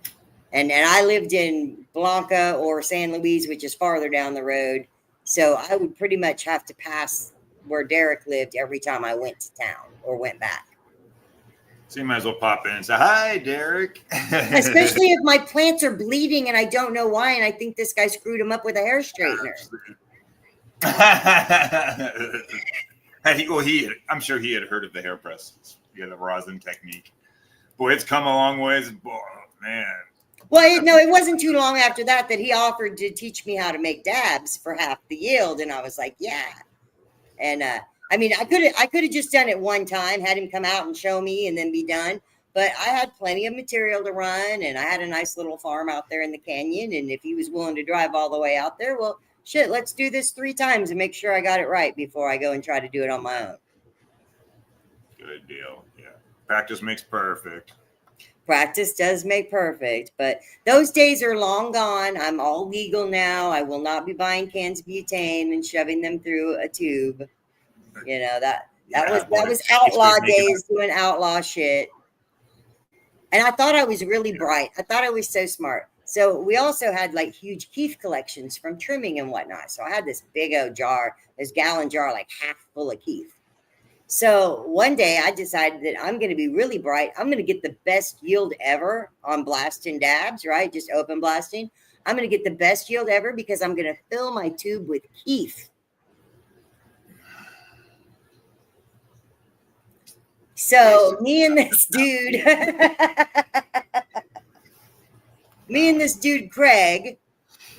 And I lived in Blanca or San Luis, which is farther down the road. So I would pretty much have to pass where Derek lived every time I went to town or went back. So you might as well pop in and say, hi, Derek. Especially if my plants are bleeding and I don't know why, and I think this guy screwed them up with a hair straightener. I'm sure he had heard of the hair press. Yeah, the rosin technique. Boy, it's come a long ways. Boy, man. Well, no, it wasn't too long after that he offered to teach me how to make dabs for half the yield, and I was like, yeah. And I mean, I could have just done it one time, had him come out and show me, and then be done. But I had plenty of material to run, and I had a nice little farm out there in the canyon. And if he was willing to drive all the way out there, well, shit, let's do this 3 times and make sure I got it right before I go and try to do it on my own. Good deal. Yeah, practice makes perfect. Practice does make perfect, but those days are long gone. I'm all legal now. I will not be buying cans of butane and shoving them through a tube. You know, that was outlaw days, doing outlaw shit. And I thought I was really bright. I thought I was so smart. So we also had like huge keef collections from trimming and whatnot. So I had this big old jar, this gallon jar, like half full of keef. So one day I decided that I'm going to be really bright. I'm going to get the best yield ever on blasting dabs, right? Just open blasting. I'm going to get the best yield ever because I'm going to fill my tube with keef. So me and this dude, Craig,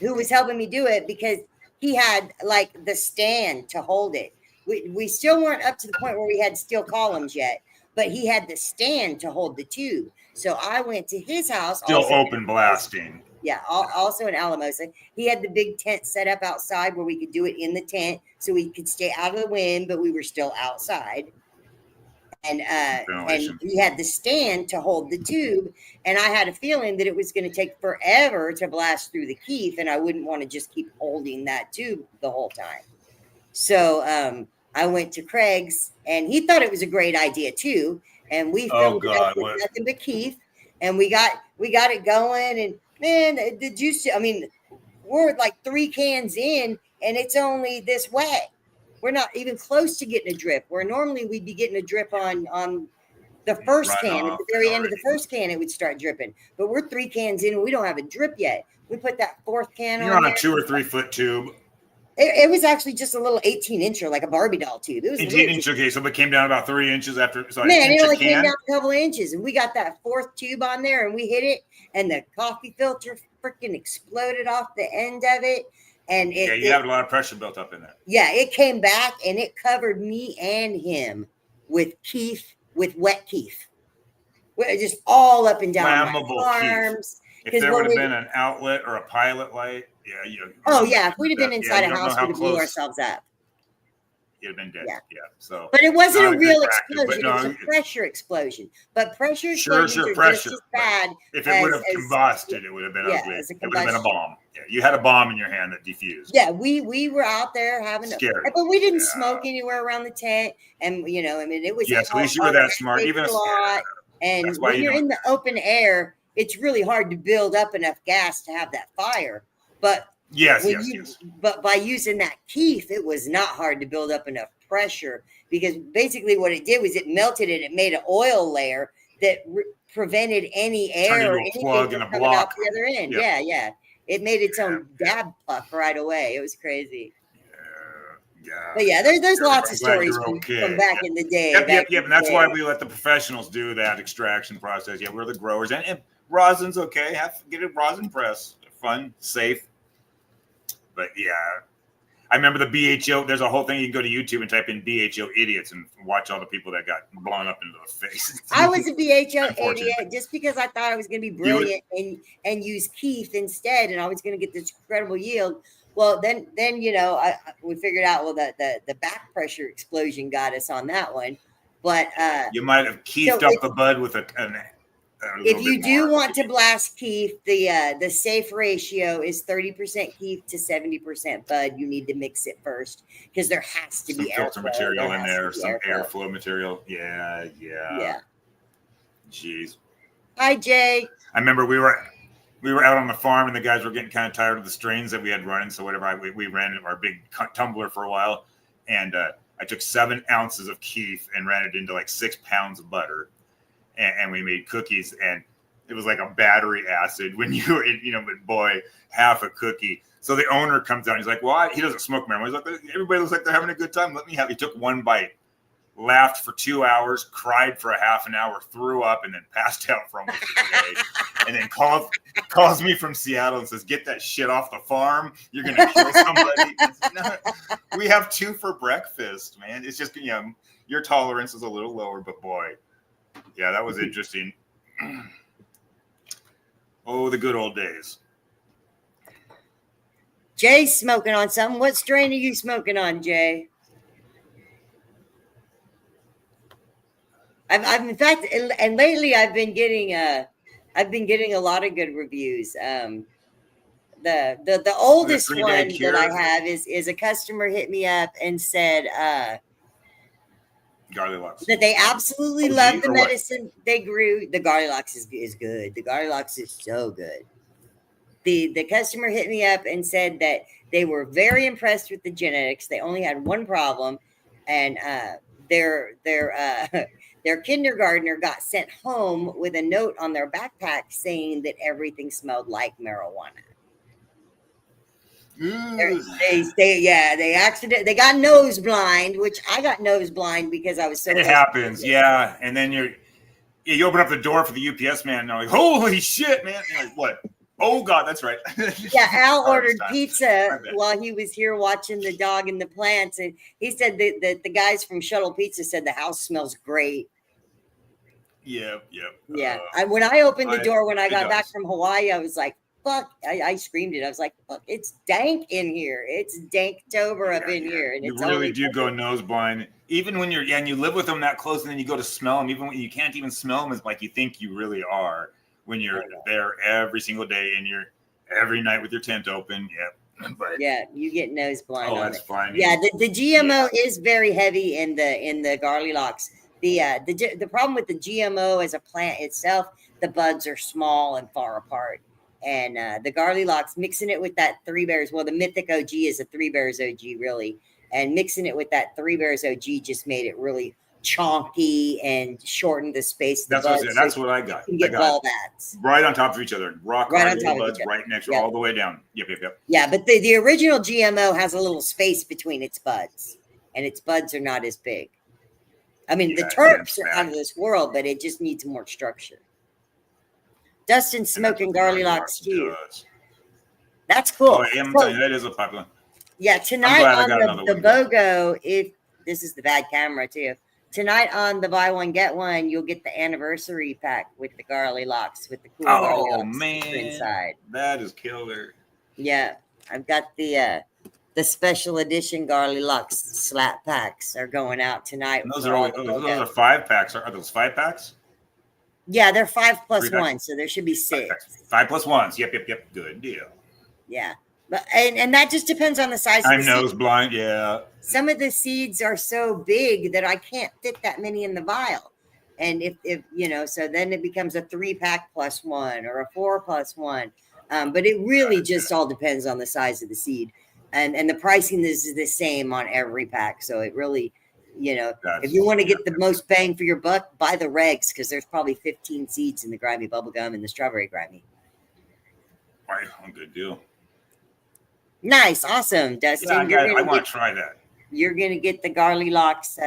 who was helping me do it because he had like the stand to hold it. We still weren't up to the point where we had steel columns yet, but he had the stand to hold the tube. So I went to his house. Still open blasting. Yeah, also in Alamosa. He had the big tent set up outside where we could do it in the tent so we could stay out of the wind, but we were still outside. And he had the stand to hold the tube. And I had a feeling that it was going to take forever to blast through the keef, and I wouldn't want to just keep holding that tube the whole time. So I went to Craig's, and he thought it was a great idea too. And we filled it up with nothing but keef, and we got it going. And man, the juice. I mean, we're like 3 cans in, and it's only this wet. We're not even close to getting a drip. Where normally we'd be getting a drip on the first can. At the very end of the first can, it would start dripping. But we're 3 cans in, and we don't have a drip yet. We put that 4th can on. You're on a 2 or 3 foot tube. It was actually just a little 18-incher, like a Barbie doll tube. It was 18-inch. Okay, so it came down about 3 inches after. So man, it only came down a couple of inches, and we got that 4th tube on there, and we hit it, and the coffee filter freaking exploded off the end of it, and you have a lot of pressure built up in there. Yeah, it came back, and it covered me and him with keef, with wet keef, just all up and down my arms. If there would have been an outlet or a pilot light. Yeah. If we'd have been inside a house, we'd have blew ourselves up. You'd have been dead. Yeah. So, but it wasn't a real explosion. It was a pressure explosion. But pressure explosions are just as bad. If it would have combusted, it would have been ugly. It would have been a bomb. Yeah, you had a bomb in your hand that defused. Yeah, we were out there having but we didn't smoke anywhere around the tent, and I mean, it was. Yes, at least you were that smart. Even a lot. And when you're in the open air, it's really hard to build up enough gas to have that fire. But yes. But by using that keef, it was not hard to build up enough pressure, because basically what it did was it melted it. It made an oil layer that prevented any air or anything from coming out the other end. Yep. Yeah. It made its own dab puff right away. It was crazy. Yeah. But yeah, there's lots of stories from back in the day. Yep. And that's why we let the professionals do that extraction process. Yeah, we're the growers, and rosin's okay. Get a rosin press. Fun, safe. But yeah, I remember the BHO. There's a whole thing. You can go to YouTube and type in BHO idiots and watch all the people that got blown up into the face. I was a BHO Unfortunate. idiot just because I thought I was going to be brilliant and use Keith instead, and I was going to get this incredible yield. Well, then we figured out the back pressure explosion got us on that one, but You might have keefed So up if- the bud with a if little you bit do more. want to blast Keith, the safe ratio is 30% Keith to 70% bud. You need to mix it first because there has to Some be filter airflow. material in has there, to be some airflow. airflow material. Yeah. Yeah. Jeez. Hi, Jay. I remember we were out on the farm and the guys were getting kind of tired of the strains that we had running. So we ran our big tumbler for a while, and I took 7 ounces of Keith and ran it into like 6 pounds of butter, and we made cookies, and it was like a battery acid when but boy, half a cookie. So the owner comes out, he's like, well, he doesn't smoke marijuana. He's like, everybody looks like they're having a good time. Let me have. He took one bite, laughed for 2 hours, cried for a half an hour, threw up, and then passed out for almost a day. And then calls me from Seattle and says, get that shit off the farm. You're going to kill somebody. No, we have 2 for breakfast, man. It's just, your tolerance is a little lower, but boy, yeah, that was interesting. Oh, the good old days. Jay's smoking on something. What strain are you smoking on, Jay? I've in fact, and lately I've been getting a lot of good reviews. The oldest three-day one cure? that I have is a customer hit me up and said Garlic Lux. that they absolutely OG love the or what? medicine they grew. The Garlilox is good. The Garlilox is so good. The customer hit me up and said that they were very impressed with the genetics. They only had one problem, and their kindergartner got sent home with a note on their backpack saying that everything smelled like marijuana. Ooh. They got nose blind, which I got nose blind because I was so. It happens, yeah. And then you open up the door for the UPS man, and they're like, "Holy shit, man!" And you're like, "What? Oh God, that's right." Yeah, Al Sorry, ordered Scott. pizza My bad. while he was here watching the dog and the plants, and he said that the guys from Shuttle Pizza said the house smells great. Yep. Yeah, when I opened the door when I it got back does. from Hawaii, I was like, "Fuck!" I screamed it. I was like, "Fuck! It's dank in here. It's Danktober up in here." And You it's really only do go nose blind, even when and you live with them that close, and then you go to smell them, even when you can't even smell them as like you think you really are when you're there every single day and you're every night with your tent open. Yep. But yeah, you get nose blind on that's it. fine. Yeah, the GMO is very heavy in the Garlilox. The problem with the GMO as a plant itself, the buds are small and far apart. And the Garlilox, mixing it with that Three Bears, well, the Mythic OG is a Three Bears OG, really. And mixing it with that Three Bears OG just made it really chonky and shortened the space. Of the That's buds, that's so what I got. you I can get got ball bats. right on top of each other, rock Right hard on little top of buds, each other. right next, Yeah. all the way down. Yep. Yeah, but the original GMO has a little space between its buds, and its buds are not as big. I mean, the Yeah, Turks yeah, are out of this world, but it just needs more structure. Dustin's smoking Garlilox too. Does. That's cool. Oh, yeah, I'm So, telling you, that is a popular. yeah, tonight glad I on got another the one. BOGO, if this is the bad camera too. Tonight on the buy one get one, you'll get the anniversary pack with the Garlilox with the cool Oh Garlilox sticker man, inside. that is killer. Yeah, I've got the special edition Garlilox slap packs are going out tonight. And those for are all always, the those BOGO. are 5-packs. Are those 5-packs? Yeah, they're 5 plus 3 packs? 1, so there should be 6. 5 plus 1s. Yep. Good deal. Yeah, but and that just depends on the size. I'm of the nose seed. blind. Yeah. Some of the seeds are so big that I can't fit that many in the vial, and if so then it becomes a 3-pack plus 1 or a 4 plus 1. But it really just all depends on the size of the seed, and the pricing is the same on every pack. So it really, if you want to get the most bang for your buck, buy the regs because there's probably 15 seeds in the grimy bubblegum and the strawberry grimy. Right, good deal. Nice, awesome, Dustin. Yeah, I want to try that. You're gonna get the Garlilox.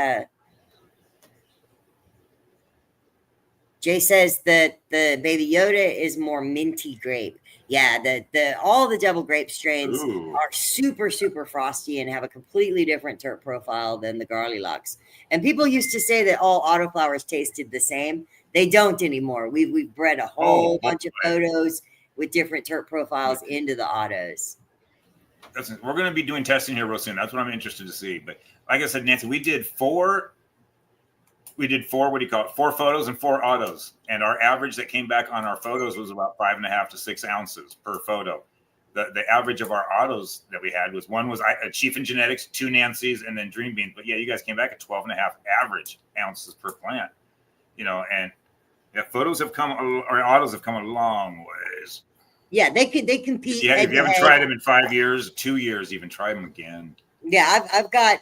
Jay says that the Baby Yoda is more minty grape. Yeah, all the double grape strains Ooh. are super, super frosty and have a completely different terp profile than the Garlylocks. And people used to say that all autoflowers tasted the same. They don't anymore. We've bred a whole bunch of photos with different terp profiles into the autos. We're going to be doing testing here real soon. That's what I'm interested to see. But like I said, Nancy, we did four. What do you call it? 4 photos and 4 autos. And our average that came back on our photos was about 5.5 to 6 ounces per photo. The average of our autos that we had was a Chief and Genetics, 2 Nancy's, and then Dream Beans. But yeah, you guys came back at 12.5 average ounces per plant. And yeah, autos have come a long ways. Yeah, they compete. Yeah, if you haven't tried them in 5 years, 2 years, even try them again. Yeah, I've got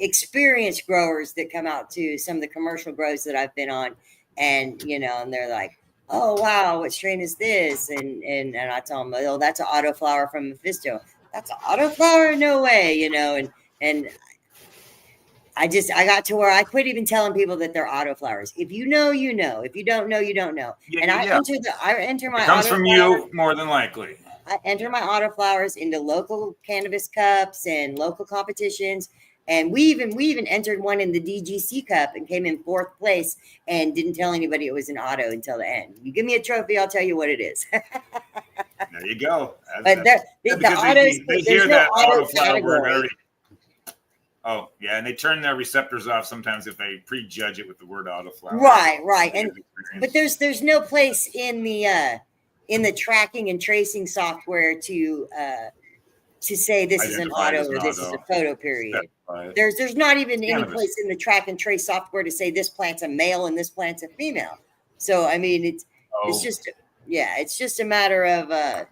experienced growers that come out to some of the commercial grows that I've been on, and and they're like, "Oh wow, what strain is this?" And I tell them, "Oh, that's an autoflower from Mephisto." That's an autoflower? No way, and I got to where I quit even telling people that they're autoflowers. If you know, you know. If you don't know, you don't know. Yeah, and I yeah. enter my It comes from autoflower- you more than likely. I enter my autoflowers into local cannabis cups and local competitions. And we even entered one in the DGC Cup and came in 4th place and didn't tell anybody it was an auto until the end. You give me a trophy, I'll tell you what it is. There you go. But the autos, they there's hear no that auto autoflower word category. already. Oh, yeah, and they turn their receptors off sometimes if they prejudge it with the word autoflower. Right. But there's no place in the tracking and tracing software to say this is an Identify it auto as an or this is a auto. photo period. Right. There's not even any Cannabis. place in the track and trace software to say this plant's a male and this plant's a female. So I mean it's just a matter of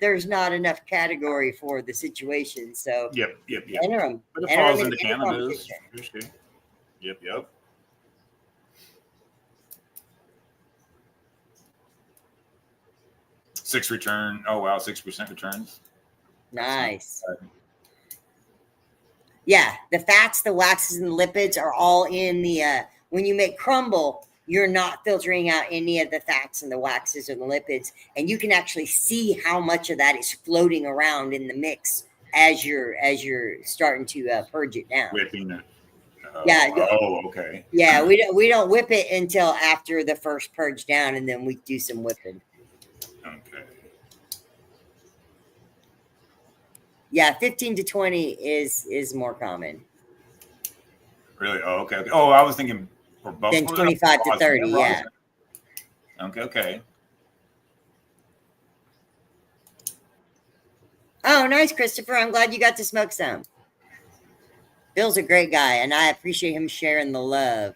there's not enough category for the situation. So Yep. enter them. But it Enter falls them into in any cannabis. competition. Yep. 6 return. Oh wow, 6% returns. Nice. Yeah, the fats, the waxes, and the lipids are all in the when you make crumble, you're not filtering out any of the fats and the waxes or the lipids, and you can actually see how much of that is floating around in the mix as you're starting to purge it down. Whipping it. Yeah. Oh, okay. Yeah, we don't whip it until after the first purge down, and then we do some whipping. Okay. Yeah, 15 to 20 is more common Really? Oh, okay. Oh, I was thinking for both. than 25 to 30. Yeah. Okay. Oh, nice, Christopher. I'm glad you got to smoke some. Bill's a great guy, and I appreciate him sharing the love.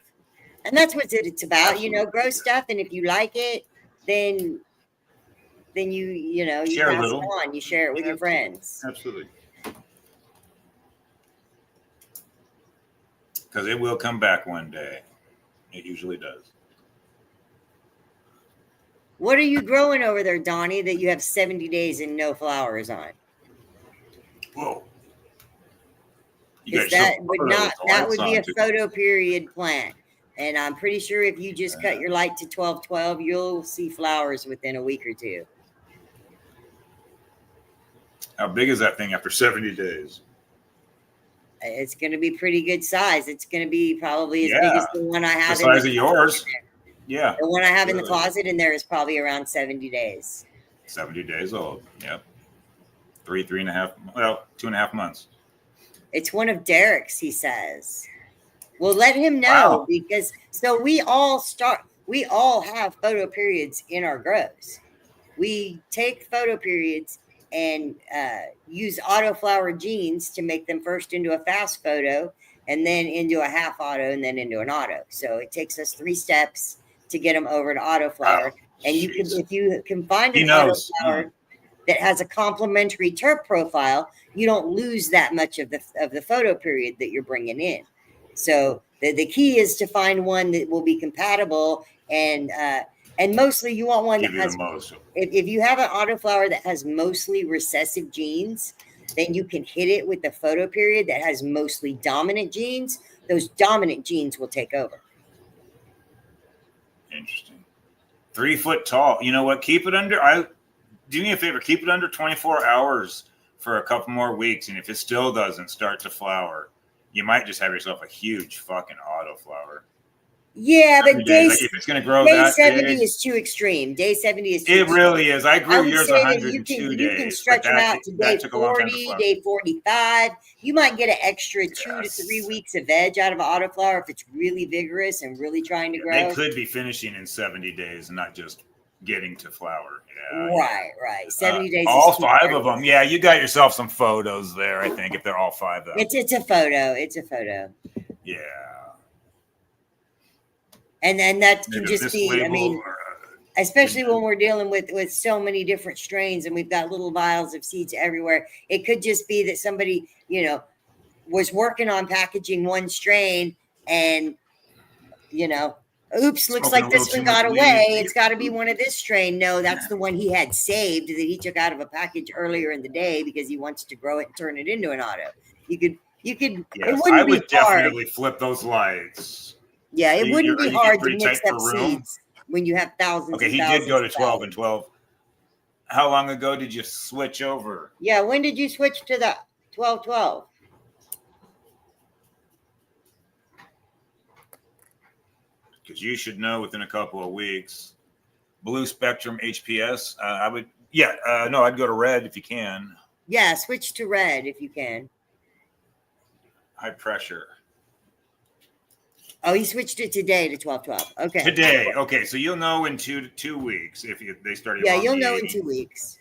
And that's what it's about, grow stuff. And if you like it, then you Share a pass it little. on. You share it with your friends. Absolutely. Because it will come back one day. It usually does. What are you growing over there, Donnie, that you have 70 days and no flowers on? Whoa. Because that would be a photo period plant. And I'm pretty sure if you just cut your light to 12-12, you'll see flowers within a week or two. How big is that thing after 70 days? It's going to be pretty good size. It's going to be probably as big as the one I have. The size of yours. Yeah. The one I have in the closet in there is probably around 70 days. 70 days old. Yep. 2.5 months. It's one of Derek's, he says. Well, let him know because we all have photo periods in our grows. We take photo periods and use autoflower genes to make them first into a fast photo and then into a half auto and then into an auto. So it takes us 3 steps to get them over to autoflower. And if you can find an autoflower that has a complementary terp profile, you don't lose that much of the photo period that you're bringing in. So the key is to find one that will be compatible and mostly you want one that has, if you have an autoflower that has mostly recessive genes, then you can hit it with the photo period that has mostly dominant genes. Those dominant genes will take over. Interesting. 3 foot tall. You know what? Keep it under. Do me a favor. Keep it under 24 hours for a couple more weeks, and if it still doesn't start to flower, you might just have yourself a huge fucking autoflower. Yeah, but Like, day, if it's going to grow day that 70 big, is too extreme. Day 70 is too it extreme. really is. I I grew would yours say that 102 days. you can stretch but them out to day that took a long time to 40, flower. day 45. You might get an extra 2 to 3 Yes. weeks of veg out of an autoflower if it's really vigorous and really trying to grow. They could be finishing in 70 days and not just getting to flower. Yeah, Right. 70 days. All is too 5 short. of them. Yeah, you got yourself some photos there, I think, if they're all 5 of them. It's a photo. It's a photo. Yeah. And then that can Maybe just this be, I label mean, or, especially when we're dealing with so many different strains and we've got little vials of seeds everywhere. It could just be that somebody, was working on packaging one strain and, oops, looks Smoking like a this little one too got much away. weed. It's got to be one of this strain. No, that's the one he had saved that he took out of a package earlier in the day because he wants to grow it and turn it into an auto. You could, yes, it I wouldn't would be hard. definitely flip those lights. Yeah, it You- wouldn't are be you hard to pretty mix tight up for room? seeds when you have thousands. Okay, and he did thousands go to of 12 thousands. and 12. How long ago did you switch over? Yeah, when did you switch to the 12-12? Because you should know within a couple of weeks. Blue Spectrum HPS. I'd go to red if you can. Yeah, switch to red if you can. High pressure. Oh, he switched it today to 12-12. Okay. Today. Okay, so you'll know in two weeks if they start. Yeah, you'll know in 2 weeks.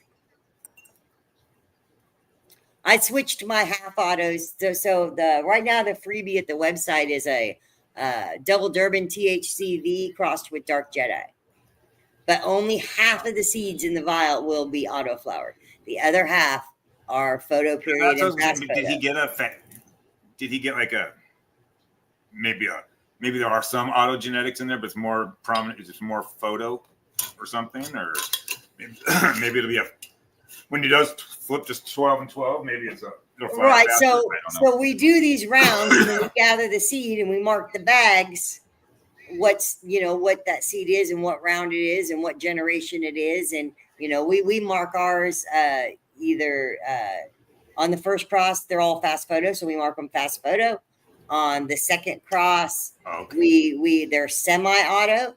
I switched my half autos. So the right now the freebie at the website is a double Durban THCV crossed with Dark Jedi. But only half of the seeds in the vial will be autoflowered. The other half are photo period and fast Did photo. he get Did he get like maybe there are some autogenetics in there, but it's more prominent. It's more photo or something, or maybe it'll be when he does flip to 12 and 12. Maybe it'll fly Right. faster. So I don't know. so we do these rounds and then we gather the seed and we mark the bags. What's what that seed is and what round it is and what generation it is, and we mark ours either on the first cross they're all fast photo, so we mark them fast photo. On the second cross, Okay. they're semi-auto,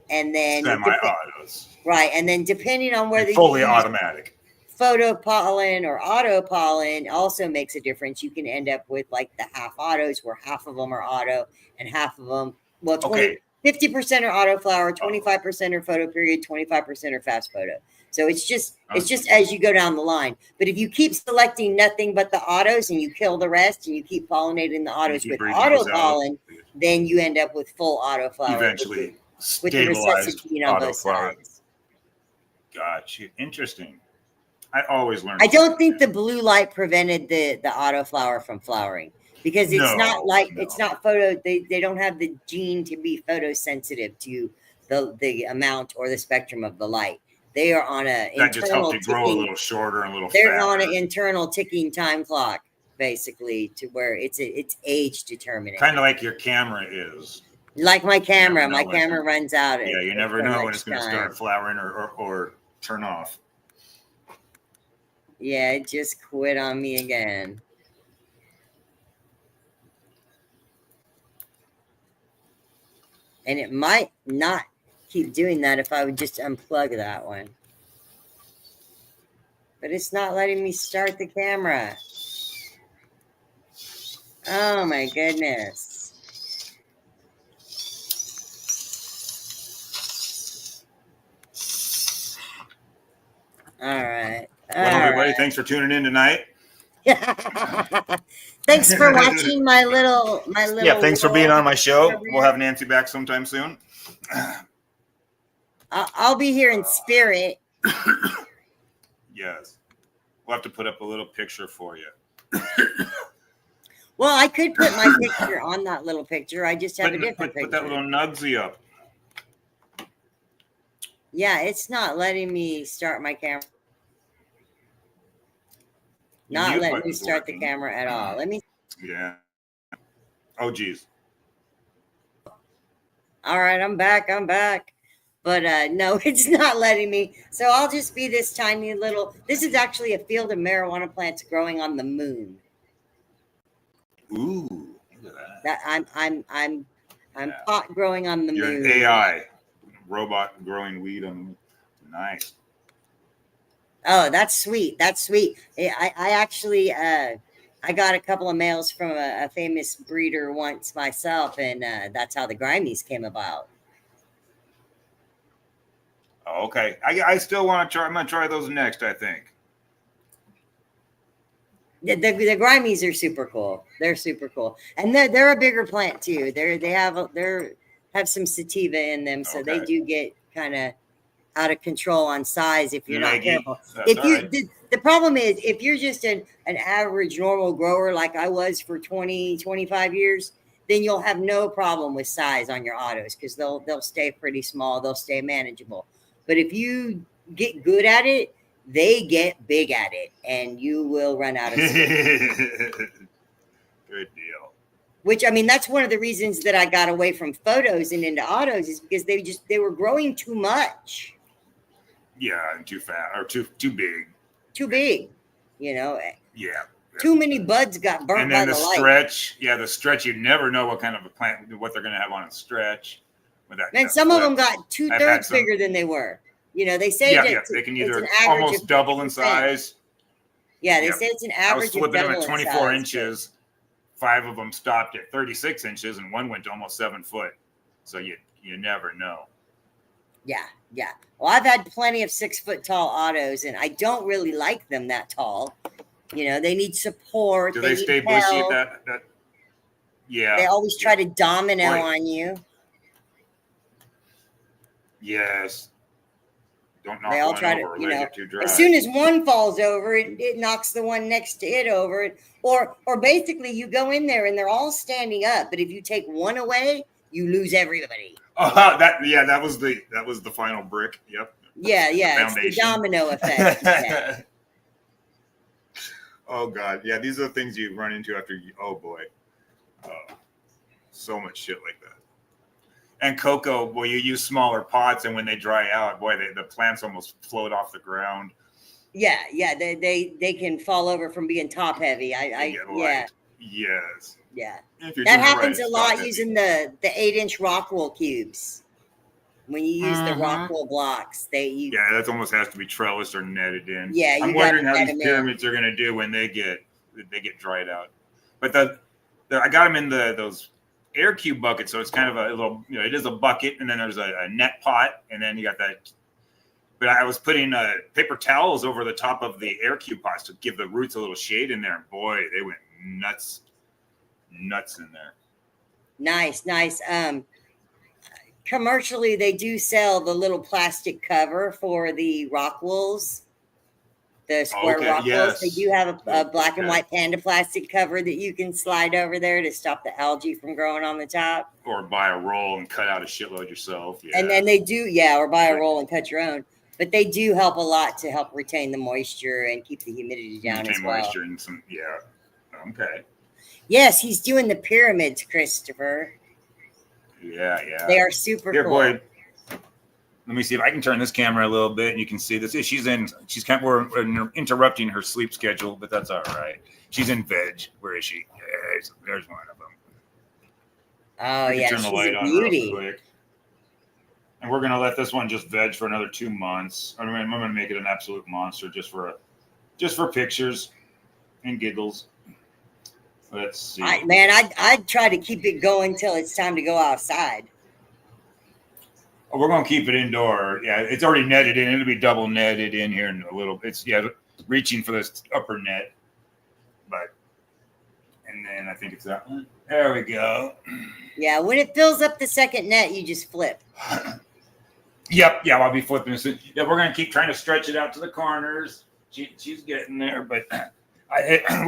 and then Semi-autos. right, and then depending on whether And fully you use automatic. photo pollen or auto pollen also makes a difference. You can end up with like the half autos where half of them are auto and half of them, 50% are auto flower, 25% are photo period, 25% are fast photo. So it's just as you go down the line. But if you keep selecting nothing but the autos and you kill the rest and you keep pollinating the autos keep with breeding auto those out. pollen, then you end up with full auto flower. Eventually with the stabilized recessive gene on auto both flower. sides. Gotcha. Interesting. I always learn. I don't think the blue light prevented the auto flower from flowering because it's not photo. They don't have the gene to be photosensitive to the amount or the spectrum of the light. They are on a that just internal helped it grow a ticking. little shorter and a little They're fatter. on an internal ticking time clock, basically, to where it's age determinant. Kind of like your camera is. Like my camera, never know my when it's camera runs out. Yeah, you at never so know much when it's going to time. start flowering or turn off. Yeah, it just quit on me again. And it might not keep doing that if I would just unplug that one. But it's not letting me start the camera. Oh my goodness. All right. Well, everybody, thanks for tuning in tonight. Thanks for watching my little. Yeah, thanks for being on my show. We'll have Nancy back sometime soon. I'll be here in spirit. Yes. We'll have to put up a little picture for you. Well, I could put my picture on that little picture. I just have a different Put picture. that little nugsy up. Yeah, it's not letting me start my camera. Not mute letting me button's start the working. camera at all. Let me. Yeah. Oh, geez. All right, I'm back. But no, it's not letting me. So I'll just be this tiny little. This is actually a field of marijuana plants growing on the moon. Ooh, look at that. I'm Yeah. pot growing on the You're moon. an AI robot growing weed on the moon. Nice. Oh, that's sweet. That's sweet. I actually I got a couple of males from a famous breeder once myself, and that's how the Grimies came about. Okay, I still want to try. I'm gonna try those next. I think. The Grimies are super cool. They're super cool, and they're a bigger plant too. They have some sativa in them, so they Okay. do get kind of out of control on size if you're not Leggy. careful. That's If all you right. the problem is if you're just an average normal grower like I was for 20-25 years, then you'll have no problem with size on your autos because they'll stay pretty small, they'll stay manageable. But if you get good at it, they get big at it, and you will run out of space. Good deal. Which, I mean, that's one of the reasons that I got away from photos and into autos is because they were growing too much, Yeah, and too fat or too big. too big, you know. Yeah. Too many buds got burnt And by then the the light. stretch. Yeah, the stretch. You never know what kind of a plant, what they're going to have on a stretch. With that, And that some of flip. them got I've had 2/3 some- bigger than they were. You know, they say Yeah, that yeah. They can it's either an average almost of double in 50%. size. Yeah, they Yeah. say it's an I was average of flipping them double at in 24 size, inches. 5 of them stopped at 36 inches, and one went to almost 7 foot. So you never know. Yeah, yeah. Well, I've had plenty of 6-foot tall autos, and I don't really like them that tall. You know, they need support. Do they need stay bushy help. at that? Yeah. They always try to domino Boy. on you. Yes. Don't knock They all one try over or to, you let it know, get too dry. as soon as one falls over, it knocks the one next to it over. Or basically, you go in there and they're all standing up. But if you take one away, you lose everybody. Oh, that was the final brick. Yep. Yeah, yeah. It's the Foundation. domino effect. Yeah. Oh God, yeah. These are the things you run into after you. Oh boy, so much shit like that. And cocoa, well, you use smaller pots, and when they dry out, boy, the plants almost float off the ground. Yeah, yeah. They can fall over from being top heavy. They get Yeah, light. Yes. yeah. If you're That doing it happens right, a it's lot not heavy. using the 8-inch Rockwool cubes. When you use the Mhm. Rockwool blocks, Yeah, that almost has to be trellised or netted in. Yeah, you I'm gotta wondering how net these 'em in. pyramids are going to do when they get dried out. But I got them in those air cube buckets, so it's kind of a little, it is a bucket, and then there's a net pot, and then you got that. But I was putting paper towels over the top of the air cube pots to give the roots a little shade in there. Boy, they went nuts in there. Nice. Commercially, they do sell the little plastic cover for the Rockwools, the square Okay, Rockwools. yes. They do have a black and Okay. white panda plastic cover that you can slide over there to stop the algae from growing on the top. Or buy a roll and cut out a shitload yourself. Yeah. And then they do, or buy a roll and cut your own. But they do help a lot to help retain the moisture and keep the humidity down Retain as well. moisture and some, yeah. Okay. Yes, he's doing the pyramids, Christopher. Yeah. They are super Here, cool. boy. Let me see if I can turn this camera a little bit, and you can see this. She's we're interrupting her sleep schedule, but that's all right. She's in veg. Where is she? There's one of them. Oh, I can yeah, turn she's the light a on real beauty. quick. And we're gonna let this one just veg for another 2 months. I mean, I'm gonna make it an absolute monster just for pictures and giggles. Let's see. I'd try to keep it going till it's time to go outside. Oh, we're gonna keep it indoor. Yeah, it's already netted in. It'll be double netted in here in a little. It's reaching for this upper net, and then I think it's that one. There we go. Yeah, when it fills up the second net, you just flip. Yep. Yeah, I'll be flipping this. Yeah, we're gonna keep trying to stretch it out to the corners. She's getting there, but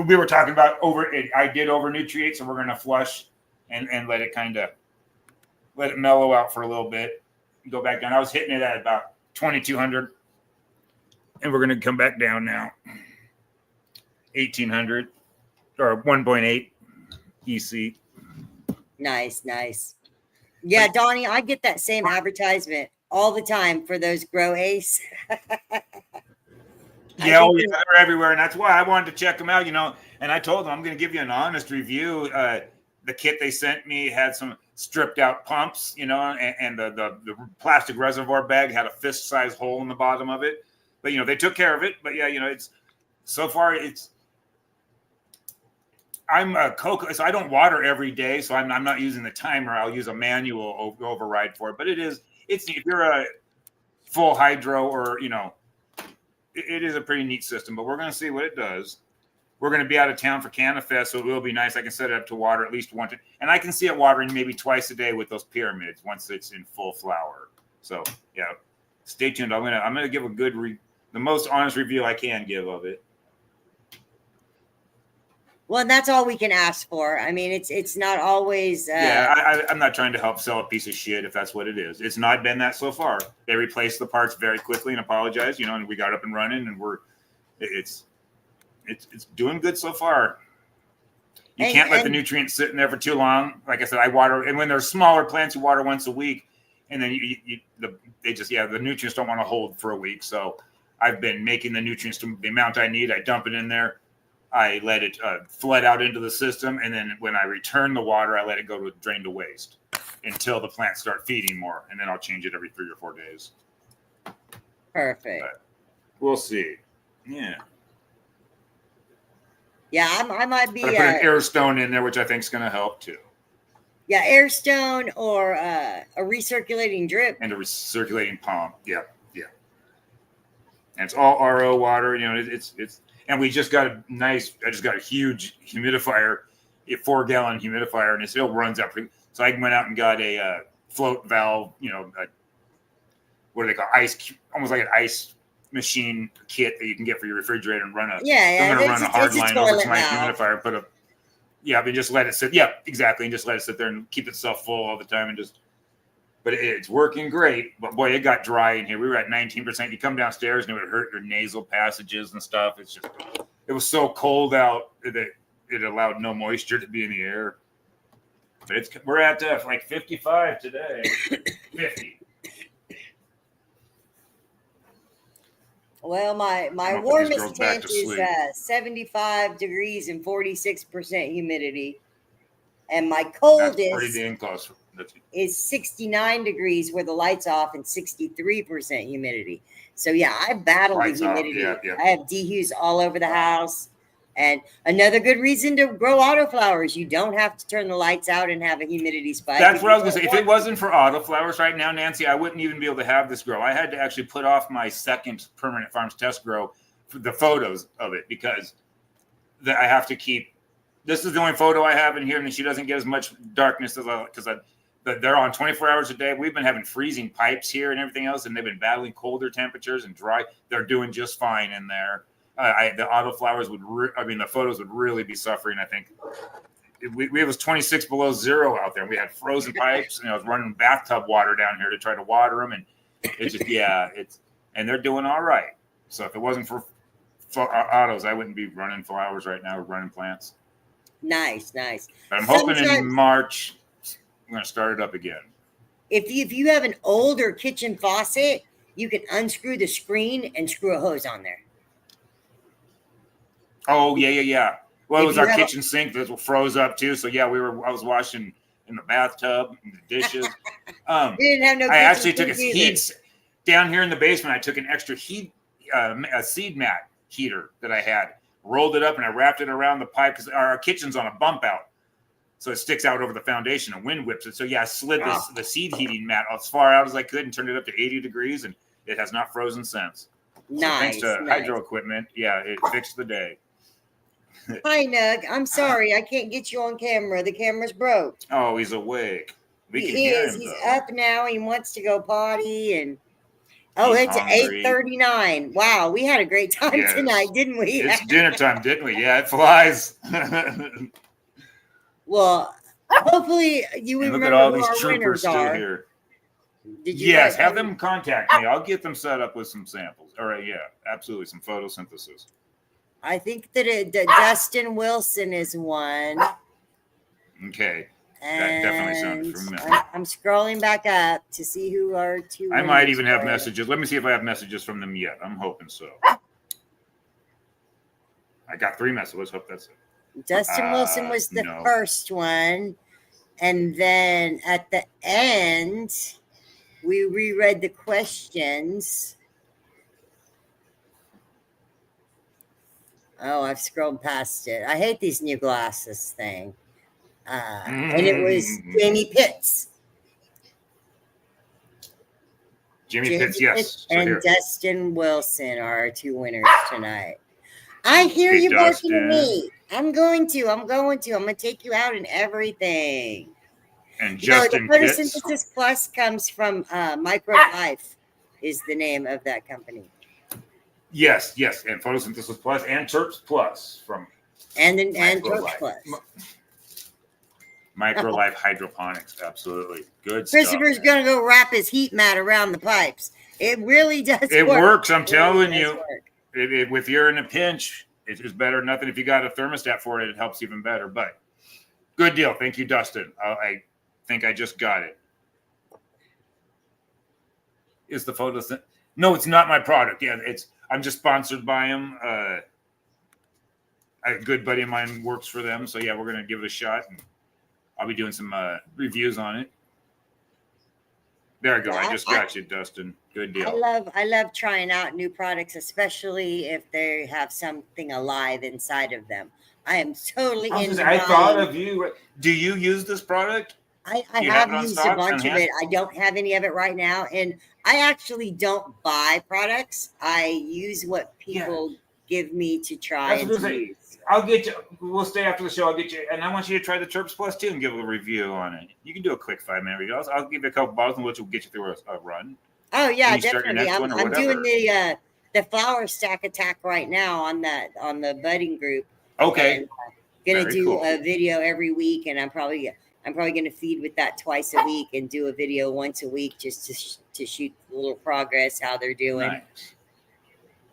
we were talking about I did over nutriate, so we're gonna flush and let it let it mellow out for a little bit. Go back down. I was hitting it at about 2,200, and we're gonna come back down now. 1,800 or 1.8 EC. Nice. Yeah, Donnie, I get that same advertisement all the time for those Grow Ace. Yeah, oh, think yeah, they're everywhere, and that's why I wanted to check them out. You know, and I told them I'm going to give you an honest review. The kit they sent me had some stripped out pumps, you know, and the plastic reservoir bag had a fist size hole in the bottom of it. But you know, they took care of it. But yeah, you know, it's so far it's. I'm a cocoa, so I don't water every day, so I'm not using the timer. I'll use a manual override for it. But it's if you're a full hydro or you know, it is a pretty neat system. But we're going to see what it does. We're going to be out of town for CanaFest, so it will be nice. I can set it up to water at least once, and I can see it watering maybe twice a day with those pyramids once it's in full flower. So yeah, stay tuned. I'm gonna give a good the most honest review I can give of it. Well, that's all we can ask for. I mean, it's not always. I'm not trying to help sell a piece of shit if that's what it is. It's not been that so far. They replaced the parts very quickly and apologized, you know, and we got up and running, and it's doing good so far. You can't let the nutrients sit in there for too long. Like I said, I water, and when they're smaller plants, you water once a week, and then the nutrients don't want to hold for a week. So I've been making the nutrients to the amount I need. I dump it in there. I let it flood out into the system, and then when I return the water, I let it go to drain to waste until the plants start feeding more, and then I'll change it every 3 or 4 days. Perfect. But we'll see. Yeah. Yeah, I might be. I put an Airstone in there, which I think is going to help too. Yeah, Airstone or a recirculating drip. And a recirculating pump. Yeah. And it's all RO water. You know, it's. And we just got I just got a huge humidifier, a 4-gallon humidifier, and it still runs out pretty. So I went out and got a float valve, you know, what do they call ice, almost like an ice machine kit that you can get for your refrigerator and run a. Yeah. I'm going to run a hard line over to my humidifier, and just let it sit. Yeah, exactly. And just let it sit there and keep itself full all the time and just. But it's working great. But boy, it got dry in here. We were at 19%. You come downstairs and it would hurt your nasal passages and stuff. It was so cold out that it allowed no moisture to be in the air. But we're at like 55 today. 50. Well, my warmest temp is 75 degrees and 46% humidity. And my coldest pretty damn close. Is 69 degrees where the light's off and 63% humidity. So yeah, I battle the humidity. Yeah. I have dehues all over the house. And another good reason to grow autoflowers, you don't have to turn the lights out and have a humidity spike. That's what I was going to say. If it wasn't for autoflowers right now, Nancy, I wouldn't even be able to have this grow. I had to actually put off my second permanent farms test grow for the photos of it because I have to keep. This is the only photo I have in here, and she doesn't get as much darkness as because they're on 24 hours a day. We've been having freezing pipes here and everything else, and they've been battling colder temperatures and dry. They're doing just fine in there. The autoflowers the photos would really be suffering. I think it was 26 below zero out there. And we had frozen pipes, and I was running bathtub water down here to try to water them, and it's just and they're doing all right. So if it wasn't for autos, I wouldn't be running flowers right now or running plants. Nice. But I'm hoping in March. I'm going to start it up again. If you have an older kitchen faucet, you can unscrew the screen and screw a hose on there. Oh, yeah. Well, it was our kitchen sink that froze up too. So yeah, I was washing in the bathtub and the dishes. We didn't have no. I actually took down here in the basement. I took an extra a seed mat heater that I had, rolled it up, and I wrapped it around the pipe because our kitchen's on a bump out. So it sticks out over the foundation and wind whips it. So yeah, I slid the seed heating mat as far out as I could and turned it up to 80 degrees, and it has not frozen since. Nice. So thanks to hydro equipment, yeah, it fixed the day. Hi, Nug. I'm sorry, I can't get you on camera. The camera's broke. Oh, he's awake. He's up now. He wants to go potty, and it's hungry. 8:39. Wow, we had a great time tonight, didn't we? It's dinner time, didn't we? Yeah, it flies. Well, hopefully you look remember at all who these our troopers winners still are. here. Did you have them contact me. I'll get them set up with some samples. All right, yeah, absolutely, some photosynthesis. I think that Dustin Wilson is one. Okay. That definitely sounded And familiar. I'm scrolling back up to see who our two. I might winners even have were. messages. Let me see if I have messages from them yet. I'm hoping so. I got 3 messages. Let's hope that's it. Dustin Wilson was the no. first one. And then at the end, we reread the questions. Oh, I've scrolled past it. I hate these new glasses thing. And it was Jamie Pitts. Jimmy Pitts, yes. So and here. Dustin Wilson are our 2 winners tonight. I hear Hey, you barking at Dustin. me. I'm going to. I'm going to take you out and everything. And You know, the Justin Pitts. Photosynthesis Plus comes from Microlife is the name of that company. Yes. And Photosynthesis Plus and Terps Plus from And Microlife. Torch Plus. Microlife Hydroponics. Absolutely. Good Christopher's stuff. going to go wrap his heat mat around the pipes. It really does It work. works, I'm It telling really does you. work. If you're in a pinch, it's just better than nothing. If you got a thermostat for it, it helps even better. But good deal. Thank you, Dustin. I think I just got it. Is the photosynthesis? No, it's not my product. Yeah, I'm just sponsored by him. A good buddy of mine works for them. So yeah, we're gonna give it a shot, and I'll be doing some reviews on it. There I go. I just got you, Dustin. Good deal. I love trying out new products, especially if they have something alive inside of them. I am totally into I thought buying- of you. Do you use this product? I You have have it on used a stock, bunch on of hand? it. I don't have any of it right now. And I actually don't buy products. I use what people give me to try That's and what I'm to saying. use. I'll get you. We'll stay after the show. I'll get you, and I want you to try the Terps Plus too, and give a review on it. You can do a quick 5-minute review. I'll give you a couple bottles, which will get you through a run. Oh yeah, When you start your definitely. next one or I'm doing whatever. the flower stack attack right now on the budding group. Okay. And, gonna Very do cool. a video every week, and I'm probably gonna feed with that twice a week and do a video once a week just to shoot a little progress, how they're doing. Nice.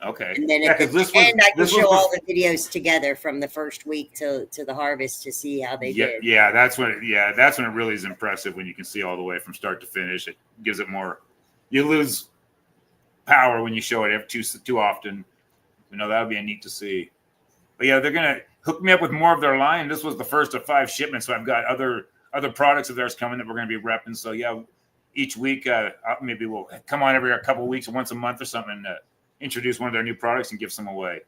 Okay. And then Yeah, at the 'cause this was- end, I can this was show bef- all the videos together from the first week to the harvest to see how they Yeah, did. yeah, that's when it really is impressive when you can see all the way from start to finish. It gives it more. You lose power when you show it too often. You know, that would be neat to see. But yeah, they're gonna hook me up with more of their line. This was the first of 5 shipments, so I've got other products of theirs coming that we're gonna be repping. So yeah, each week maybe we'll come on every couple of weeks or once a month or something and introduce one of their new products and give some away.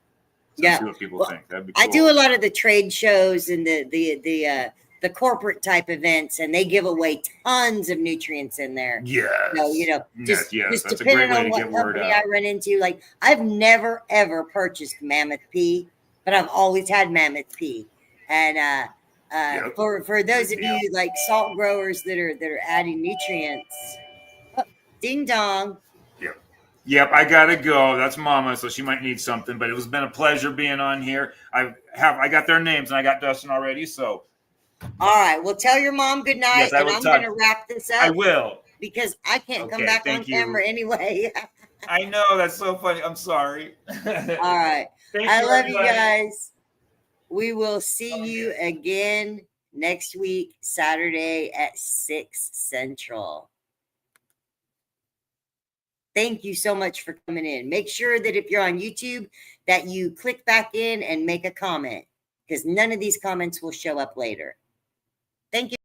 So Yeah. see what people Well, think. That'd be cool. I do a lot of the trade shows and the corporate type events, and they give away tons of nutrients in there. Yes. So, just yes, just that's a great depending way on to what get word company out. I run into. Like, I've never ever purchased Mammoth Pea, but I've always had Mammoth Pea. And Yep. for those of Good deal. you like salt growers that are adding nutrients, ding dong. Yep, I gotta go. That's Mama, so she might need something. But it's been a pleasure being on here. I got their names and I got Dustin already. So All right, well, tell your mom good night, Yes, I and will I'm talk- going to wrap this up I will. because I can't come Okay, back on thank you. camera anyway. I know that's so funny. I'm sorry. All right. Thank I love you everybody. guys. We will see you again next week, Saturday at 6 Central. Thank you so much for coming in. Make sure that if you're on YouTube, that you click back in and make a comment, because none of these comments will show up later. Thank you.